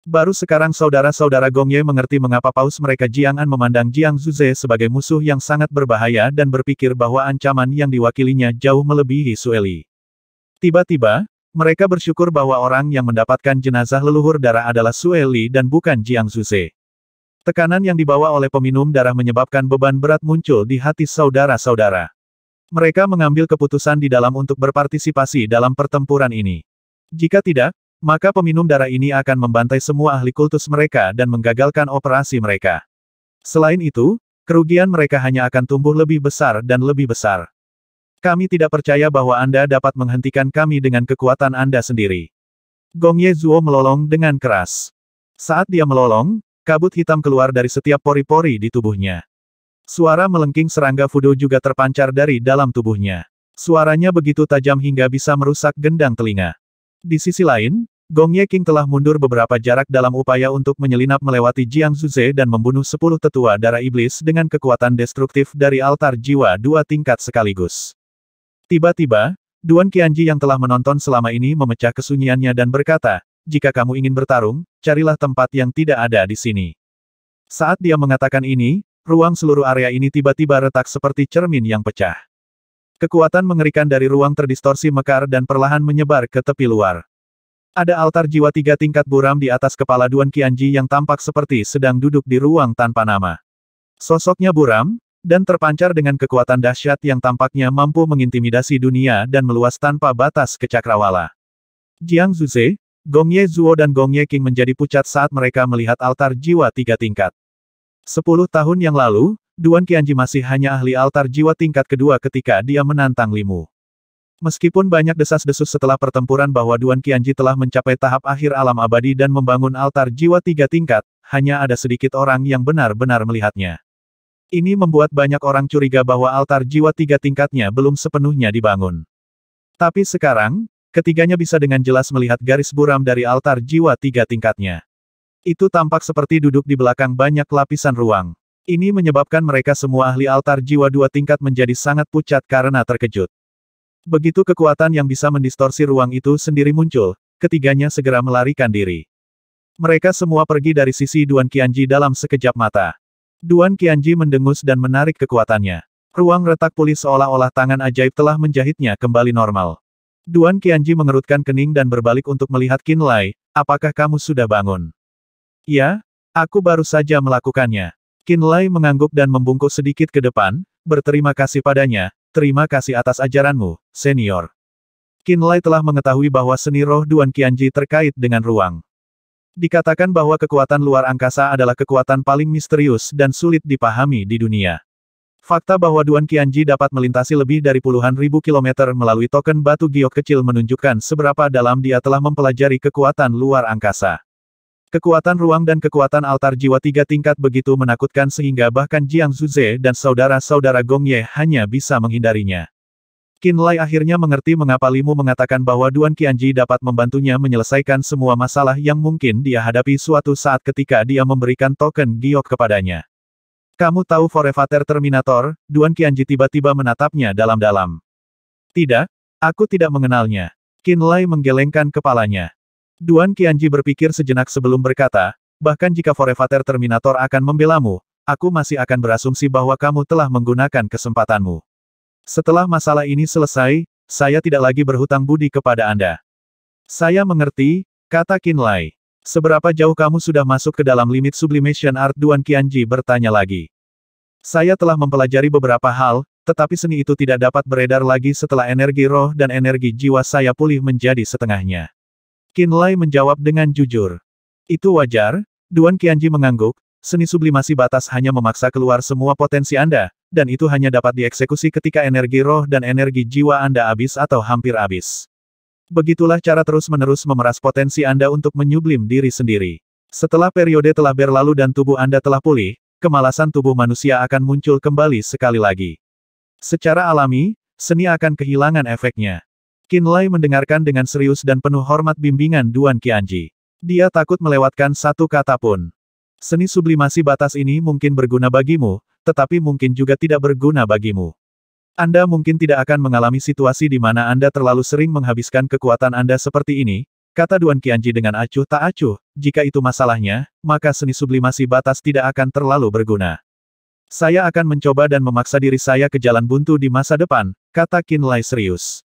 Baru sekarang saudara-saudara Gong Ye mengerti mengapa paus mereka Jiang An memandang Jiang Zuze sebagai musuh yang sangat berbahaya dan berpikir bahwa ancaman yang diwakilinya jauh melebihi Sueli. Tiba-tiba, mereka bersyukur bahwa orang yang mendapatkan jenazah leluhur darah adalah Sueli dan bukan Jiang Zuze. Tekanan yang dibawa oleh peminum darah menyebabkan beban berat muncul di hati saudara-saudara. Mereka mengambil keputusan di dalam untuk berpartisipasi dalam pertempuran ini. Jika tidak, maka peminum darah ini akan membantai semua ahli kultus mereka dan menggagalkan operasi mereka. Selain itu, kerugian mereka hanya akan tumbuh lebih besar dan lebih besar. Kami tidak percaya bahwa Anda dapat menghentikan kami dengan kekuatan Anda sendiri. Gong Ye Zuo melolong dengan keras. Saat dia melolong, kabut hitam keluar dari setiap pori-pori di tubuhnya. Suara melengking serangga Fudo juga terpancar dari dalam tubuhnya. Suaranya begitu tajam hingga bisa merusak gendang telinga. Di sisi lain, Gong Ye King telah mundur beberapa jarak dalam upaya untuk menyelinap melewati Jiang Zuze dan membunuh 10 tetua darah iblis dengan kekuatan destruktif dari altar jiwa 2 tingkat sekaligus. Tiba-tiba, Duan Qianji yang telah menonton selama ini memecah kesunyiannya dan berkata, "Jika kamu ingin bertarung, carilah tempat yang tidak ada di sini." Saat dia mengatakan ini, ruang seluruh area ini tiba-tiba retak seperti cermin yang pecah. Kekuatan mengerikan dari ruang terdistorsi mekar dan perlahan menyebar ke tepi luar. Ada altar jiwa 3 tingkat buram di atas kepala Duan Qianji yang tampak seperti sedang duduk di ruang tanpa nama. Sosoknya buram, dan terpancar dengan kekuatan dahsyat yang tampaknya mampu mengintimidasi dunia dan meluas tanpa batas ke cakrawala. Jiang Zuze, Gong Ye Zuo dan Gong Ye King menjadi pucat saat mereka melihat altar jiwa 3 tingkat. 10 tahun yang lalu, Duan Qianji masih hanya ahli altar jiwa tingkat kedua ketika dia menantang Limu. Meskipun banyak desas-desus setelah pertempuran bahwa Duan Qianji telah mencapai tahap akhir alam abadi dan membangun altar jiwa 3 tingkat, hanya ada sedikit orang yang benar-benar melihatnya. Ini membuat banyak orang curiga bahwa altar jiwa 3 tingkatnya belum sepenuhnya dibangun. Tapi sekarang, ketiganya bisa dengan jelas melihat garis buram dari altar jiwa 3 tingkatnya. Itu tampak seperti duduk di belakang banyak lapisan ruang. Ini menyebabkan mereka semua ahli altar jiwa 2 tingkat menjadi sangat pucat karena terkejut. Begitu kekuatan yang bisa mendistorsi ruang itu sendiri muncul, ketiganya segera melarikan diri. Mereka semua pergi dari sisi Duan Qianji dalam sekejap mata. Duan Qianji mendengus dan menarik kekuatannya. Ruang retak pulih seolah-olah tangan ajaib telah menjahitnya kembali normal. Duan Qianji mengerutkan kening dan berbalik untuk melihat Qin Lai, "Apakah kamu sudah bangun?" "Ya, aku baru saja melakukannya." Qin Lai mengangguk dan membungkuk sedikit ke depan, berterima kasih padanya, "Terima kasih atas ajaranmu, senior." Qin Lai telah mengetahui bahwa seni roh Duan Qianji terkait dengan ruang. Dikatakan bahwa kekuatan luar angkasa adalah kekuatan paling misterius dan sulit dipahami di dunia. Fakta bahwa Duan Qianji dapat melintasi lebih dari puluhan ribu kilometer melalui token batu giok kecil menunjukkan seberapa dalam dia telah mempelajari kekuatan luar angkasa. Kekuatan ruang dan kekuatan altar jiwa 3 tingkat begitu menakutkan sehingga bahkan Jiang Zuze dan saudara-saudara Gong Ye hanya bisa menghindarinya. Qin Lai akhirnya mengerti mengapa Limu mengatakan bahwa Duan Qianji dapat membantunya menyelesaikan semua masalah yang mungkin dia hadapi suatu saat ketika dia memberikan token giok kepadanya. Kamu tahu Forevator Terminator? Duan Qianji tiba-tiba menatapnya dalam-dalam. Tidak, aku tidak mengenalnya. Qin Lai menggelengkan kepalanya. Duan Qianji berpikir sejenak sebelum berkata, bahkan jika Forevator Terminator akan membelamu, aku masih akan berasumsi bahwa kamu telah menggunakan kesempatanmu. Setelah masalah ini selesai, saya tidak lagi berhutang budi kepada Anda. Saya mengerti, kata Qin Lai. Seberapa jauh kamu sudah masuk ke dalam limit Sublimation Art? Duan Qianji bertanya lagi. Saya telah mempelajari beberapa hal, tetapi seni itu tidak dapat beredar lagi setelah energi roh dan energi jiwa saya pulih menjadi setengahnya. Qin Lai menjawab dengan jujur. Itu wajar, Duan Qianji mengangguk, seni sublimasi batas hanya memaksa keluar semua potensi Anda, dan itu hanya dapat dieksekusi ketika energi roh dan energi jiwa Anda habis atau hampir habis. Begitulah cara terus-menerus memeras potensi Anda untuk menyublim diri sendiri. Setelah periode telah berlalu dan tubuh Anda telah pulih, kemalasan tubuh manusia akan muncul kembali sekali lagi. Secara alami, seni akan kehilangan efeknya. Qin Lai mendengarkan dengan serius dan penuh hormat bimbingan Duan Qianji. Dia takut melewatkan satu kata pun. Seni sublimasi batas ini mungkin berguna bagimu, tetapi mungkin juga tidak berguna bagimu. Anda mungkin tidak akan mengalami situasi di mana Anda terlalu sering menghabiskan kekuatan Anda seperti ini, kata Duan Qianji dengan acuh tak acuh, jika itu masalahnya, maka seni sublimasi batas tidak akan terlalu berguna. Saya akan mencoba dan memaksa diri saya ke jalan buntu di masa depan, kata Qin Lai serius.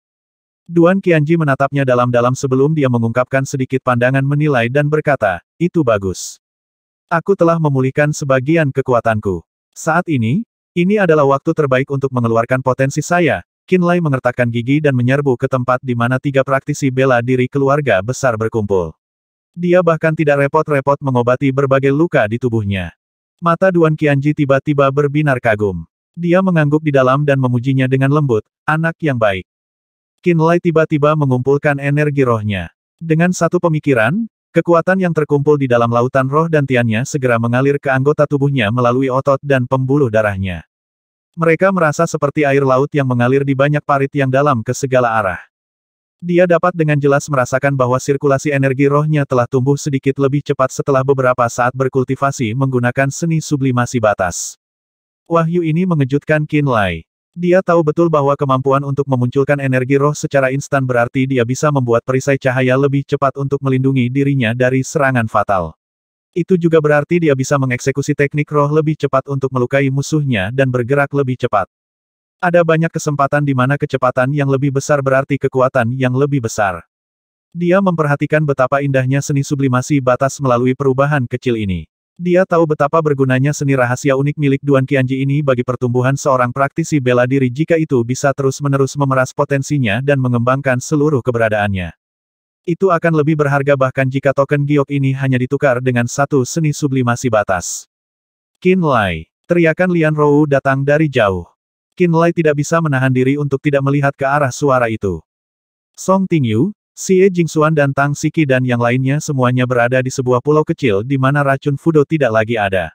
Duan Qianji menatapnya dalam-dalam sebelum dia mengungkapkan sedikit pandangan menilai dan berkata, itu bagus. Aku telah memulihkan sebagian kekuatanku. Saat ini adalah waktu terbaik untuk mengeluarkan potensi saya. Qin Lai mengertakkan gigi dan menyerbu ke tempat di mana 3 praktisi bela diri keluarga besar berkumpul. Dia bahkan tidak repot-repot mengobati berbagai luka di tubuhnya. Mata Duan Qianji tiba-tiba berbinar kagum. Dia mengangguk di dalam dan memujinya dengan lembut, anak yang baik. Qin Lai tiba-tiba mengumpulkan energi rohnya. Dengan satu pemikiran, kekuatan yang terkumpul di dalam lautan roh dan tiannya segera mengalir ke anggota tubuhnya melalui otot dan pembuluh darahnya. Mereka merasa seperti air laut yang mengalir di banyak parit yang dalam ke segala arah. Dia dapat dengan jelas merasakan bahwa sirkulasi energi rohnya telah tumbuh sedikit lebih cepat setelah beberapa saat berkultivasi menggunakan seni sublimasi batas. Wahyu ini mengejutkan Qin Lai. Dia tahu betul bahwa kemampuan untuk memunculkan energi roh secara instan berarti dia bisa membuat perisai cahaya lebih cepat untuk melindungi dirinya dari serangan fatal. Itu juga berarti dia bisa mengeksekusi teknik roh lebih cepat untuk melukai musuhnya dan bergerak lebih cepat. Ada banyak kesempatan di mana kecepatan yang lebih besar berarti kekuatan yang lebih besar. Dia memperhatikan betapa indahnya seni sublimasi batas melalui perubahan kecil ini. Dia tahu betapa bergunanya seni rahasia unik milik Duan Qianji ini bagi pertumbuhan seorang praktisi bela diri jika itu bisa terus-menerus memeras potensinya dan mengembangkan seluruh keberadaannya. Itu akan lebih berharga bahkan jika token giok ini hanya ditukar dengan satu seni sublimasi batas. Qin Lai. Teriakan Lian Rou datang dari jauh. Qin Lai tidak bisa menahan diri untuk tidak melihat ke arah suara itu. Song Tingyu, Xie Jingxuan dan Tang Siki dan yang lainnya semuanya berada di sebuah pulau kecil di mana racun Fudo tidak lagi ada.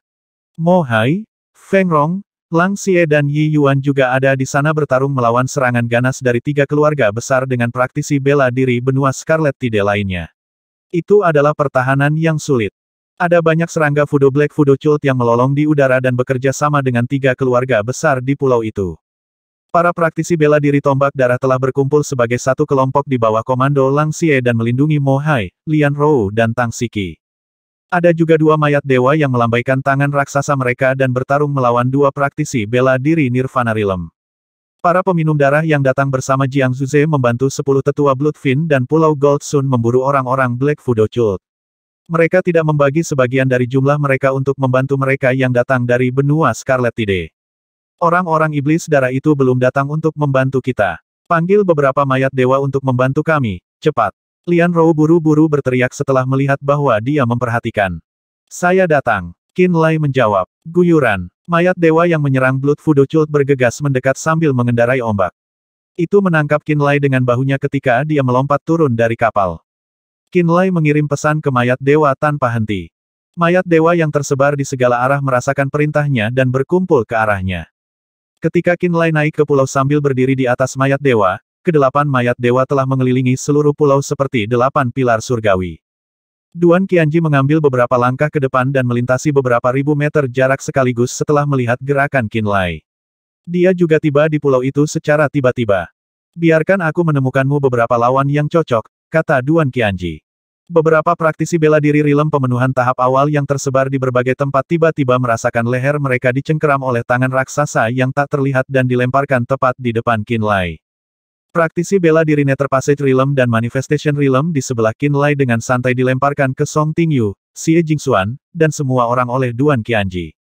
Mo Hai, Feng Rong, Lang Xie dan Yi Yuan juga ada di sana bertarung melawan serangan ganas dari 3 keluarga besar dengan praktisi bela diri benua Scarlet Tide lainnya. Itu adalah pertahanan yang sulit. Ada banyak serangga Fudo Black Fudo Cult yang melolong di udara dan bekerja sama dengan 3 keluarga besar di pulau itu. Para praktisi bela diri tombak darah telah berkumpul sebagai satu kelompok di bawah komando Lang Xie dan melindungi Mo Hai, Lian Rou dan Tang Siki. Ada juga 2 mayat dewa yang melambaikan tangan raksasa mereka dan bertarung melawan 2 praktisi bela diri Nirvana Realm. Para peminum darah yang datang bersama Jiang Zuze membantu 10 tetua Bloodfin dan Pulau Gold Sun memburu orang-orang Black Fudo Cult. Mereka tidak membagi sebagian dari jumlah mereka untuk membantu mereka yang datang dari benua Scarlet Tide. Orang-orang iblis darah itu belum datang untuk membantu kita. Panggil beberapa mayat dewa untuk membantu kami, cepat. Lian Rou buru-buru berteriak setelah melihat bahwa dia memperhatikan. Saya datang. Qin Lai menjawab. Guyuran. Mayat dewa yang menyerang Blood Fudo Cult bergegas mendekat sambil mengendarai ombak. Itu menangkap Qin Lai dengan bahunya ketika dia melompat turun dari kapal. Qinlai mengirim pesan ke mayat dewa tanpa henti. Mayat dewa yang tersebar di segala arah merasakan perintahnya dan berkumpul ke arahnya. Ketika Qinlai naik ke pulau sambil berdiri di atas mayat dewa, kedelapan mayat dewa telah mengelilingi seluruh pulau seperti 8 pilar surgawi. Duan Qianji mengambil beberapa langkah ke depan dan melintasi beberapa ribu meter jarak sekaligus setelah melihat gerakan Qinlai. Dia juga tiba di pulau itu secara tiba-tiba. Biarkan aku menemukanmu beberapa lawan yang cocok, kata Duan Qianji. Beberapa praktisi bela diri rilem pemenuhan tahap awal yang tersebar di berbagai tempat tiba-tiba merasakan leher mereka dicengkeram oleh tangan raksasa yang tak terlihat dan dilemparkan tepat di depan Qinlai. Praktisi bela diri Nether Passage Realm dan Manifestation Realm di sebelah Qinlai dengan santai dilemparkan ke Song Tingyu, Xie Jingxuan, dan semua orang oleh Duan Qianji.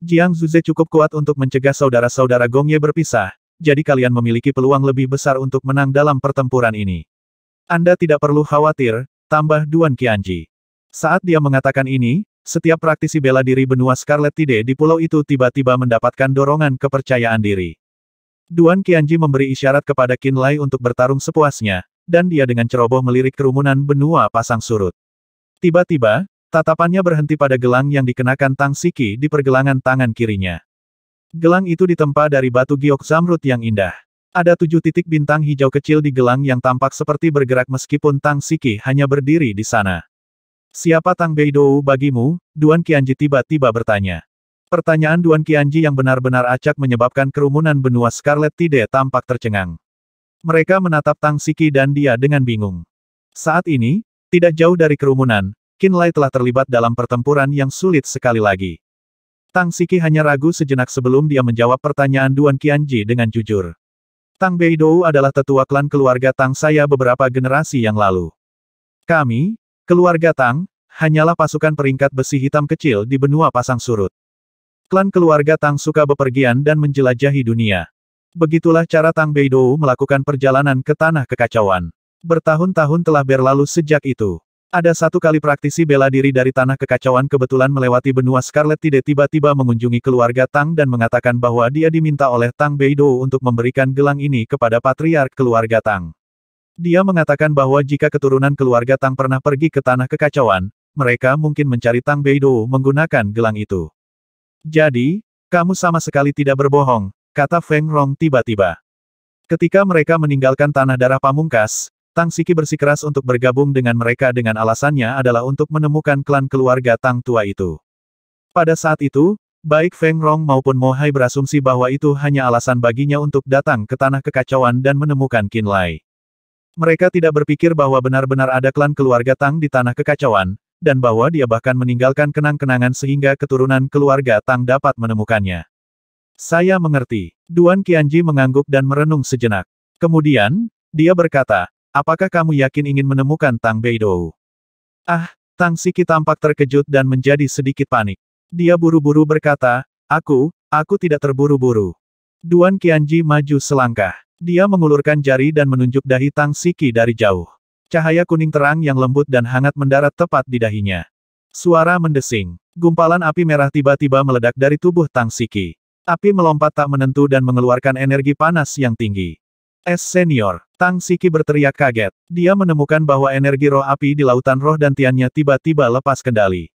Jiang Zuze cukup kuat untuk mencegah saudara-saudara Gongye berpisah, jadi kalian memiliki peluang lebih besar untuk menang dalam pertempuran ini. Anda tidak perlu khawatir, tambah Duan Qianji. Saat dia mengatakan ini, setiap praktisi bela diri benua Scarlet Tide di pulau itu tiba-tiba mendapatkan dorongan kepercayaan diri. Duan Qianji memberi isyarat kepada Qinlai untuk bertarung sepuasnya, dan dia dengan ceroboh melirik kerumunan benua pasang surut. Tiba-tiba, tatapannya berhenti pada gelang yang dikenakan Tang Siki di pergelangan tangan kirinya. Gelang itu ditempa dari batu giok zamrud yang indah. Ada 7 titik bintang hijau kecil di gelang yang tampak seperti bergerak meskipun Tang Siki hanya berdiri di sana. Siapa Tang Beidou bagimu? Duan Qianji tiba-tiba bertanya. Pertanyaan Duan Qianji yang benar-benar acak menyebabkan kerumunan benua Scarlet Tide tampak tercengang. Mereka menatap Tang Siki dan dia dengan bingung. Saat ini, tidak jauh dari kerumunan, Qinlai telah terlibat dalam pertempuran yang sulit sekali lagi. Tang Siki hanya ragu sejenak sebelum dia menjawab pertanyaan Duan Qianji dengan jujur. Tang Beidou adalah tetua klan keluarga Tang saya beberapa generasi yang lalu. Kami, keluarga Tang, hanyalah pasukan peringkat besi hitam kecil di benua pasang surut. Klan keluarga Tang suka bepergian dan menjelajahi dunia. Begitulah cara Tang Beidou melakukan perjalanan ke tanah kekacauan. Bertahun-tahun telah berlalu sejak itu. Ada satu kali praktisi bela diri dari tanah kekacauan kebetulan melewati benua Scarlet Tide tiba-tiba mengunjungi keluarga Tang dan mengatakan bahwa dia diminta oleh Tang Beidou untuk memberikan gelang ini kepada patriark keluarga Tang. Dia mengatakan bahwa jika keturunan keluarga Tang pernah pergi ke tanah kekacauan, mereka mungkin mencari Tang Beidou menggunakan gelang itu. Jadi, kamu sama sekali tidak berbohong, kata Feng Rong tiba-tiba. Ketika mereka meninggalkan tanah darah pamungkas, Tang Siki bersikeras untuk bergabung dengan mereka dengan alasannya adalah untuk menemukan klan keluarga Tang tua itu. Pada saat itu, baik Feng Rong maupun Mo Hai berasumsi bahwa itu hanya alasan baginya untuk datang ke tanah kekacauan dan menemukan Qinlai. Mereka tidak berpikir bahwa benar-benar ada klan keluarga Tang di tanah kekacauan, dan bahwa dia bahkan meninggalkan kenang-kenangan sehingga keturunan keluarga Tang dapat menemukannya. Saya mengerti. Duan Qianji mengangguk dan merenung sejenak. Kemudian, dia berkata, apakah kamu yakin ingin menemukan Tang Beidou? Ah, Tang Siki tampak terkejut dan menjadi sedikit panik. Dia buru-buru berkata, aku tidak terburu-buru. Duan Qianji maju selangkah. Dia mengulurkan jari dan menunjuk dahi Tang Siki dari jauh. Cahaya kuning terang yang lembut dan hangat mendarat tepat di dahinya. Suara mendesing. Gumpalan api merah tiba-tiba meledak dari tubuh Tang Siki. Api melompat tak menentu dan mengeluarkan energi panas yang tinggi. Senior, Tang Siki berteriak kaget. Dia menemukan bahwa energi roh api di lautan roh dantiannya tiba-tiba lepas kendali.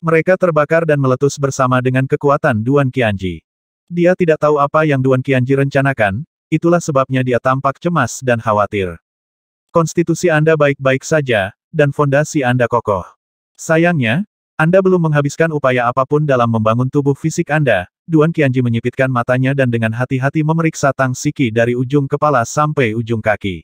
Mereka terbakar dan meletus bersama dengan kekuatan Duan Qianji. Dia tidak tahu apa yang Duan Qianji rencanakan, itulah sebabnya dia tampak cemas dan khawatir. Konstitusi Anda baik-baik saja, dan fondasi Anda kokoh. Sayangnya, Anda belum menghabiskan upaya apapun dalam membangun tubuh fisik Anda. Duan Qianji menyipitkan matanya dan dengan hati-hati memeriksa Tang Siki dari ujung kepala sampai ujung kaki.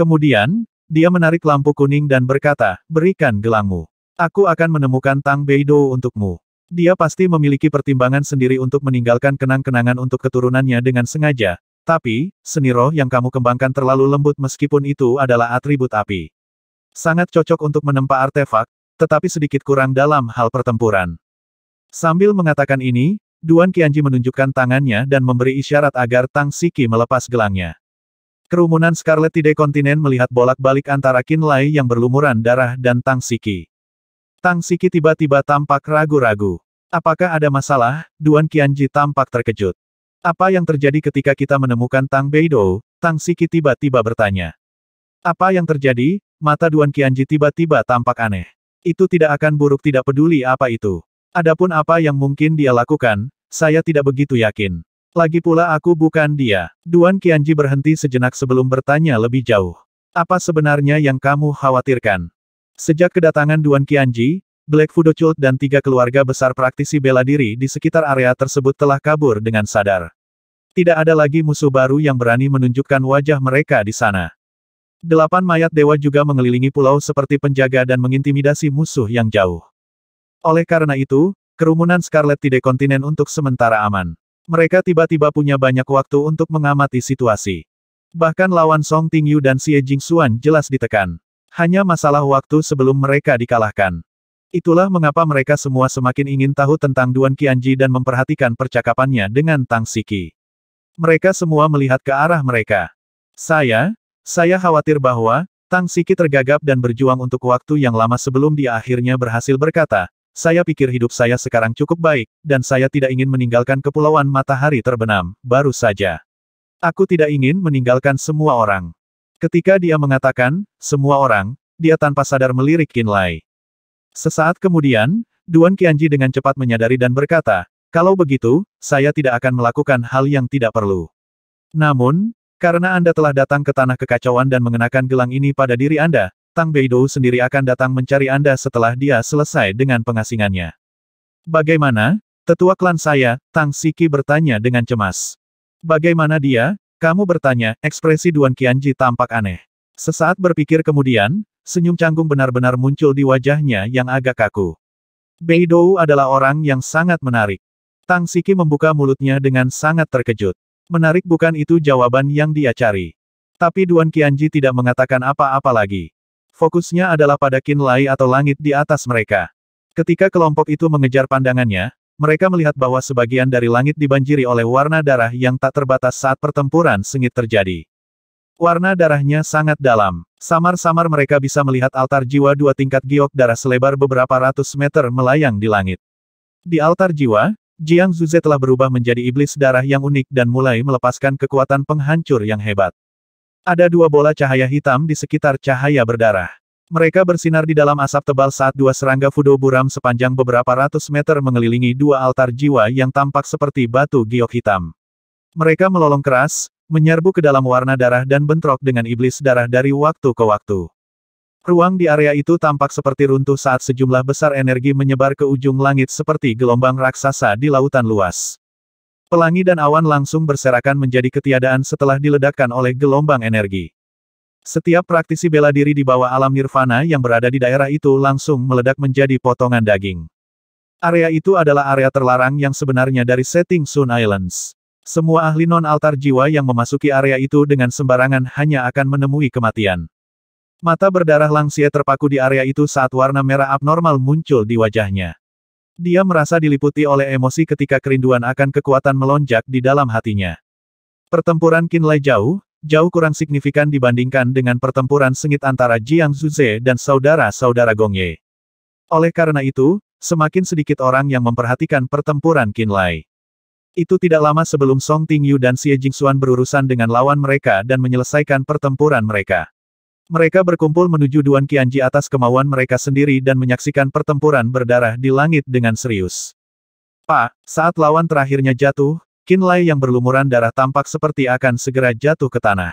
Kemudian, dia menarik lampu kuning dan berkata, berikan gelangmu. Aku akan menemukan Tang Beidou untukmu. Dia pasti memiliki pertimbangan sendiri untuk meninggalkan kenang-kenangan untuk keturunannya dengan sengaja. Tapi, seni roh yang kamu kembangkan terlalu lembut meskipun itu adalah atribut api. Sangat cocok untuk menempa artefak, tetapi sedikit kurang dalam hal pertempuran. Sambil mengatakan ini, Duan Qianji menunjukkan tangannya dan memberi isyarat agar Tang Siki melepas gelangnya. Kerumunan Scarlet Tide Kontinen melihat bolak-balik antara Qinlai yang berlumuran darah dan Tang Siki. Tang Siki tiba-tiba tampak ragu-ragu. Apakah ada masalah? Duan Qianji tampak terkejut. Apa yang terjadi ketika kita menemukan Tang Beidou? Tang Siki tiba-tiba bertanya. Apa yang terjadi? mata Duan Qianji tiba-tiba tampak aneh. Itu tidak akan buruk, tidak peduli apa itu. Adapun apa yang mungkin dia lakukan, saya tidak begitu yakin. Lagi pula aku bukan dia. Duan Qianji berhenti sejenak sebelum bertanya lebih jauh. Apa sebenarnya yang kamu khawatirkan? Sejak kedatangan Duan Qianji, Black Fudo Cult dan 3 keluarga besar praktisi bela diri di sekitar area tersebut telah kabur dengan sadar. Tidak ada lagi musuh baru yang berani menunjukkan wajah mereka di sana. 8 mayat dewa juga mengelilingi pulau seperti penjaga dan mengintimidasi musuh yang jauh. Oleh karena itu, kerumunan Scarlet Tide kontinen untuk sementara aman. Mereka tiba-tiba punya banyak waktu untuk mengamati situasi. Bahkan lawan Song Tingyu dan Xie Jingxuan jelas ditekan. Hanya masalah waktu sebelum mereka dikalahkan. Itulah mengapa mereka semua semakin ingin tahu tentang Duan Qianji dan memperhatikan percakapannya dengan Tang Siki. Mereka semua melihat ke arah mereka. Saya khawatir bahwa, Tang Siki tergagap dan berjuang untuk waktu yang lama sebelum dia akhirnya berhasil berkata, saya pikir hidup saya sekarang cukup baik, dan saya tidak ingin meninggalkan kepulauan matahari terbenam, baru saja. Aku tidak ingin meninggalkan semua orang. Ketika dia mengatakan, semua orang, dia tanpa sadar melirik Qinlai. Sesaat kemudian, Duan Qianji dengan cepat menyadari dan berkata, kalau begitu, saya tidak akan melakukan hal yang tidak perlu. Namun, karena Anda telah datang ke tanah kekacauan dan mengenakan gelang ini pada diri Anda, Tang Beidou sendiri akan datang mencari Anda setelah dia selesai dengan pengasingannya. Bagaimana? Tetua klan saya, Tang Siki bertanya dengan cemas. Bagaimana dia? Kamu bertanya, ekspresi Duan Qianji tampak aneh. Sesaat berpikir kemudian, senyum canggung benar-benar muncul di wajahnya yang agak kaku. Beidou adalah orang yang sangat menarik. Tang Siki membuka mulutnya dengan sangat terkejut. Menarik bukan itu jawaban yang dia cari. Tapi Duan Qianji tidak mengatakan apa-apa lagi. Fokusnya adalah pada Qinlai atau langit di atas mereka. Ketika kelompok itu mengejar pandangannya, mereka melihat bahwa sebagian dari langit dibanjiri oleh warna darah yang tak terbatas saat pertempuran sengit terjadi. Warna darahnya sangat dalam. Samar-samar mereka bisa melihat altar jiwa 2 tingkat giok darah selebar beberapa ratus meter melayang di langit. Di altar jiwa, Jiang Zuze telah berubah menjadi iblis darah yang unik dan mulai melepaskan kekuatan penghancur yang hebat. Ada 2 bola cahaya hitam di sekitar cahaya berdarah. Mereka bersinar di dalam asap tebal saat 2 serangga Fudo buram sepanjang beberapa ratus meter mengelilingi 2 altar jiwa yang tampak seperti batu giok hitam. Mereka melolong keras, menyerbu ke dalam warna darah dan bentrok dengan iblis darah dari waktu ke waktu. Ruang di area itu tampak seperti runtuh saat sejumlah besar energi menyebar ke ujung langit seperti gelombang raksasa di lautan luas. Pelangi dan awan langsung berserakan menjadi ketiadaan setelah diledakkan oleh gelombang energi. Setiap praktisi bela diri di bawah alam nirvana yang berada di daerah itu langsung meledak menjadi potongan daging. Area itu adalah area terlarang yang sebenarnya dari setting Sun Islands. Semua ahli non-altar jiwa yang memasuki area itu dengan sembarangan hanya akan menemui kematian. Mata berdarah Langxie terpaku di area itu saat warna merah abnormal muncul di wajahnya. Dia merasa diliputi oleh emosi ketika kerinduan akan kekuatan melonjak di dalam hatinya. Pertempuran Qinlai jauh kurang signifikan dibandingkan dengan pertempuran sengit antara Jiang Zuze dan saudara-saudara Gongye. Oleh karena itu, semakin sedikit orang yang memperhatikan pertempuran Qinlai. Itu tidak lama sebelum Song Tingyu dan Xie Jingxuan berurusan dengan lawan mereka dan menyelesaikan pertempuran mereka. Mereka berkumpul menuju Duan Qianji atas kemauan mereka sendiri dan menyaksikan pertempuran berdarah di langit dengan serius. Pak, saat lawan terakhirnya jatuh, Qinlai yang berlumuran darah tampak seperti akan segera jatuh ke tanah.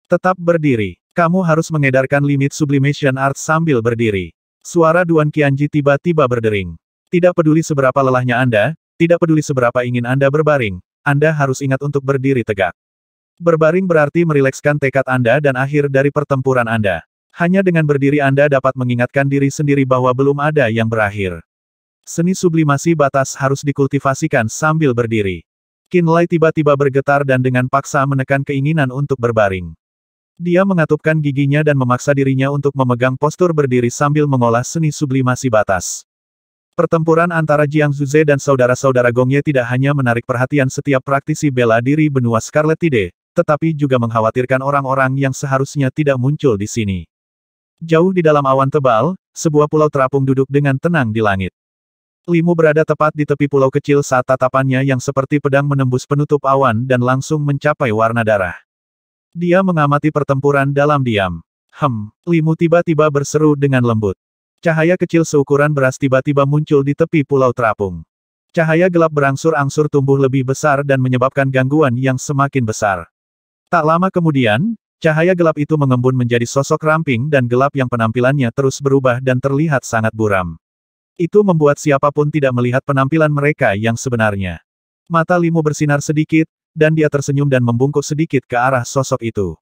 Tetap berdiri. Kamu harus mengedarkan limit sublimation art sambil berdiri. Suara Duan Qianji tiba-tiba berdering. Tidak peduli seberapa lelahnya Anda, tidak peduli seberapa ingin Anda berbaring, Anda harus ingat untuk berdiri tegak. Berbaring berarti merilekskan tekad Anda dan akhir dari pertempuran Anda. Hanya dengan berdiri Anda dapat mengingatkan diri sendiri bahwa belum ada yang berakhir. Seni sublimasi batas harus dikultivasikan sambil berdiri. Qinlai tiba-tiba bergetar dan dengan paksa menekan keinginan untuk berbaring. Dia mengatupkan giginya dan memaksa dirinya untuk memegang postur berdiri sambil mengolah seni sublimasi batas. Pertempuran antara Jiang Zuze dan saudara-saudara Gongye tidak hanya menarik perhatian setiap praktisi bela diri benua Scarlet Tide, tetapi juga mengkhawatirkan orang-orang yang seharusnya tidak muncul di sini. Jauh di dalam awan tebal, sebuah pulau terapung duduk dengan tenang di langit. Limu berada tepat di tepi pulau kecil saat tatapannya yang seperti pedang menembus penutup awan dan langsung mencapai warna darah. Dia mengamati pertempuran dalam diam. Limu tiba-tiba berseru dengan lembut. Cahaya kecil seukuran beras tiba-tiba muncul di tepi pulau terapung. Cahaya gelap berangsur-angsur tumbuh lebih besar dan menyebabkan gangguan yang semakin besar. Tak lama kemudian, cahaya gelap itu mengembun menjadi sosok ramping dan gelap yang penampilannya terus berubah dan terlihat sangat buram. Itu membuat siapapun tidak melihat penampilan mereka yang sebenarnya. Mata Limu bersinar sedikit, dan dia tersenyum dan membungkuk sedikit ke arah sosok itu.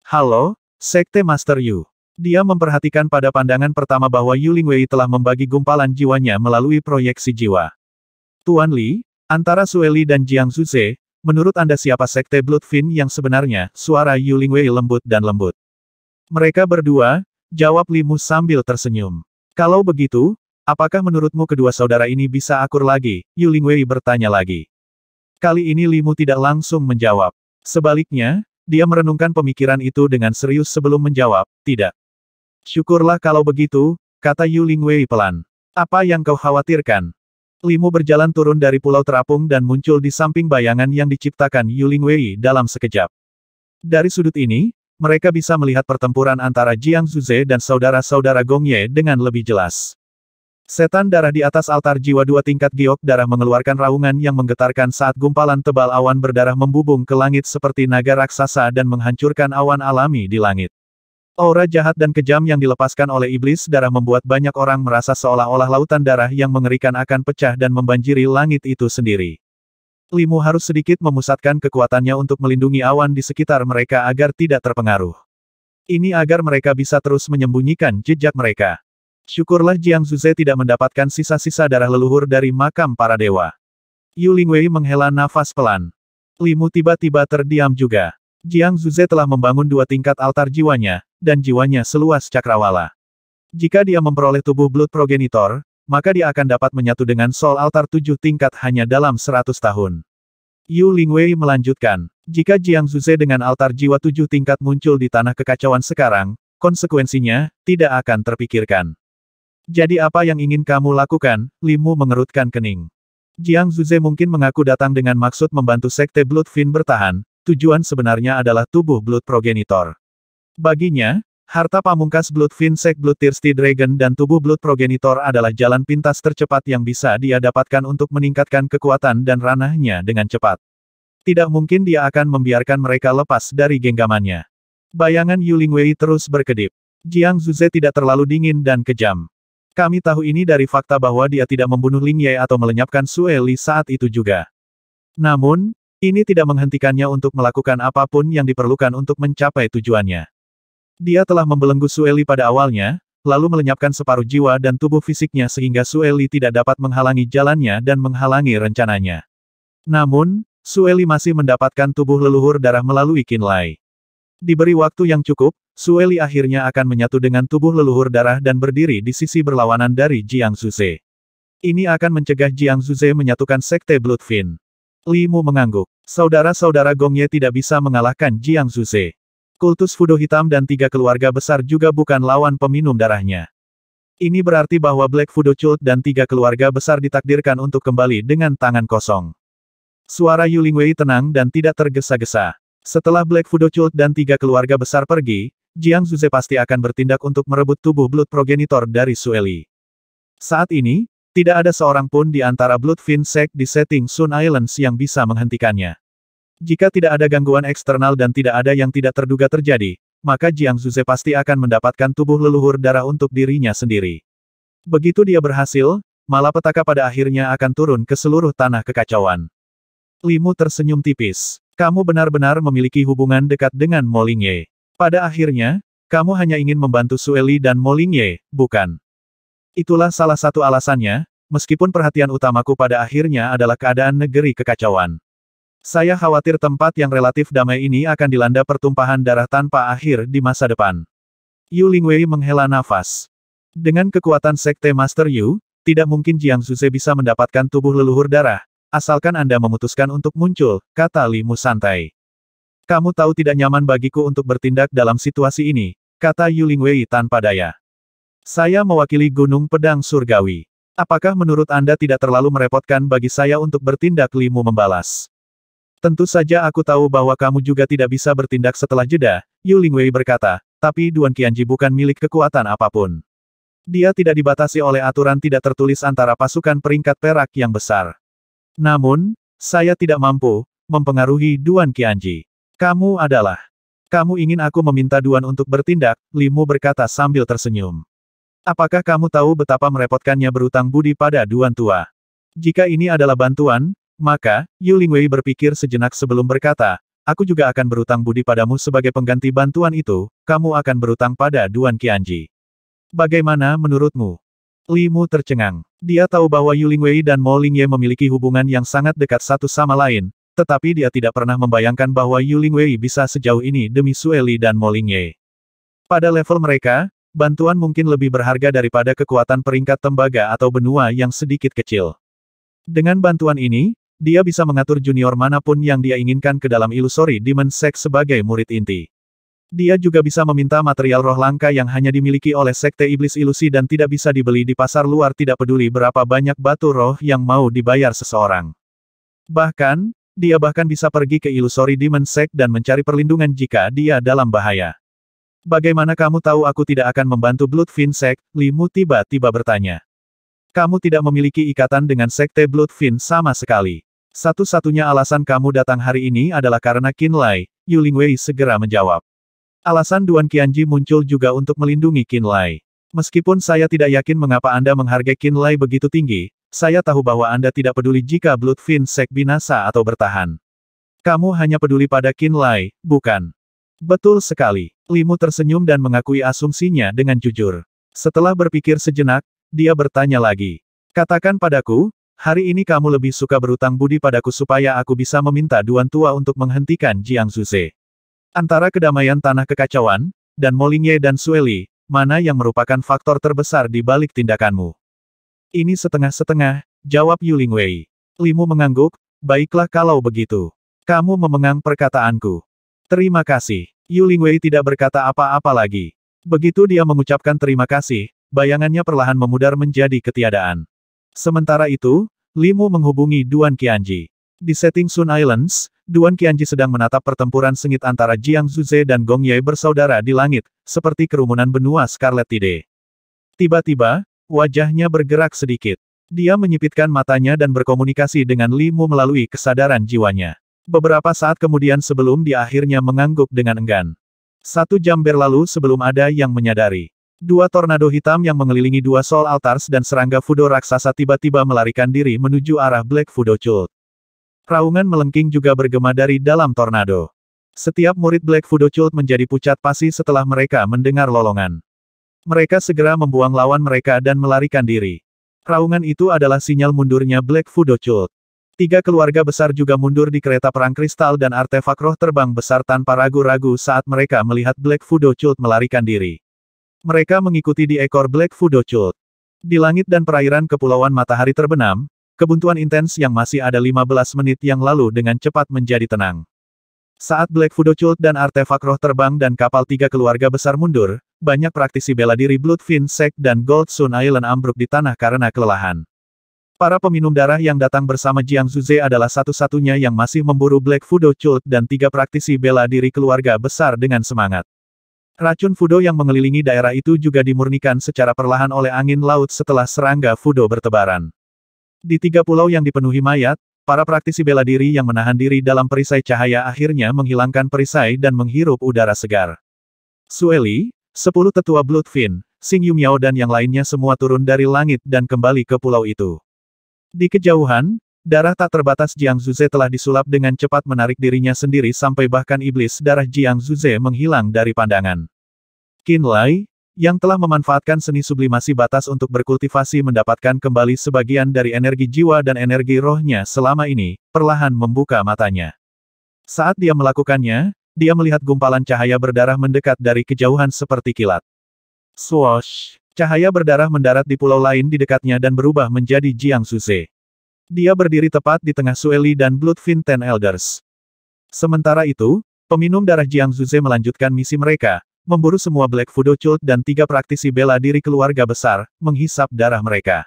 Halo, Sekte Master Yu. Dia memperhatikan pada pandangan pertama bahwa Yu Lingwei telah membagi gumpalan jiwanya melalui proyeksi jiwa. Tuan Li, antara Sue Li dan Jiang Zuze, menurut Anda siapa Sekte Bloodfin yang sebenarnya? Suara Yu Lingwei lembut dan lembut. Mereka berdua, jawab Limu sambil tersenyum. Kalau begitu, apakah menurutmu kedua saudara ini bisa akur lagi? Yu Lingwei bertanya lagi. Kali ini Limu tidak langsung menjawab. Sebaliknya, dia merenungkan pemikiran itu dengan serius sebelum menjawab, tidak. Syukurlah kalau begitu, kata Yu Lingwei pelan. Apa yang kau khawatirkan? Limu berjalan turun dari pulau terapung dan muncul di samping bayangan yang diciptakan Yu Lingwei dalam sekejap. Dari sudut ini, mereka bisa melihat pertempuran antara Jiang Zuze dan saudara-saudara Gong Ye dengan lebih jelas. Setan darah di atas altar jiwa 2 tingkat giok darah mengeluarkan raungan yang menggetarkan saat gumpalan tebal awan berdarah membubung ke langit seperti naga raksasa dan menghancurkan awan alami di langit. Aura jahat dan kejam yang dilepaskan oleh iblis darah membuat banyak orang merasa seolah-olah lautan darah yang mengerikan akan pecah dan membanjiri langit itu sendiri. Limu harus sedikit memusatkan kekuatannya untuk melindungi awan di sekitar mereka agar tidak terpengaruh. Ini agar mereka bisa terus menyembunyikan jejak mereka. Syukurlah Jiang Zuze tidak mendapatkan sisa-sisa darah leluhur dari makam para dewa. Yu Lingwei menghela nafas pelan. Limu tiba-tiba terdiam juga. Jiang Zuze telah membangun 2 tingkat altar jiwanya, dan jiwanya seluas cakrawala. Jika dia memperoleh tubuh Blood Progenitor, maka dia akan dapat menyatu dengan Soul Altar 7 tingkat hanya dalam 100 tahun. Yu Lingwei melanjutkan, jika Jiang Zuze dengan altar jiwa 7 tingkat muncul di tanah kekacauan sekarang, konsekuensinya, tidak akan terpikirkan. Jadi apa yang ingin kamu lakukan? Limu mengerutkan kening. Jiang Zuze mungkin mengaku datang dengan maksud membantu Sekte Bloodfin bertahan, tujuan sebenarnya adalah tubuh Blood Progenitor. Baginya, harta pamungkas Bloodfin Sek Blood Thirsty Dragon dan tubuh Blood Progenitor adalah jalan pintas tercepat yang bisa dia dapatkan untuk meningkatkan kekuatan dan ranahnya dengan cepat. Tidak mungkin dia akan membiarkan mereka lepas dari genggamannya. Bayangan Yu Lingwei terus berkedip. Jiang Zuze tidak terlalu dingin dan kejam. Kami tahu ini dari fakta bahwa dia tidak membunuh Ling Ye atau melenyapkan Sue Li saat itu juga. Namun, ini tidak menghentikannya untuk melakukan apapun yang diperlukan untuk mencapai tujuannya. Dia telah membelenggu Sue Li pada awalnya, lalu melenyapkan separuh jiwa dan tubuh fisiknya sehingga Sue Li tidak dapat menghalangi jalannya dan menghalangi rencananya. Namun, Sue Li masih mendapatkan tubuh leluhur darah melalui Qin Lai. Diberi waktu yang cukup, Sue Li akhirnya akan menyatu dengan tubuh leluhur darah dan berdiri di sisi berlawanan dari Jiang Zuze. Ini akan mencegah Jiang Zuze menyatukan Sekte Bloodfin. Limu mengangguk. Saudara-saudara Gong Ye tidak bisa mengalahkan Jiang Zuze. Kultus Fudo Hitam dan 3 keluarga besar juga bukan lawan peminum darahnya. Ini berarti bahwa Black Fudo Cult dan 3 keluarga besar ditakdirkan untuk kembali dengan tangan kosong. Suara Yu Lingwei tenang dan tidak tergesa-gesa. Setelah Black Fudo Cult dan 3 keluarga besar pergi, Jiang Zuze pasti akan bertindak untuk merebut tubuh Blood Progenitor dari Sue Li. Saat ini, tidak ada seorang pun di antara Bloodfin Sect di setting Sun Islands yang bisa menghentikannya. Jika tidak ada gangguan eksternal dan tidak ada yang tidak terduga terjadi, maka Jiang Zuze pasti akan mendapatkan tubuh leluhur darah untuk dirinya sendiri. Begitu dia berhasil, malapetaka pada akhirnya akan turun ke seluruh tanah kekacauan. Limu tersenyum tipis. Kamu benar-benar memiliki hubungan dekat dengan Mo Lingye. Pada akhirnya, kamu hanya ingin membantu Sue Li dan Mo Lingye, bukan? Itulah salah satu alasannya, meskipun perhatian utamaku pada akhirnya adalah keadaan negeri kekacauan. Saya khawatir tempat yang relatif damai ini akan dilanda pertumpahan darah tanpa akhir di masa depan. Yu Lingwei menghela nafas. Dengan kekuatan Sekte Master Yu, tidak mungkin Jiang Zuze bisa mendapatkan tubuh leluhur darah, asalkan Anda memutuskan untuk muncul, kata Limu santai. Kamu tahu tidak nyaman bagiku untuk bertindak dalam situasi ini, kata Yu Lingwei tanpa daya. Saya mewakili Gunung Pedang Surgawi. Apakah menurut Anda tidak terlalu merepotkan bagi saya untuk bertindak? Limu membalas. Tentu saja aku tahu bahwa kamu juga tidak bisa bertindak setelah jeda, Yu Lingwei berkata, tapi Duan Qianji bukan milik kekuatan apapun. Dia tidak dibatasi oleh aturan tidak tertulis antara pasukan peringkat perak yang besar. Namun, saya tidak mampu mempengaruhi Duan Qianji. Kamu adalah... Kamu ingin aku meminta Duan untuk bertindak, Li Mu berkata sambil tersenyum. Apakah kamu tahu betapa merepotkannya berutang budi pada Duan tua? Jika ini adalah bantuan, maka, Yu Lingwei berpikir sejenak sebelum berkata, aku juga akan berutang budi padamu sebagai pengganti bantuan itu, kamu akan berutang pada Duan Qianji. Bagaimana menurutmu? Li Mu tercengang. Dia tahu bahwa Yu Lingwei dan Mo Lingye memiliki hubungan yang sangat dekat satu sama lain, tetapi dia tidak pernah membayangkan bahwa Yu Lingwei bisa sejauh ini demi Sue Li dan Mo Lingye. Pada level mereka, bantuan mungkin lebih berharga daripada kekuatan peringkat tembaga atau benua yang sedikit kecil. Dengan bantuan ini, dia bisa mengatur junior manapun yang dia inginkan ke dalam Illusory Demon Sect sebagai murid inti. Dia juga bisa meminta material roh langka yang hanya dimiliki oleh Sekte Iblis Ilusi dan tidak bisa dibeli di pasar luar tidak peduli berapa banyak batu roh yang mau dibayar seseorang. Bahkan, dia bahkan bisa pergi ke Illusory Demon Sect dan mencari perlindungan jika dia dalam bahaya. Bagaimana kamu tahu aku tidak akan membantu Bloodfin Sect? Li Mu tiba-tiba bertanya. Kamu tidak memiliki ikatan dengan Sekte Bloodfin sama sekali. Satu-satunya alasan kamu datang hari ini adalah karena Qin Lai, Yu Lingwei segera menjawab. Alasan Duan Qianji muncul juga untuk melindungi Qin Lai. Meskipun saya tidak yakin mengapa Anda menghargai Qin Lai begitu tinggi, saya tahu bahwa Anda tidak peduli jika Bloodfin Sect binasa atau bertahan. Kamu hanya peduli pada Qin Lai, bukan? Betul sekali. Li Mu tersenyum dan mengakui asumsinya dengan jujur. Setelah berpikir sejenak, dia bertanya lagi. Katakan padaku, hari ini kamu lebih suka berutang budi padaku supaya aku bisa meminta Duan tua untuk menghentikan Jiang Zuze. Antara kedamaian tanah kekacauan, dan Mo Lingye dan Sue Li, mana yang merupakan faktor terbesar di balik tindakanmu? Ini setengah-setengah, jawab Yu Lingwei. Li Mu mengangguk, baiklah kalau begitu. Kamu memegang perkataanku. Terima kasih. Yu Lingwei tidak berkata apa-apa lagi. Begitu dia mengucapkan terima kasih, bayangannya perlahan memudar menjadi ketiadaan. Sementara itu, Li Mu menghubungi Duan Qianji. Di setting Sun Islands, Duan Qianji sedang menatap pertempuran sengit antara Jiang Zuze dan Gong Ye bersaudara di langit, seperti kerumunan benua Scarlet Tide. Tiba-tiba, wajahnya bergerak sedikit. Dia menyipitkan matanya dan berkomunikasi dengan Li Mu melalui kesadaran jiwanya. Beberapa saat kemudian sebelum dia akhirnya mengangguk dengan enggan. 1 jam berlalu sebelum ada yang menyadari. 2 tornado hitam yang mengelilingi 2 Soul Altars dan serangga Fudo raksasa tiba-tiba melarikan diri menuju arah Black Fudo Cult. Raungan melengking juga bergema dari dalam tornado. Setiap murid Black Fudo Cult menjadi pucat pasi setelah mereka mendengar lolongan. Mereka segera membuang lawan mereka dan melarikan diri. Raungan itu adalah sinyal mundurnya Black Fudo Cult. 3 keluarga besar juga mundur di kereta perang kristal dan artefak roh terbang besar tanpa ragu-ragu saat mereka melihat Black Fudo Cult melarikan diri. Mereka mengikuti di ekor Black Fudo Cult. Di langit dan perairan kepulauan matahari terbenam, kebuntuan intens yang masih ada 15 menit yang lalu dengan cepat menjadi tenang. Saat Black Fudo Cult dan artefak roh terbang dan kapal 3 keluarga besar mundur, banyak praktisi bela diri Bloodfin Sect dan Gold Sun Island ambruk di tanah karena kelelahan. Para peminum darah yang datang bersama Jiang Zuze adalah satu-satunya yang masih memburu Black Fudo Cult dan 3 praktisi bela diri keluarga besar dengan semangat. Racun Fudo yang mengelilingi daerah itu juga dimurnikan secara perlahan oleh angin laut setelah serangga Fudo bertebaran. Di 3 pulau yang dipenuhi mayat, para praktisi bela diri yang menahan diri dalam perisai cahaya akhirnya menghilangkan perisai dan menghirup udara segar. Sue Li, 10 tetua Bloodfin, Xing Yumiao dan yang lainnya semua turun dari langit dan kembali ke pulau itu. Di kejauhan, darah tak terbatas Jiang Zuze telah disulap dengan cepat menarik dirinya sendiri sampai bahkan iblis darah Jiang Zuze menghilang dari pandangan. Qin Lai, yang telah memanfaatkan seni sublimasi batas untuk berkultivasi mendapatkan kembali sebagian dari energi jiwa dan energi rohnya selama ini, perlahan membuka matanya. Saat dia melakukannya, dia melihat gumpalan cahaya berdarah mendekat dari kejauhan seperti kilat. Swoosh! Cahaya berdarah mendarat di pulau lain di dekatnya dan berubah menjadi Jiang Zuze. Dia berdiri tepat di tengah Sue Li dan Bloodfin Ten Elders. Sementara itu, peminum darah Jiang Zuze melanjutkan misi mereka, memburu semua Black Fudo Cult dan 3 praktisi bela diri keluarga besar, menghisap darah mereka.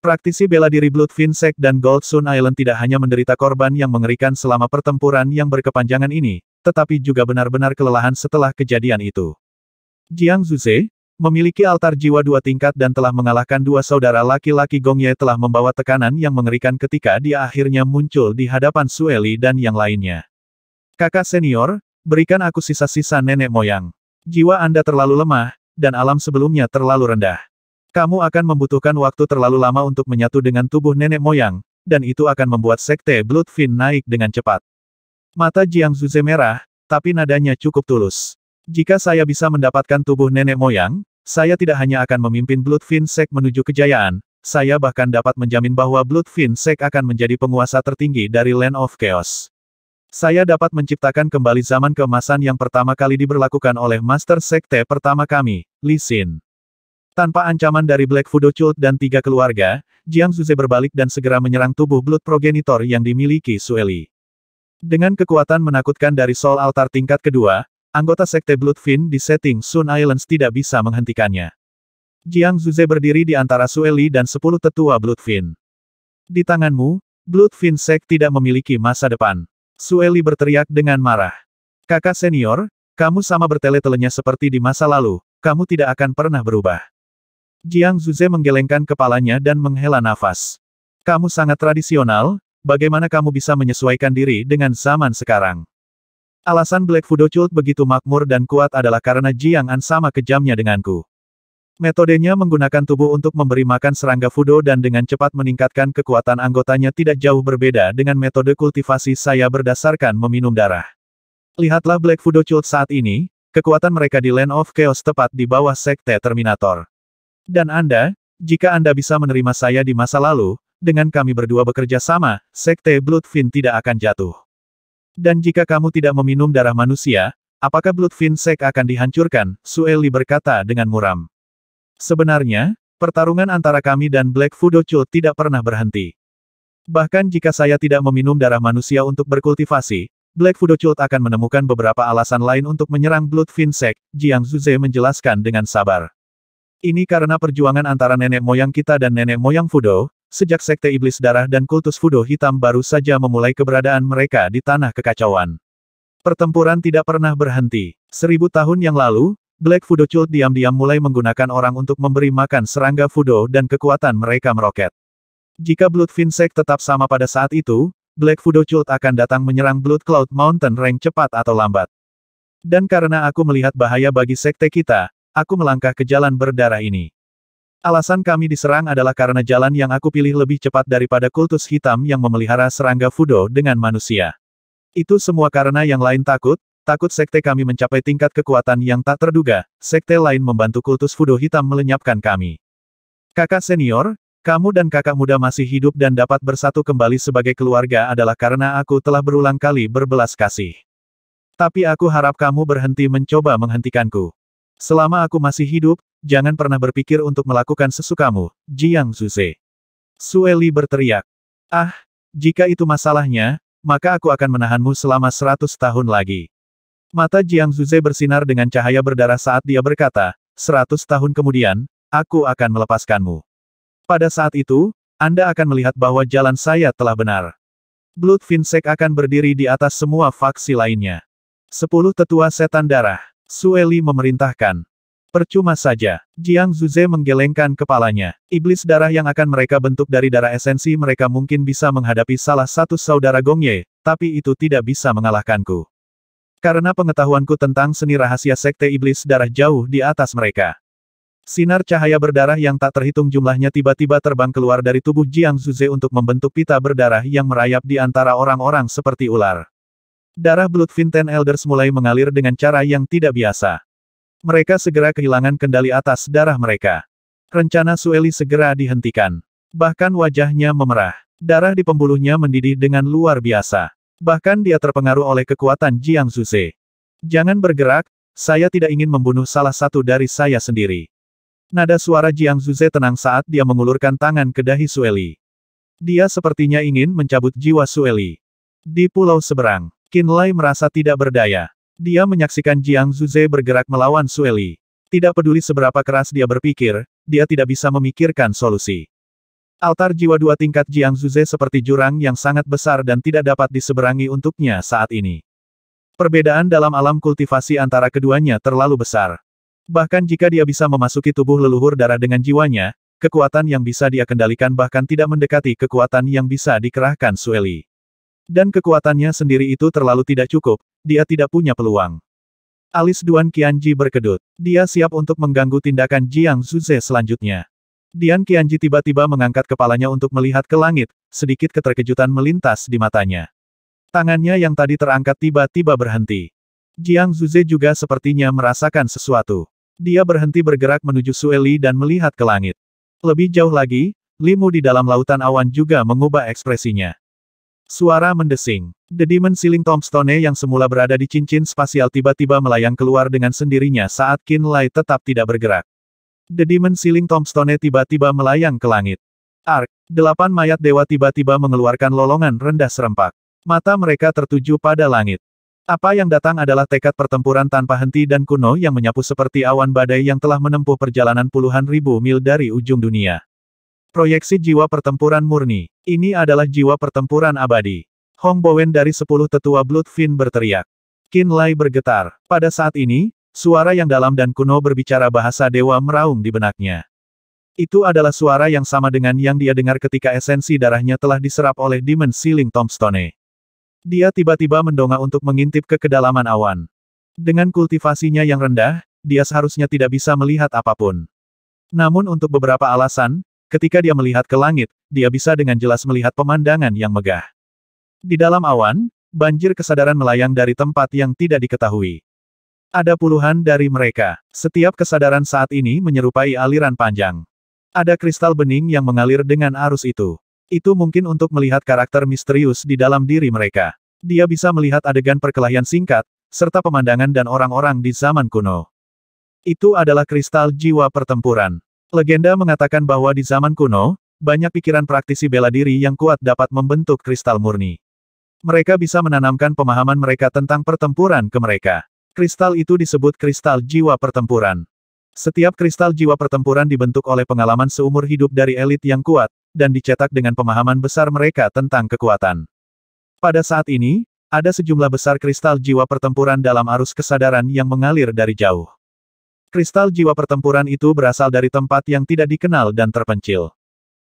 Praktisi bela diri Bloodfin Sect dan Gold Sun Island tidak hanya menderita korban yang mengerikan selama pertempuran yang berkepanjangan ini, tetapi juga benar-benar kelelahan setelah kejadian itu. Jiang Zuze, memiliki altar jiwa 2 tingkat dan telah mengalahkan 2 saudara laki-laki Gongye telah membawa tekanan yang mengerikan ketika dia akhirnya muncul di hadapan Sueli dan yang lainnya. Kakak senior, berikan aku sisa-sisa nenek moyang. Jiwa Anda terlalu lemah, dan alam sebelumnya terlalu rendah. Kamu akan membutuhkan waktu terlalu lama untuk menyatu dengan tubuh nenek moyang, dan itu akan membuat sekte Bloodfin naik dengan cepat. Mata Jiang Zuze merah, tapi nadanya cukup tulus. Jika saya bisa mendapatkan tubuh nenek moyang, saya tidak hanya akan memimpin Bloodfin Sect menuju kejayaan, saya bahkan dapat menjamin bahwa Bloodfin Sect akan menjadi penguasa tertinggi dari Land of Chaos. Saya dapat menciptakan kembali zaman keemasan yang pertama kali diberlakukan oleh Master Sekte pertama kami, Li Xin. Tanpa ancaman dari Black Fudo Cult dan 3 keluarga, Jiang Zuze berbalik dan segera menyerang tubuh Blood Progenitor yang dimiliki Sueli. Dengan kekuatan menakutkan dari Soul Altar tingkat kedua, anggota Sekte Bloodfin di setting Sun Islands tidak bisa menghentikannya. Jiang Zuze berdiri di antara Sueli dan 10 tetua Bloodfin. Di tanganmu, Bloodfin Sect tidak memiliki masa depan. Sueli berteriak dengan marah. Kakak senior, kamu sama bertele-telenya seperti di masa lalu, kamu tidak akan pernah berubah. Jiang Zuze menggelengkan kepalanya dan menghela nafas. Kamu sangat tradisional, bagaimana kamu bisa menyesuaikan diri dengan zaman sekarang? Alasan Black Fudo Cult begitu makmur dan kuat adalah karena Jiang An sama kejamnya denganku. Metodenya menggunakan tubuh untuk memberi makan serangga Fudo dan dengan cepat meningkatkan kekuatan anggotanya tidak jauh berbeda dengan metode kultivasi saya berdasarkan meminum darah. Lihatlah Black Fudo Cult saat ini, kekuatan mereka di Land of Chaos tepat di bawah Sekte Terminator. Dan Anda, jika Anda bisa menerima saya di masa lalu, dengan kami berdua bekerja sama, Sekte Bloodfin tidak akan jatuh. Dan jika kamu tidak meminum darah manusia, apakah Bloodfin Sect akan dihancurkan? Sueli berkata dengan muram. Sebenarnya, pertarungan antara kami dan Black Fudo Cult tidak pernah berhenti. Bahkan jika saya tidak meminum darah manusia untuk berkultivasi, Black Fudo Cult akan menemukan beberapa alasan lain untuk menyerang Bloodfin Sect, Jiang Zuze menjelaskan dengan sabar. Ini karena perjuangan antara nenek moyang kita dan nenek moyang Fudo, sejak Sekte Iblis Darah dan Kultus Fudo Hitam baru saja memulai keberadaan mereka di tanah kekacauan. Pertempuran tidak pernah berhenti. 1000 tahun yang lalu, Black Fudo Cult diam-diam mulai menggunakan orang untuk memberi makan serangga Fudo dan kekuatan mereka meroket. Jika Bloodfin Sect tetap sama pada saat itu, Black Fudo Cult akan datang menyerang Blood Cloud Mountain Range cepat atau lambat. Dan karena aku melihat bahaya bagi sekte kita, aku melangkah ke jalan berdarah ini. Alasan kami diserang adalah karena jalan yang aku pilih lebih cepat daripada kultus hitam yang memelihara serangga Fudo dengan manusia. Itu semua karena yang lain takut sekte kami mencapai tingkat kekuatan yang tak terduga, sekte lain membantu kultus Fudo hitam melenyapkan kami. Kakak senior, kamu dan kakak muda masih hidup dan dapat bersatu kembali sebagai keluarga adalah karena aku telah berulang kali berbelas kasih. Tapi aku harap kamu berhenti mencoba menghentikanku. Selama aku masih hidup, jangan pernah berpikir untuk melakukan sesukamu, Jiang Zuze. Sueli berteriak. Ah, jika itu masalahnya, maka aku akan menahanmu selama 100 tahun lagi. Mata Jiang Zuze bersinar dengan cahaya berdarah saat dia berkata, 100 tahun kemudian, aku akan melepaskanmu. Pada saat itu, Anda akan melihat bahwa jalan saya telah benar. Bloodfin Sect akan berdiri di atas semua faksi lainnya. 10 tetua setan darah. Sueli memerintahkan. Percuma saja. Jiang Zuze menggelengkan kepalanya. Iblis darah yang akan mereka bentuk dari darah esensi mereka mungkin bisa menghadapi salah satu saudara Gongye, tapi itu tidak bisa mengalahkanku. Karena pengetahuanku tentang seni rahasia sekte iblis darah jauh di atas mereka. Sinar cahaya berdarah yang tak terhitung jumlahnya tiba-tiba terbang keluar dari tubuh Jiang Zuze untuk membentuk pita berdarah yang merayap di antara orang-orang seperti ular. Darah Bloodfin Ten Elders mulai mengalir dengan cara yang tidak biasa. Mereka segera kehilangan kendali atas darah mereka. Rencana Sueli segera dihentikan. Bahkan wajahnya memerah. Darah di pembuluhnya mendidih dengan luar biasa. Bahkan dia terpengaruh oleh kekuatan Jiang Zuze. Jangan bergerak, saya tidak ingin membunuh salah satu dari saya sendiri. Nada suara Jiang Zuze tenang saat dia mengulurkan tangan ke dahi Sueli. Dia sepertinya ingin mencabut jiwa Sueli. Di pulau seberang, Qin Lai merasa tidak berdaya. Dia menyaksikan Jiang Zuze bergerak melawan Sueli. Tidak peduli seberapa keras dia berpikir, dia tidak bisa memikirkan solusi. Altar jiwa 2 tingkat Jiang Zuze seperti jurang yang sangat besar dan tidak dapat diseberangi untuknya saat ini. Perbedaan dalam alam kultivasi antara keduanya terlalu besar. Bahkan jika dia bisa memasuki tubuh leluhur darah dengan jiwanya, kekuatan yang bisa dia kendalikan bahkan tidak mendekati kekuatan yang bisa dikerahkan Sueli. Dan kekuatannya sendiri itu terlalu tidak cukup, dia tidak punya peluang. Alis Duan Qianji berkedut. Dia siap untuk mengganggu tindakan Jiang Zuze selanjutnya. Dian Qianji tiba-tiba mengangkat kepalanya untuk melihat ke langit, sedikit keterkejutan melintas di matanya. Tangannya yang tadi terangkat tiba-tiba berhenti. Jiang Zuze juga sepertinya merasakan sesuatu. Dia berhenti bergerak menuju Sueli dan melihat ke langit. Lebih jauh lagi, Limu di dalam lautan awan juga mengubah ekspresinya. Suara mendesing. The Demon Ceiling Tombstone yang semula berada di cincin spasial tiba-tiba melayang keluar dengan sendirinya saat Qin Lai tetap tidak bergerak. The Demon Ceiling Tombstone tiba-tiba melayang ke langit. Ark, 8 mayat dewa tiba-tiba mengeluarkan lolongan rendah serempak. Mata mereka tertuju pada langit. Apa yang datang adalah tekad pertempuran tanpa henti dan kuno yang menyapu seperti awan badai yang telah menempuh perjalanan puluhan ribu mil dari ujung dunia. Proyeksi jiwa pertempuran murni. Ini adalah jiwa pertempuran abadi. Hong Bowen dari 10 tetua Bloodfin berteriak. Qin Lai bergetar. Pada saat ini, suara yang dalam dan kuno berbicara bahasa dewa meraung di benaknya. Itu adalah suara yang sama dengan yang dia dengar ketika esensi darahnya telah diserap oleh Demon Ceiling Tombstone. Dia tiba-tiba mendongak untuk mengintip ke kedalaman awan. Dengan kultivasinya yang rendah, dia seharusnya tidak bisa melihat apapun. Namun untuk beberapa alasan, ketika dia melihat ke langit, dia bisa dengan jelas melihat pemandangan yang megah. Di dalam awan, banjir kesadaran melayang dari tempat yang tidak diketahui. Ada puluhan dari mereka. Setiap kesadaran saat ini menyerupai aliran panjang. Ada kristal bening yang mengalir dengan arus itu. Itu mungkin untuk melihat karakter misterius di dalam diri mereka. Dia bisa melihat adegan perkelahian singkat, serta pemandangan dan orang-orang di zaman kuno. Itu adalah kristal jiwa pertempuran. Legenda mengatakan bahwa di zaman kuno, banyak pikiran praktisi bela diri yang kuat dapat membentuk kristal murni. Mereka bisa menanamkan pemahaman mereka tentang pertempuran ke mereka. Kristal itu disebut kristal jiwa pertempuran. Setiap kristal jiwa pertempuran dibentuk oleh pengalaman seumur hidup dari elit yang kuat, dan dicetak dengan pemahaman besar mereka tentang kekuatan. Pada saat ini, ada sejumlah besar kristal jiwa pertempuran dalam arus kesadaran yang mengalir dari jauh. Kristal jiwa pertempuran itu berasal dari tempat yang tidak dikenal dan terpencil.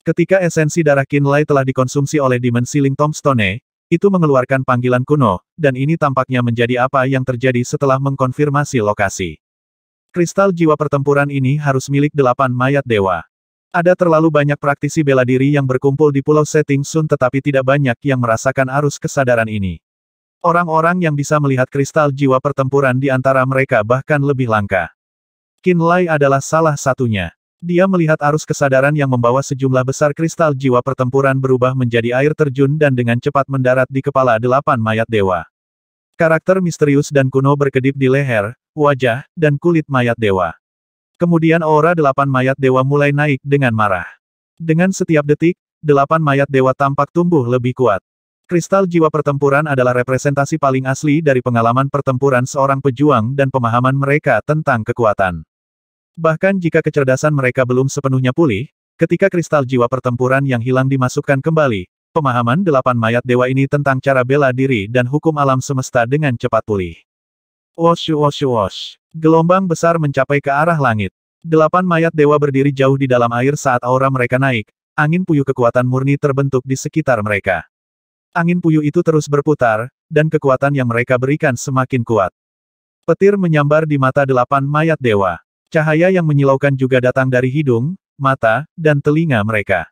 Ketika esensi darah Qin Lai telah dikonsumsi oleh Demon Ceiling Tombstone, itu mengeluarkan panggilan kuno, dan ini tampaknya menjadi apa yang terjadi setelah mengkonfirmasi lokasi. Kristal jiwa pertempuran ini harus milik 8 mayat dewa. Ada terlalu banyak praktisi bela diri yang berkumpul di Pulau Setting Sun tetapi tidak banyak yang merasakan arus kesadaran ini. Orang-orang yang bisa melihat kristal jiwa pertempuran di antara mereka bahkan lebih langka. Qin Lai adalah salah satunya. Dia melihat arus kesadaran yang membawa sejumlah besar kristal jiwa pertempuran berubah menjadi air terjun dan dengan cepat mendarat di kepala 8 mayat dewa. Karakter misterius dan kuno berkedip di leher, wajah, dan kulit mayat dewa. Kemudian aura 8 mayat dewa mulai naik dengan marah. Dengan setiap detik, 8 mayat dewa tampak tumbuh lebih kuat. Kristal jiwa pertempuran adalah representasi paling asli dari pengalaman pertempuran seorang pejuang dan pemahaman mereka tentang kekuatan. Bahkan jika kecerdasan mereka belum sepenuhnya pulih, ketika kristal jiwa pertempuran yang hilang dimasukkan kembali, pemahaman 8 mayat dewa ini tentang cara bela diri dan hukum alam semesta dengan cepat pulih. Wosh wosh wosh. Gelombang besar mencapai ke arah langit. 8 mayat dewa berdiri jauh di dalam air saat aura mereka naik, angin puyuh kekuatan murni terbentuk di sekitar mereka. Angin puyuh itu terus berputar, dan kekuatan yang mereka berikan semakin kuat. Petir menyambar di mata 8 mayat dewa. Cahaya yang menyilaukan juga datang dari hidung, mata, dan telinga mereka.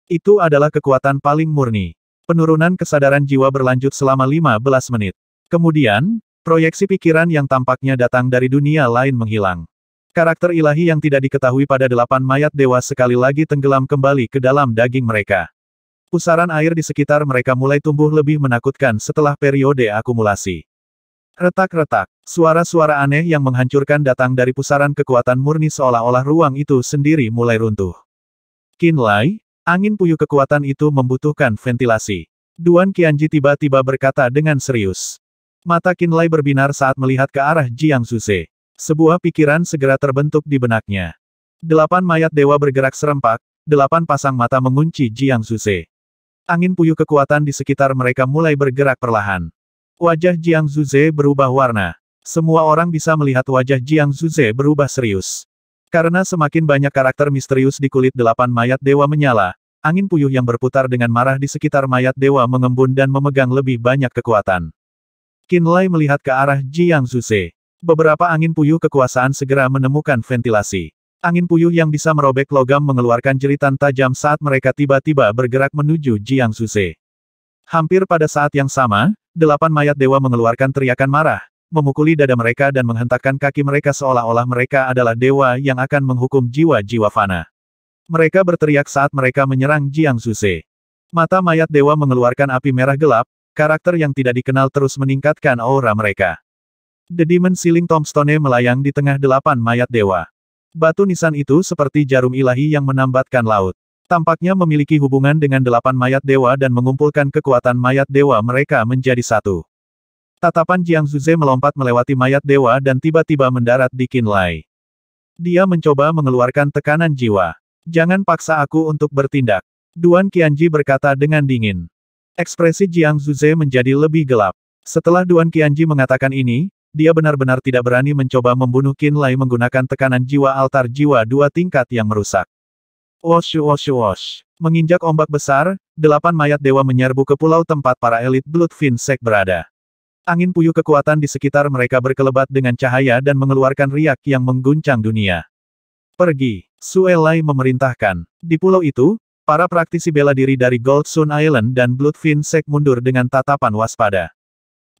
Itu adalah kekuatan paling murni. Penurunan kesadaran jiwa berlanjut selama 15 menit. Kemudian, proyeksi pikiran yang tampaknya datang dari dunia lain menghilang. Karakter ilahi yang tidak diketahui pada 8 mayat dewa sekali lagi tenggelam kembali ke dalam daging mereka. Pusaran air di sekitar mereka mulai tumbuh lebih menakutkan setelah periode akumulasi. Retak-retak, suara-suara aneh yang menghancurkan datang dari pusaran kekuatan murni seolah-olah ruang itu sendiri mulai runtuh. Qin Lai, angin puyuh kekuatan itu membutuhkan ventilasi. Duan Qianji tiba-tiba berkata dengan serius. Mata Qin Lai berbinar saat melihat ke arah Jiang Zuze. Sebuah pikiran segera terbentuk di benaknya. 8 mayat dewa bergerak serempak, 8 pasang mata mengunci Jiang Zuze. Angin puyuh kekuatan di sekitar mereka mulai bergerak perlahan. Wajah Jiang Zuze berubah warna. Semua orang bisa melihat wajah Jiang Zuze berubah serius. Karena semakin banyak karakter misterius di kulit delapan mayat dewa menyala, angin puyuh yang berputar dengan marah di sekitar mayat dewa mengembun dan memegang lebih banyak kekuatan. Qinlai melihat ke arah Jiang Zuze. Beberapa angin puyuh kekuasaan segera menemukan ventilasi. Angin puyuh yang bisa merobek logam mengeluarkan jeritan tajam saat mereka tiba-tiba bergerak menuju Jiang Zuze. Hampir pada saat yang sama, delapan mayat dewa mengeluarkan teriakan marah, memukuli dada mereka dan menghentakkan kaki mereka seolah-olah mereka adalah dewa yang akan menghukum jiwa-jiwa fana. Mereka berteriak saat mereka menyerang Jiang Zuze. Mata mayat dewa mengeluarkan api merah gelap, karakter yang tidak dikenal terus meningkatkan aura mereka. The Demon Sealing Tombstone melayang di tengah delapan mayat dewa. Batu nisan itu seperti jarum ilahi yang menambatkan laut. Tampaknya memiliki hubungan dengan delapan mayat dewa dan mengumpulkan kekuatan mayat dewa mereka menjadi satu. Tatapan Jiang Zuze melompat melewati mayat dewa dan tiba-tiba mendarat di Qinlai. Dia mencoba mengeluarkan tekanan jiwa. Jangan paksa aku untuk bertindak. Duan Qianji berkata dengan dingin. Ekspresi Jiang Zuze menjadi lebih gelap. Setelah Duan Qianji mengatakan ini, dia benar-benar tidak berani mencoba membunuh Qinlai menggunakan tekanan jiwa altar jiwa dua tingkat yang merusak. Wosh wosh wosh. Menginjak ombak besar, delapan mayat dewa menyerbu ke pulau tempat para elit Bloodfin Sect berada. Angin puyuh kekuatan di sekitar mereka berkelebat dengan cahaya dan mengeluarkan riak yang mengguncang dunia. Pergi, Sue Lai memerintahkan. Di pulau itu, para praktisi bela diri dari Gold Sun Island dan Bloodfin Sect mundur dengan tatapan waspada.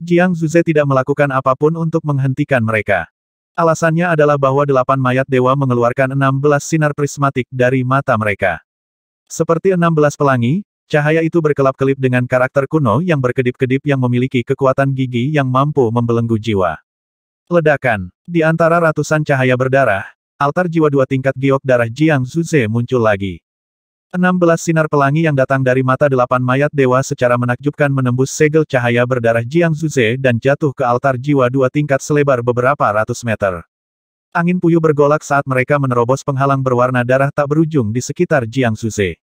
Jiang Zuze tidak melakukan apapun untuk menghentikan mereka. Alasannya adalah bahwa delapan mayat dewa mengeluarkan 16 sinar prismatik dari mata mereka. Seperti 16 pelangi, cahaya itu berkelap-kelip dengan karakter kuno yang berkedip-kedip yang memiliki kekuatan gigi yang mampu membelenggu jiwa. Ledakan. Di antara ratusan cahaya berdarah, altar jiwa dua tingkat giok darah Jiang Zuze muncul lagi. 16 sinar pelangi yang datang dari mata delapan mayat dewa secara menakjubkan menembus segel cahaya berdarah Jiang Zuze dan jatuh ke altar jiwa dua tingkat selebar beberapa ratus meter. Angin puyuh bergolak saat mereka menerobos penghalang berwarna darah tak berujung di sekitar Jiang Zuze.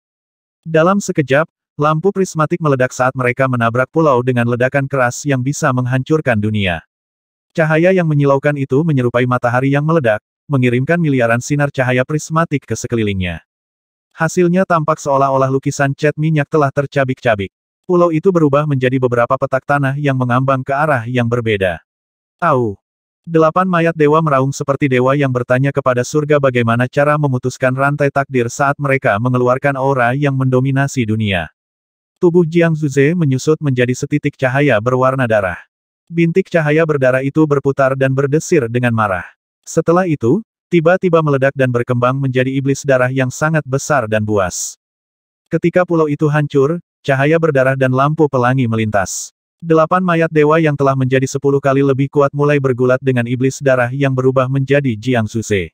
Dalam sekejap, lampu prismatik meledak saat mereka menabrak pulau dengan ledakan keras yang bisa menghancurkan dunia. Cahaya yang menyilaukan itu menyerupai matahari yang meledak, mengirimkan miliaran sinar cahaya prismatik ke sekelilingnya. Hasilnya tampak seolah-olah lukisan cat minyak telah tercabik-cabik. Pulau itu berubah menjadi beberapa petak tanah yang mengambang ke arah yang berbeda. Au! Delapan mayat dewa meraung seperti dewa yang bertanya kepada surga bagaimana cara memutuskan rantai takdir saat mereka mengeluarkan aura yang mendominasi dunia. Tubuh Jiang Zuze menyusut menjadi setitik cahaya berwarna darah. Bintik cahaya berdarah itu berputar dan berdesir dengan marah. Setelah itu, tiba-tiba meledak dan berkembang menjadi iblis darah yang sangat besar dan buas. Ketika pulau itu hancur, cahaya berdarah dan lampu pelangi melintas. Delapan mayat dewa yang telah menjadi 10 kali lebih kuat mulai bergulat dengan iblis darah yang berubah menjadi Jiang Zuze.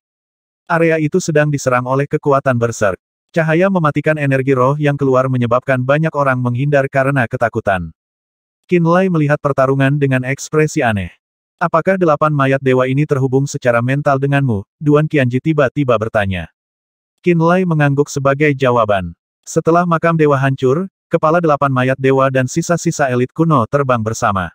Area itu sedang diserang oleh kekuatan berserk. Cahaya mematikan energi roh yang keluar menyebabkan banyak orang menghindar karena ketakutan. Qinlai melihat pertarungan dengan ekspresi aneh. Apakah delapan mayat dewa ini terhubung secara mental denganmu? Duan Qianji tiba-tiba bertanya. Qinlai mengangguk sebagai jawaban. Setelah makam dewa hancur, kepala delapan mayat dewa dan sisa-sisa elit kuno terbang bersama.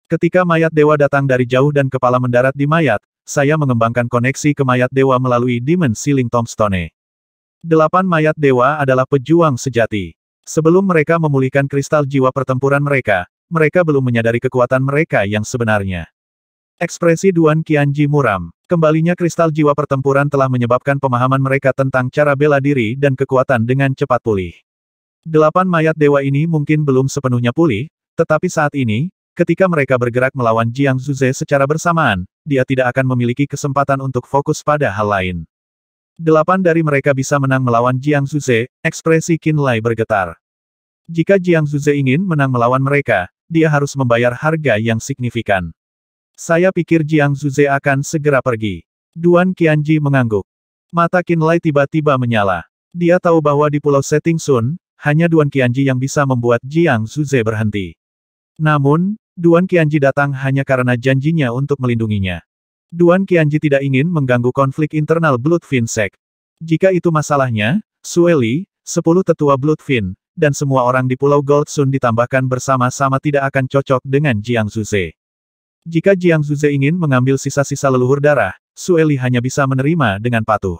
Ketika mayat dewa datang dari jauh dan kepala mendarat di mayat, saya mengembangkan koneksi ke mayat dewa melalui Demon Sealing Tombstone. Delapan mayat dewa adalah pejuang sejati. Sebelum mereka memulihkan kristal jiwa pertempuran mereka belum menyadari kekuatan mereka yang sebenarnya. Ekspresi Duan Qianji muram. Kembalinya kristal jiwa pertempuran telah menyebabkan pemahaman mereka tentang cara bela diri dan kekuatan dengan cepat pulih. Delapan mayat dewa ini mungkin belum sepenuhnya pulih, tetapi saat ini, ketika mereka bergerak melawan Jiang Zuze secara bersamaan, dia tidak akan memiliki kesempatan untuk fokus pada hal lain. Delapan dari mereka bisa menang melawan Jiang Zuze, ekspresi Qinlai bergetar. Jika Jiang Zuze ingin menang melawan mereka, dia harus membayar harga yang signifikan. Saya pikir Jiang Zuze akan segera pergi. Duan Qianji mengangguk. Mata Qinlai tiba-tiba menyala. Dia tahu bahwa di Pulau Setting Sun, hanya Duan Qianji yang bisa membuat Jiang Zuze berhenti. Namun, Duan Qianji datang hanya karena janjinya untuk melindunginya. Duan Qianji tidak ingin mengganggu konflik internal Bloodfin Sect. Jika itu masalahnya, Sue Li, 10 tetua Bloodfin, dan semua orang di Pulau Gold Sun ditambahkan bersama-sama tidak akan cocok dengan Jiang Zuze. Jika Jiang Zuze ingin mengambil sisa-sisa leluhur darah, Sue Li hanya bisa menerima dengan patuh.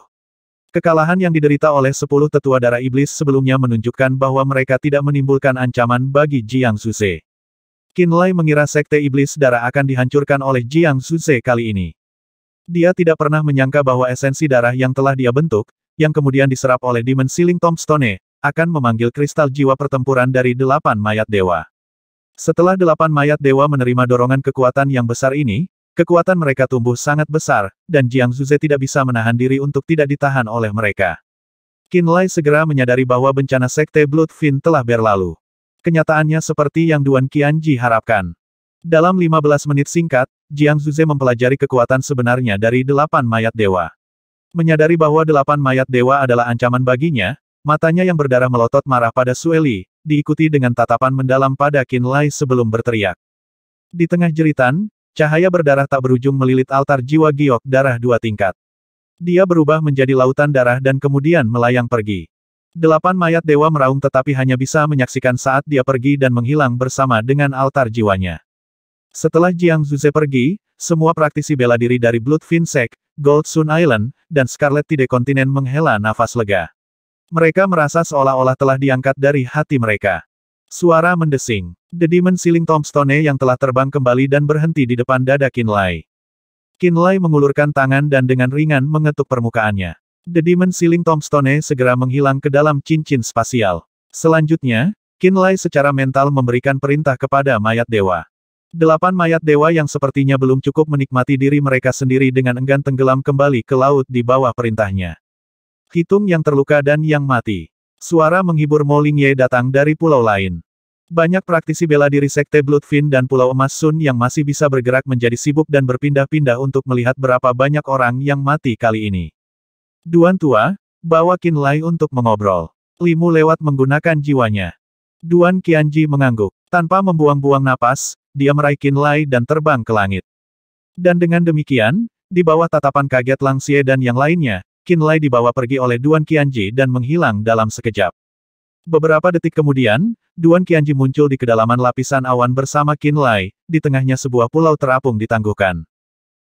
Kekalahan yang diderita oleh 10 tetua darah iblis sebelumnya menunjukkan bahwa mereka tidak menimbulkan ancaman bagi Jiang Zuze. Qin Lai mengira sekte iblis darah akan dihancurkan oleh Jiang Zuze kali ini. Dia tidak pernah menyangka bahwa esensi darah yang telah dia bentuk, yang kemudian diserap oleh Demon Sealing Tombstone, akan memanggil kristal jiwa pertempuran dari 8 mayat dewa. Setelah 8 mayat dewa menerima dorongan kekuatan yang besar ini, kekuatan mereka tumbuh sangat besar, dan Jiang Zuze tidak bisa menahan diri untuk tidak ditahan oleh mereka. Qin Lai segera menyadari bahwa bencana sekte Blood Fiend telah berlalu. Kenyataannya seperti yang Duan Qianji harapkan. Dalam 15 menit singkat, Jiang Zuze mempelajari kekuatan sebenarnya dari 8 mayat dewa. Menyadari bahwa 8 mayat dewa adalah ancaman baginya, matanya yang berdarah melotot marah pada Sue Li, diikuti dengan tatapan mendalam pada Qin Lai sebelum berteriak. Di tengah jeritan, cahaya berdarah tak berujung melilit altar jiwa giok darah 2 tingkat. Dia berubah menjadi lautan darah dan kemudian melayang pergi. 8 mayat dewa meraung tetapi hanya bisa menyaksikan saat dia pergi dan menghilang bersama dengan altar jiwanya. Setelah Jiang Zuze pergi, semua praktisi bela diri dari Blood Fiend Sect, Gold Sun Island, dan Scarlet Tide Continent menghela nafas lega. Mereka merasa seolah-olah telah diangkat dari hati mereka. Suara mendesing. The Demon Sealing Tombstone yang telah terbang kembali dan berhenti di depan dada Qin Lai. Qin Lai mengulurkan tangan dan dengan ringan mengetuk permukaannya. The Demon Sealing Tombstone segera menghilang ke dalam cincin spasial. Selanjutnya, Qin Lai secara mental memberikan perintah kepada mayat dewa. 8 mayat dewa yang sepertinya belum cukup menikmati diri mereka sendiri dengan enggan tenggelam kembali ke laut di bawah perintahnya. Hitung yang terluka dan yang mati. Suara menghibur Mo Lingye datang dari pulau lain. Banyak praktisi bela diri sekte Blood Fiend dan Pulau Emas Sun yang masih bisa bergerak menjadi sibuk dan berpindah-pindah untuk melihat berapa banyak orang yang mati kali ini. Duan Tua, bawa Qin Lai untuk mengobrol. Limu lewat menggunakan jiwanya. Duan Qianji mengangguk. Tanpa membuang-buang napas, dia meraih Qin Lai dan terbang ke langit. Dan dengan demikian, di bawah tatapan kaget Lang Xie dan yang lainnya, Qin Lai dibawa pergi oleh Duan Qianji dan menghilang dalam sekejap. Beberapa detik kemudian, Duan Qianji muncul di kedalaman lapisan awan bersama Qin Lai, di tengahnya sebuah pulau terapung ditangguhkan.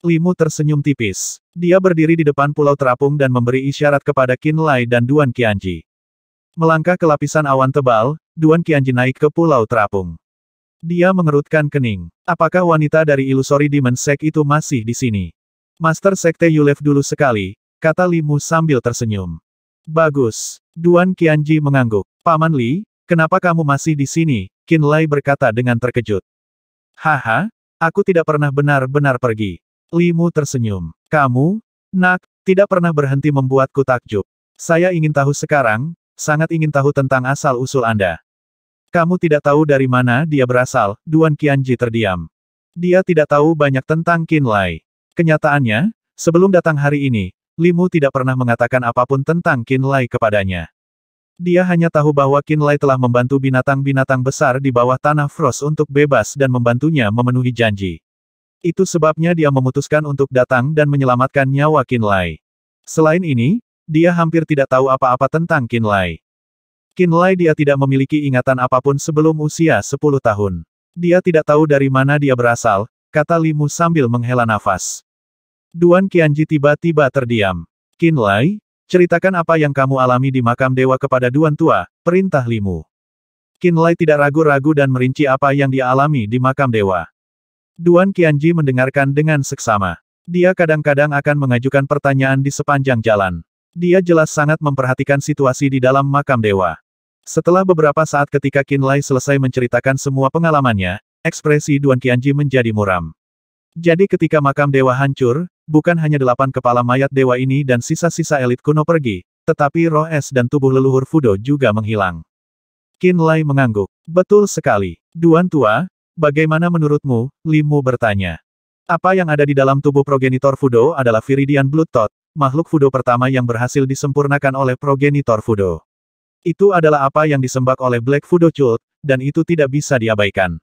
Limu tersenyum tipis. Dia berdiri di depan pulau terapung dan memberi isyarat kepada Qin Lai dan Duan Qianji. Melangkah ke lapisan awan tebal, Duan Qianji naik ke pulau terapung. Dia mengerutkan kening. Apakah wanita dari Illusory Demon Sect itu masih di sini? Master Sekte Yulef dulu sekali, kata Limu sambil tersenyum. Bagus. Duan Qianji mengangguk. Paman Li, kenapa kamu masih di sini? Qin Lai berkata dengan terkejut. Haha, aku tidak pernah benar-benar pergi. Limu tersenyum. Kamu, nak, tidak pernah berhenti membuatku takjub. Saya ingin tahu sekarang, sangat ingin tahu tentang asal-usul Anda. Kamu tidak tahu dari mana dia berasal, Duan Qianji terdiam. Dia tidak tahu banyak tentang Qin Lai. Kenyataannya, sebelum datang hari ini, Limu tidak pernah mengatakan apapun tentang Qin Lai kepadanya. Dia hanya tahu bahwa Qin Lai telah membantu binatang-binatang besar di bawah tanah Frost untuk bebas dan membantunya memenuhi janji. Itu sebabnya dia memutuskan untuk datang dan menyelamatkan nyawa Qin Lai. Selain ini, dia hampir tidak tahu apa-apa tentang Qin Lai. Qin Lai dia tidak memiliki ingatan apapun sebelum usia 10 tahun. Dia tidak tahu dari mana dia berasal, kata Limu sambil menghela nafas. Duan Qianji tiba-tiba terdiam. Qin Lai, ceritakan apa yang kamu alami di makam dewa kepada Duan Tua, perintah Limu. Qin Lai tidak ragu-ragu dan merinci apa yang dia alami di makam dewa. Duan Qianji mendengarkan dengan seksama. Dia kadang-kadang akan mengajukan pertanyaan di sepanjang jalan. Dia jelas sangat memperhatikan situasi di dalam makam dewa. Setelah beberapa saat ketika Qin Lai selesai menceritakan semua pengalamannya, ekspresi Duan Qianji menjadi muram. Jadi ketika makam dewa hancur, bukan hanya 8 kepala mayat dewa ini dan sisa-sisa elit kuno pergi, tetapi roh es dan tubuh leluhur Fudo juga menghilang. Qin Lai mengangguk. Betul sekali. Duan Tua, bagaimana menurutmu? Limu bertanya. Apa yang ada di dalam tubuh progenitor Fudo adalah Viridian Blood Tot, makhluk Fudo pertama yang berhasil disempurnakan oleh progenitor Fudo. Itu adalah apa yang disembah oleh Black Fudo Cult, dan itu tidak bisa diabaikan.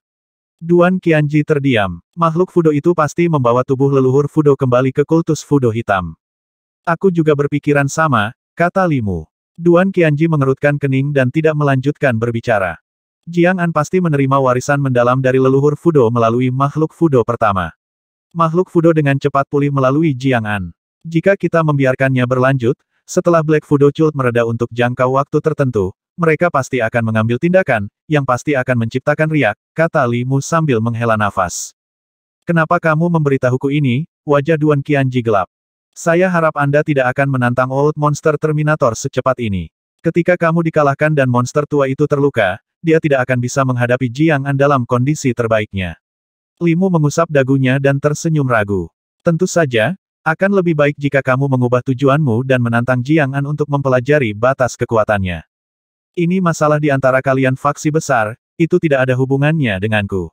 Duan Qianji terdiam. Makhluk Fudo itu pasti membawa tubuh leluhur Fudo kembali ke kultus Fudo hitam. Aku juga berpikiran sama, kata Limu. Duan Qianji mengerutkan kening dan tidak melanjutkan berbicara. Jiang An pasti menerima warisan mendalam dari leluhur Fudo melalui makhluk Fudo pertama. Makhluk Fudo dengan cepat pulih melalui Jiang'an. Jika kita membiarkannya berlanjut, setelah Black Fudo Cult mereda untuk jangka waktu tertentu, mereka pasti akan mengambil tindakan, yang pasti akan menciptakan riak, kata Li Mu sambil menghela nafas. Kenapa kamu memberitahuku ini? Wajah Duan Qianji gelap. Saya harap Anda tidak akan menantang Old Monster Terminator secepat ini. Ketika kamu dikalahkan dan monster tua itu terluka, dia tidak akan bisa menghadapi Jiang'an dalam kondisi terbaiknya. Li Mu mengusap dagunya dan tersenyum ragu. Tentu saja, akan lebih baik jika kamu mengubah tujuanmu dan menantang Jiang'an untuk mempelajari batas kekuatannya. Ini masalah di antara kalian faksi besar, itu tidak ada hubungannya denganku.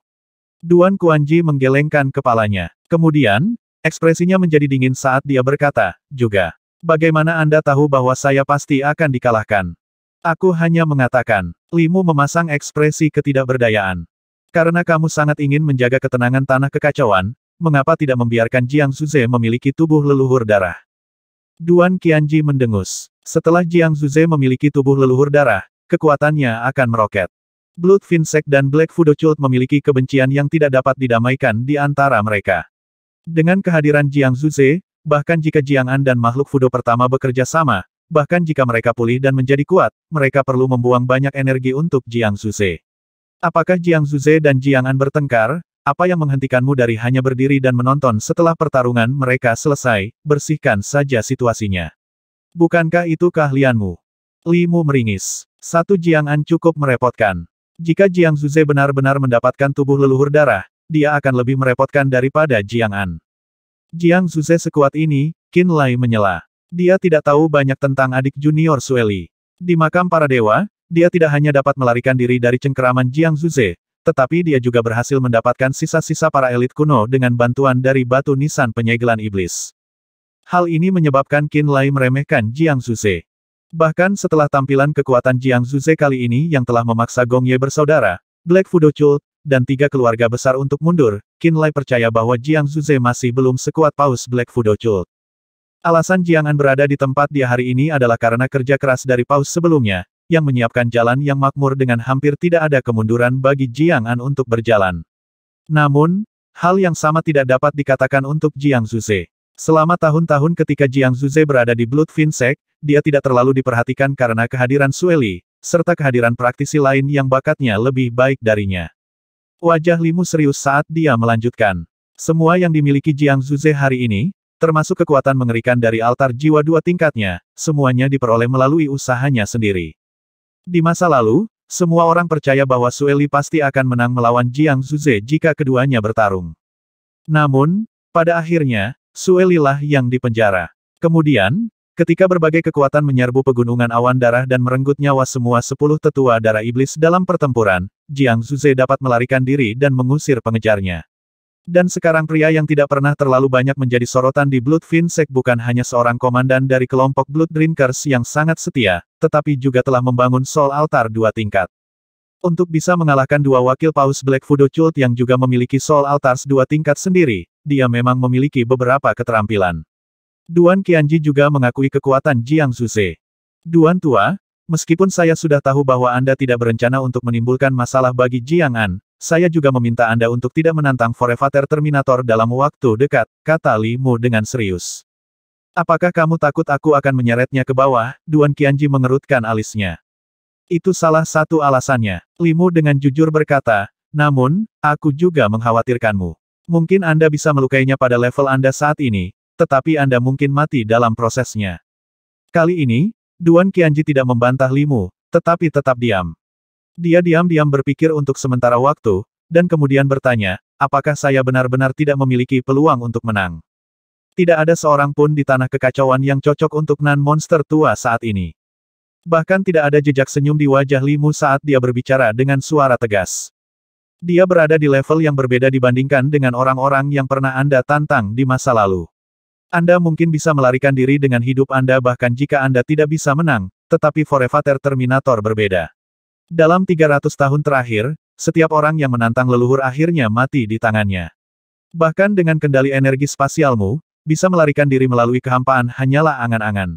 Duan Kuanji menggelengkan kepalanya. Kemudian, ekspresinya menjadi dingin saat dia berkata, juga. Bagaimana Anda tahu bahwa saya pasti akan dikalahkan? Aku hanya mengatakan. Li Mu memasang ekspresi ketidakberdayaan. Karena kamu sangat ingin menjaga ketenangan tanah kekacauan, mengapa tidak membiarkan Jiang Zuze memiliki tubuh leluhur darah? Duan Qianji mendengus. Setelah Jiang Zuze memiliki tubuh leluhur darah, kekuatannya akan meroket. Blood Finsect dan Black Fudo Cult memiliki kebencian yang tidak dapat didamaikan di antara mereka. Dengan kehadiran Jiang Zuze, bahkan jika Jiang'an dan makhluk Fudo pertama bekerja sama, bahkan jika mereka pulih dan menjadi kuat, mereka perlu membuang banyak energi untuk Jiang Zuze. Apakah Jiang Zuze dan Jiang'an bertengkar? Apa yang menghentikanmu dari hanya berdiri dan menonton setelah pertarungan mereka selesai? Bersihkan saja situasinya. Bukankah itu keahlianmu? Li Mu meringis. Satu Jiang'an cukup merepotkan. Jika Jiang Zuze benar-benar mendapatkan tubuh leluhur darah, dia akan lebih merepotkan daripada Jiang'an. Jiang Zuze sekuat ini, Qin Lai menyela. Dia tidak tahu banyak tentang adik junior Sueli. Di makam para dewa, dia tidak hanya dapat melarikan diri dari cengkeraman Jiang Zuze, tetapi dia juga berhasil mendapatkan sisa-sisa para elit kuno dengan bantuan dari batu nisan penyegelan iblis. Hal ini menyebabkan Qin Lai meremehkan Jiang Zuze. Bahkan setelah tampilan kekuatan Jiang Zuze kali ini yang telah memaksa Gong Ye bersaudara, Black Fudo Cult, dan 3 keluarga besar untuk mundur, Qin Lai percaya bahwa Jiang Zuze masih belum sekuat paus Black Fudo Cult. Alasan Jiang'an berada di tempat dia hari ini adalah karena kerja keras dari paus sebelumnya, yang menyiapkan jalan yang makmur dengan hampir tidak ada kemunduran bagi Jiang'an untuk berjalan. Namun, hal yang sama tidak dapat dikatakan untuk Jiang Zuze. Selama tahun-tahun ketika Jiang Zuze berada di Blood Finsect, dia tidak terlalu diperhatikan karena kehadiran Sueli, serta kehadiran praktisi lain yang bakatnya lebih baik darinya. Wajah Li Mu serius saat dia melanjutkan. Semua yang dimiliki Jiang Zuze hari ini, termasuk kekuatan mengerikan dari altar jiwa 2 tingkatnya, semuanya diperoleh melalui usahanya sendiri. Di masa lalu, semua orang percaya bahwa Sueli pasti akan menang melawan Jiang Zuze jika keduanya bertarung. Namun, pada akhirnya, Sueli lah yang dipenjara. Kemudian, ketika berbagai kekuatan menyerbu pegunungan awan darah dan merenggut nyawa semua 10 tetua darah iblis dalam pertempuran, Jiang Zuze dapat melarikan diri dan mengusir pengejarnya. Dan sekarang pria yang tidak pernah terlalu banyak menjadi sorotan di Blood Finsect bukan hanya seorang komandan dari kelompok Blood Drinkers yang sangat setia, tetapi juga telah membangun Soul Altar 2 tingkat. Untuk bisa mengalahkan 2 wakil paus Black Fudo Cult yang juga memiliki Soul Altars 2 tingkat sendiri, dia memang memiliki beberapa keterampilan. Duan Qianji juga mengakui kekuatan Jiang Zuze. Duan tua, meskipun saya sudah tahu bahwa Anda tidak berencana untuk menimbulkan masalah bagi Jiang'an, saya juga meminta Anda untuk tidak menantang Forevator Terminator dalam waktu dekat, kata Li Mu dengan serius. Apakah kamu takut aku akan menyeretnya ke bawah? Duan Qianji mengerutkan alisnya. Itu salah satu alasannya. Li Mu dengan jujur berkata, namun, aku juga mengkhawatirkanmu. Mungkin Anda bisa melukainya pada level Anda saat ini, tetapi Anda mungkin mati dalam prosesnya. Kali ini, Duan Qianji tidak membantah Li Mu, tetapi tetap diam. Dia diam-diam berpikir untuk sementara waktu, dan kemudian bertanya, apakah saya benar-benar tidak memiliki peluang untuk menang? Tidak ada seorang pun di tanah kekacauan yang cocok untuk non-monster tua saat ini. Bahkan tidak ada jejak senyum di wajah Li Mu saat dia berbicara dengan suara tegas. Dia berada di level yang berbeda dibandingkan dengan orang-orang yang pernah Anda tantang di masa lalu. Anda mungkin bisa melarikan diri dengan hidup Anda bahkan jika Anda tidak bisa menang, tetapi Forevator Terminator berbeda. Dalam 300 tahun terakhir, setiap orang yang menantang leluhur akhirnya mati di tangannya. Bahkan dengan kendali energi spasialmu, bisa melarikan diri melalui kehampaan hanyalah angan-angan.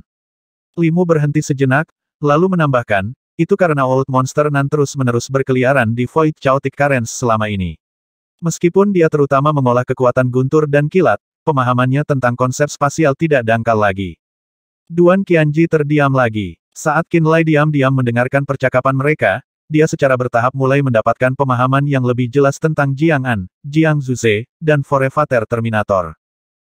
Li Mu berhenti sejenak, lalu menambahkan, itu karena Old Monster Nan terus-menerus berkeliaran di Void Chaotic Currents selama ini. Meskipun dia terutama mengolah kekuatan guntur dan kilat, pemahamannya tentang konsep spasial tidak dangkal lagi. Duan Qianji terdiam lagi. Saat Qin Lai diam-diam mendengarkan percakapan mereka, dia secara bertahap mulai mendapatkan pemahaman yang lebih jelas tentang Jiang An, Jiang Zuze, dan Forevater Terminator.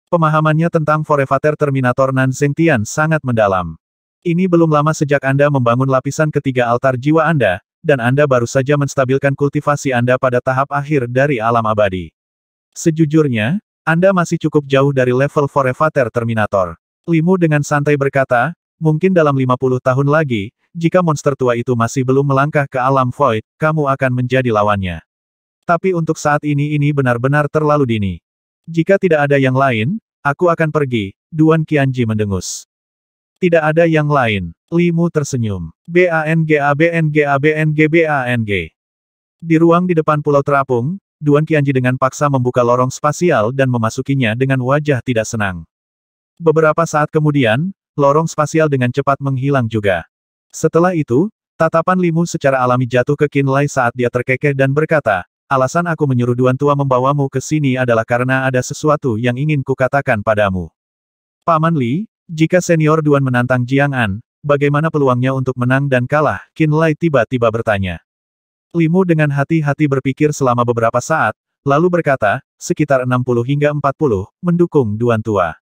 Pemahamannya tentang Forevater Terminator Nan Zhengtian sangat mendalam. Ini belum lama sejak Anda membangun lapisan ketiga altar jiwa Anda, dan Anda baru saja menstabilkan kultivasi Anda pada tahap akhir dari alam abadi. Sejujurnya, Anda masih cukup jauh dari level Forevater Terminator. Limu dengan santai berkata, mungkin dalam 50 tahun lagi, jika monster tua itu masih belum melangkah ke alam void, kamu akan menjadi lawannya. Tapi untuk saat ini benar-benar terlalu dini. Jika tidak ada yang lain, aku akan pergi, Duan Qianji mendengus. Tidak ada yang lain. Limu tersenyum. Bang. Di ruang di depan pulau terapung, Duan Qianji dengan paksa membuka lorong spasial dan memasukinya dengan wajah tidak senang. Beberapa saat kemudian, lorong spasial dengan cepat menghilang juga. Setelah itu, tatapan Limu secara alami jatuh ke Qin Lai saat dia terkekeh dan berkata, alasan aku menyuruh Duan Tua membawamu ke sini adalah karena ada sesuatu yang ingin kukatakan padamu. Paman Li, jika senior Duan menantang Jiang An, bagaimana peluangnya untuk menang dan kalah? Qin Lai tiba-tiba bertanya. Limu dengan hati-hati berpikir selama beberapa saat, lalu berkata, sekitar 60 hingga 40, mendukung Duan Tua.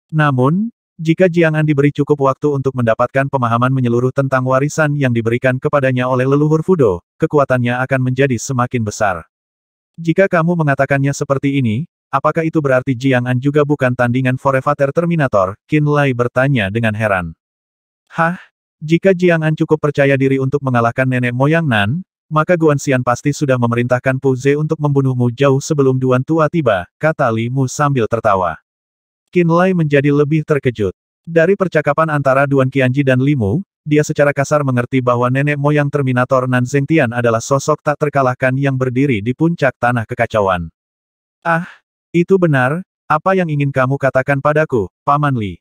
Namun, jika Jiang An diberi cukup waktu untuk mendapatkan pemahaman menyeluruh tentang warisan yang diberikan kepadanya oleh leluhur Fudo, kekuatannya akan menjadi semakin besar. Jika kamu mengatakannya seperti ini, apakah itu berarti Jiang An juga bukan tandingan Forevater Terminator? Qin Lai bertanya dengan heran. Hah? Jika Jiang An cukup percaya diri untuk mengalahkan nenek moyang Nan, maka Guanxian pasti sudah memerintahkan Pu Ze untuk membunuhmu jauh sebelum Duan Tua tiba, kata Limu sambil tertawa. Qin Lai menjadi lebih terkejut. Dari percakapan antara Duan Qianji dan Limu, dia secara kasar mengerti bahwa nenek moyang Terminator Nan Zhengtian adalah sosok tak terkalahkan yang berdiri di puncak tanah kekacauan. Ah, itu benar, apa yang ingin kamu katakan padaku, Paman Li?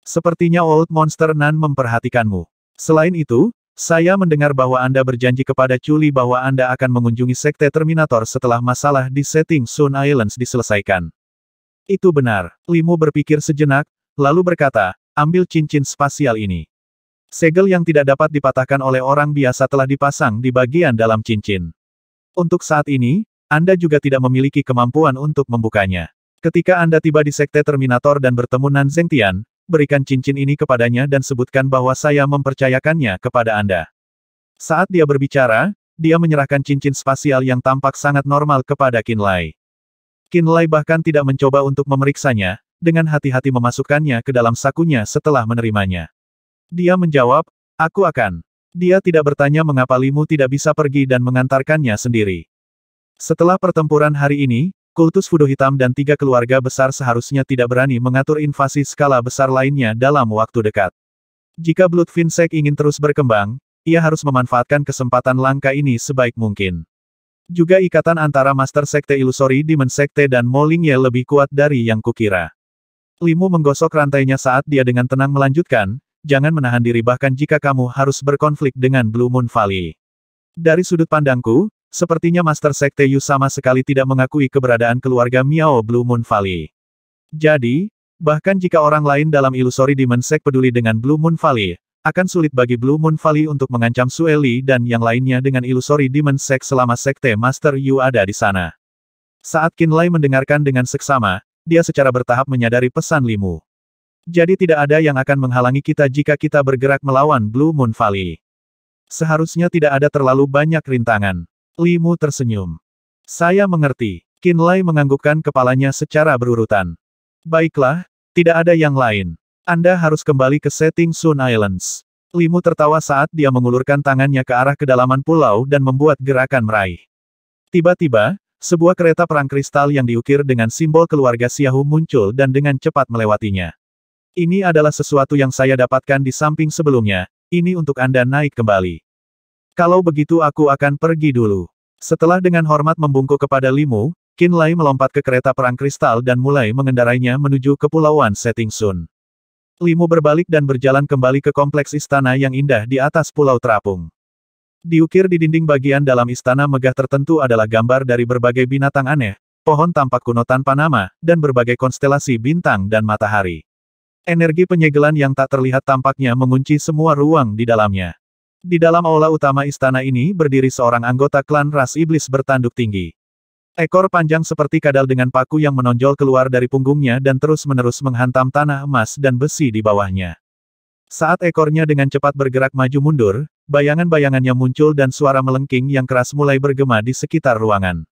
Sepertinya Old Monster Nan memperhatikanmu. Selain itu, saya mendengar bahwa Anda berjanji kepada Chuli bahwa Anda akan mengunjungi Sekte Terminator setelah masalah di Setting Sun Islands diselesaikan. Itu benar. Limu berpikir sejenak, lalu berkata, ambil cincin spasial ini. Segel yang tidak dapat dipatahkan oleh orang biasa telah dipasang di bagian dalam cincin. Untuk saat ini, Anda juga tidak memiliki kemampuan untuk membukanya. Ketika Anda tiba di Sekte Terminator dan bertemu Nan Zhengtian, berikan cincin ini kepadanya dan sebutkan bahwa saya mempercayakannya kepada Anda. Saat dia berbicara, dia menyerahkan cincin spasial yang tampak sangat normal kepada Qin Lai. Qin Lai bahkan tidak mencoba untuk memeriksanya, dengan hati-hati memasukkannya ke dalam sakunya setelah menerimanya. Dia menjawab, aku akan. Dia tidak bertanya mengapa Limu tidak bisa pergi dan mengantarkannya sendiri. Setelah pertempuran hari ini, kultus Fudo Hitam dan 3 keluarga besar seharusnya tidak berani mengatur invasi skala besar lainnya dalam waktu dekat. Jika Blood Fin Sect ingin terus berkembang, ia harus memanfaatkan kesempatan langka ini sebaik mungkin. Juga ikatan antara Master Sekte Ilusori Demon Sekte dan Mo Lingye lebih kuat dari yang kukira. Limu menggosok rantainya saat dia dengan tenang melanjutkan, jangan menahan diri bahkan jika kamu harus berkonflik dengan Blue Moon Valley. Dari sudut pandangku, sepertinya Master Sekte Yu sama sekali tidak mengakui keberadaan keluarga Miao Blue Moon Valley. Jadi, bahkan jika orang lain dalam Ilusori Demon Sect peduli dengan Blue Moon Valley, akan sulit bagi Blue Moon Valley untuk mengancam Sue Li dan yang lainnya dengan Ilusori Demon Sect selama Sekte Master Yu ada di sana. Saat Qin Lai mendengarkan dengan seksama, dia secara bertahap menyadari pesan Limu. Jadi tidak ada yang akan menghalangi kita jika kita bergerak melawan Blue Moon Valley. Seharusnya tidak ada terlalu banyak rintangan. Limu tersenyum. Saya mengerti. Qin Lai menganggukkan kepalanya secara berurutan. Baiklah, tidak ada yang lain. Anda harus kembali ke Setting Sun Islands. Limu tertawa saat dia mengulurkan tangannya ke arah kedalaman pulau dan membuat gerakan meraih. Tiba-tiba, sebuah kereta perang kristal yang diukir dengan simbol keluarga Xiaohu muncul dan dengan cepat melewatinya. Ini adalah sesuatu yang saya dapatkan di samping sebelumnya, ini untuk Anda naik kembali. Kalau begitu aku akan pergi dulu. Setelah dengan hormat membungkuk kepada Limu, Qin Lai melompat ke kereta perang kristal dan mulai mengendarainya menuju kepulauan Setting Sun. Limu berbalik dan berjalan kembali ke kompleks istana yang indah di atas pulau terapung. Diukir di dinding bagian dalam istana megah tertentu adalah gambar dari berbagai binatang aneh, pohon tampak kuno tanpa nama, dan berbagai konstelasi bintang dan matahari. Energi penyegelan yang tak terlihat tampaknya mengunci semua ruang di dalamnya. Di dalam aula utama istana ini berdiri seorang anggota klan ras iblis bertanduk tinggi. Ekor panjang seperti kadal dengan paku yang menonjol keluar dari punggungnya dan terus-menerus menghantam tanah emas dan besi di bawahnya. Saat ekornya dengan cepat bergerak maju mundur, bayangan-bayangannya muncul dan suara melengking yang keras mulai bergema di sekitar ruangan.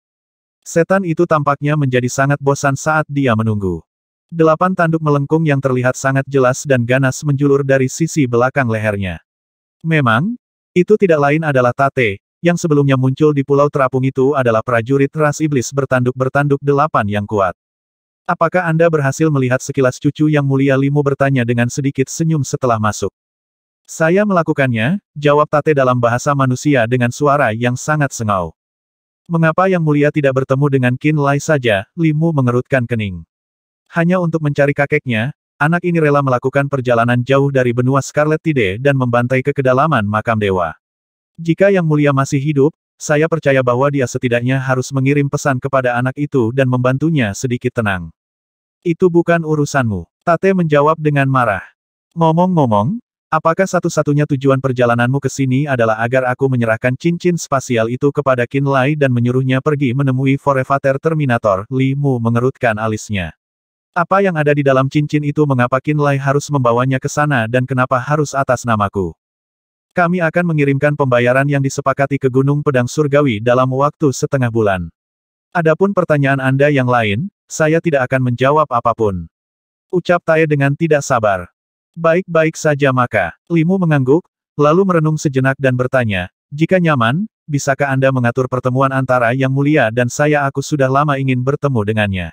Setan itu tampaknya menjadi sangat bosan saat dia menunggu. 8 tanduk melengkung yang terlihat sangat jelas dan ganas menjulur dari sisi belakang lehernya. Memang, itu tidak lain adalah Tate, yang sebelumnya muncul di Pulau Terapung itu adalah prajurit ras iblis bertanduk-bertanduk 8 yang kuat. Apakah Anda berhasil melihat sekilas cucu yang mulia Limu bertanya dengan sedikit senyum setelah masuk. Saya melakukannya, jawab Tate dalam bahasa manusia dengan suara yang sangat sengau. Mengapa yang mulia tidak bertemu dengan Qin Lai saja, Limu mengerutkan kening. Hanya untuk mencari kakeknya, anak ini rela melakukan perjalanan jauh dari benua Scarlet Tide dan membantai ke kedalaman makam dewa. Jika yang mulia masih hidup, saya percaya bahwa dia setidaknya harus mengirim pesan kepada anak itu dan membantunya sedikit tenang. Itu bukan urusanmu. Tate menjawab dengan marah. Ngomong-ngomong, apakah satu-satunya tujuan perjalananmu ke sini adalah agar aku menyerahkan cincin spasial itu kepada Qin Lai dan menyuruhnya pergi menemui Forevator Terminator? Limu mengerutkan alisnya. Apa yang ada di dalam cincin itu, mengapa Qin Lai harus membawanya ke sana dan kenapa harus atas namaku? Kami akan mengirimkan pembayaran yang disepakati ke Gunung Pedang Surgawi dalam waktu setengah bulan. Adapun pertanyaan Anda yang lain, saya tidak akan menjawab apapun. Ucap Tae dengan tidak sabar. Baik-baik saja maka. Limu mengangguk, lalu merenung sejenak dan bertanya, jika nyaman, bisakah Anda mengatur pertemuan antara Yang Mulia dan saya? Aku sudah lama ingin bertemu dengannya.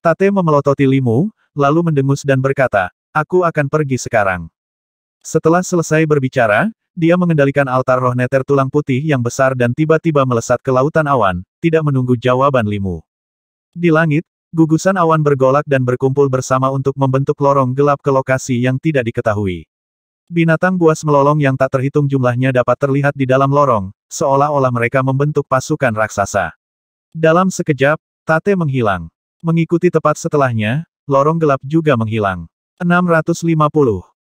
Tate memelototi Limu, lalu mendengus dan berkata, aku akan pergi sekarang. Setelah selesai berbicara, dia mengendalikan altar roh neter tulang putih yang besar dan tiba-tiba melesat ke lautan awan, tidak menunggu jawaban Limu. Di langit, gugusan awan bergolak dan berkumpul bersama untuk membentuk lorong gelap ke lokasi yang tidak diketahui. Binatang buas melolong yang tak terhitung jumlahnya dapat terlihat di dalam lorong, seolah-olah mereka membentuk pasukan raksasa. Dalam sekejap, Tate menghilang. Mengikuti tepat setelahnya, lorong gelap juga menghilang. 650.